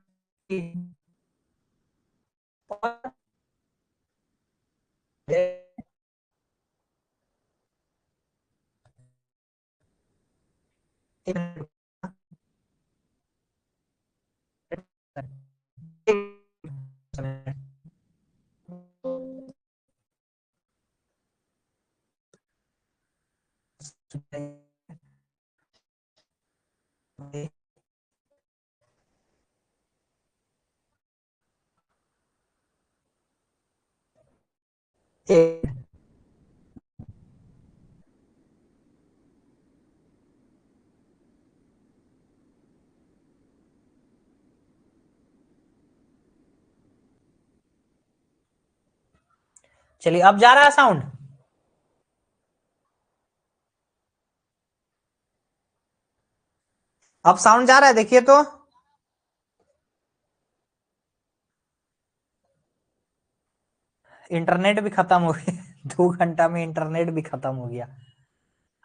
चलिए अब जा रहा है साउंड। अब साउंड जा रहा है, देखिए तो। इंटरनेट भी खत्म हो गया 2 घंटा में इंटरनेट भी खत्म हो गया।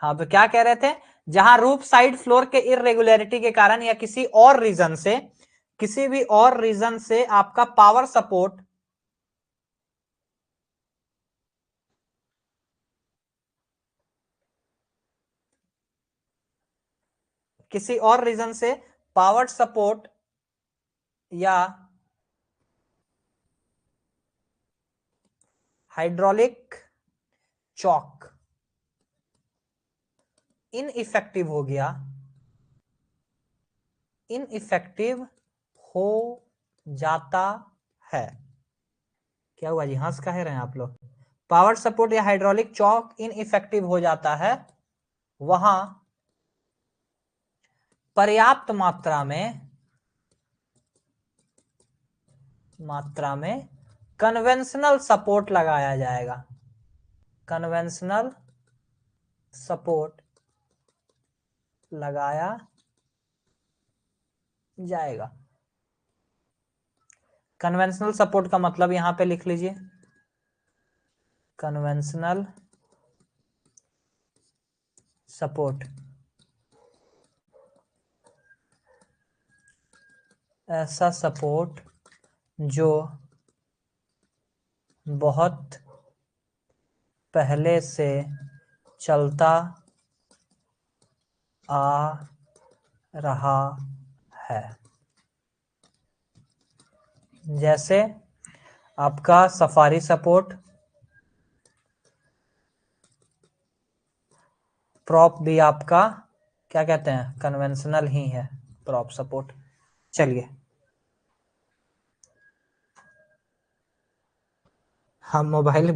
हाँ, तो क्या कह रहे थे, जहां रूफ साइड फ्लोर के इरेगुलरिटी के कारण या किसी और रीजन से, किसी भी और रीजन से आपका पावर सपोर्ट, किसी और रीजन से पावर सपोर्ट या हाइड्रोलिक चॉक इनइफेक्टिव हो गया, इनइफेक्टिव हो जाता है। क्या हुआ जी, हंस काहे रहे हैं आप लोग। पावर सपोर्ट या हाइड्रोलिक चॉक इनइफेक्टिव हो जाता है, वहां पर्याप्त मात्रा में कन्वेंशनल सपोर्ट लगाया जाएगा, कन्वेंशनल सपोर्ट लगाया जाएगा। कन्वेंशनल सपोर्ट का मतलब यहां पे लिख लीजिए, कन्वेंशनल सपोर्ट ऐसा सपोर्ट जो बहुत पहले से चलता आ रहा है, जैसे आपका सफारी सपोर्ट, प्रॉप भी आपका क्या कहते हैं, कन्वेंशनल ही है, प्रॉप सपोर्ट। चलिए हम मोबाइल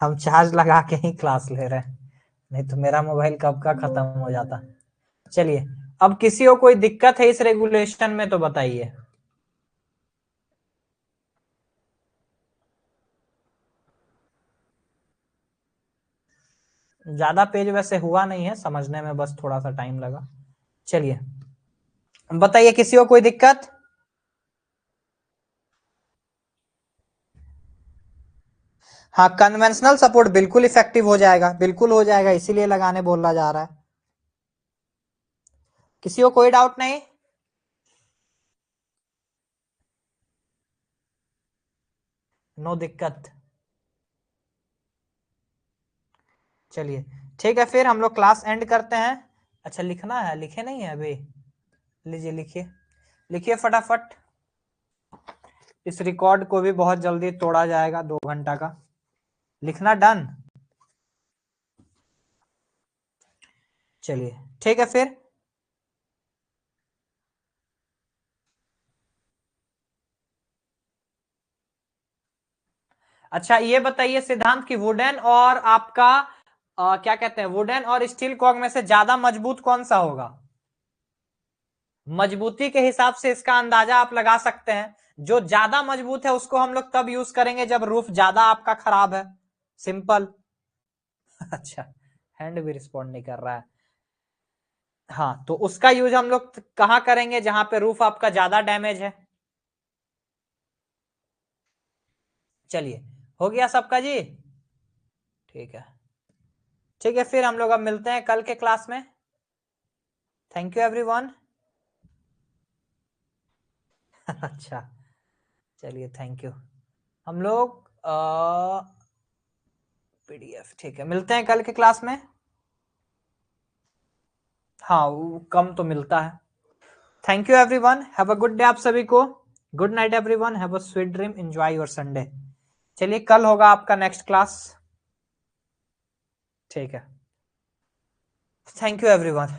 हम चार्ज लगा के ही क्लास ले रहे हैं, नहीं तो मेरा मोबाइल कब का खत्म हो जाता। चलिए, अब किसी को कोई दिक्कत है इस रेगुलेशन में तो बताइए। ज्यादा पेज वैसे हुआ नहीं है, समझने में बस थोड़ा सा टाइम लगा। चलिए बताइए, किसी को कोई दिक्कत। हाँ, कन्वेंशनल सपोर्ट बिल्कुल इफेक्टिव हो जाएगा, बिल्कुल हो जाएगा, इसीलिए लगाने बोला जा रहा है। किसी को कोई डाउट नहीं। नो दिक्कत। चलिए ठीक है, फिर हम लोग क्लास एंड करते हैं। अच्छा लिखना है, लिखे नहीं है अभी, लीजिए लिखिए, लिखिए फटाफट। इस रिकॉर्ड को भी बहुत जल्दी तोड़ा जाएगा 2 घंटा का। लिखना डन। चलिए ठीक है फिर। अच्छा ये बताइए सिद्धांत की वुडन और आपका क्या कहते हैं, वुडन और स्टील कॉग में से ज्यादा मजबूत कौन सा होगा? मजबूती के हिसाब से इसका अंदाजा आप लगा सकते हैं। जो ज्यादा मजबूत है उसको हम लोग तब यूज करेंगे जब रूफ ज्यादा आपका खराब है। सिंपल। अच्छा हैंड भी रिस्पॉन्ड नहीं कर रहा है। हाँ तो उसका यूज हम लोग कहां करेंगे? जहां पे रूफ आपका ज्यादा डैमेज है। चलिए हो गया सबका जी। ठीक है ठीक है फिर हम लोग अब मिलते हैं कल के क्लास में। Thank you everyone. अच्छा चलिए थैंक यू। हम लोग पीडीएफ ठीक है, मिलते हैं कल के क्लास में। हाँ वो कम तो मिलता है। Thank you everyone, have a good day आप सभी को। Good night everyone, have a sweet dream, enjoy your Sunday. चलिए कल होगा आपका नेक्स्ट क्लास। ठीक है थैंक यू एवरीवन।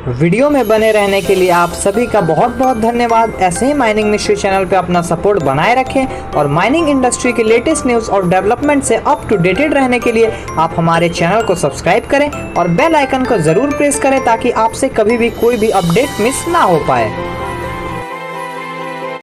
वीडियो में बने रहने के लिए आप सभी का बहुत बहुत धन्यवाद। ऐसे ही माइनिंग मिस्ट्री चैनल पे अपना सपोर्ट बनाए रखें और माइनिंग इंडस्ट्री के लेटेस्ट न्यूज़ और डेवलपमेंट से अप टू डेटेड रहने के लिए आप हमारे चैनल को सब्सक्राइब करें और बेल आइकन को ज़रूर प्रेस करें ताकि आपसे कभी भी कोई भी अपडेट मिस ना हो पाए।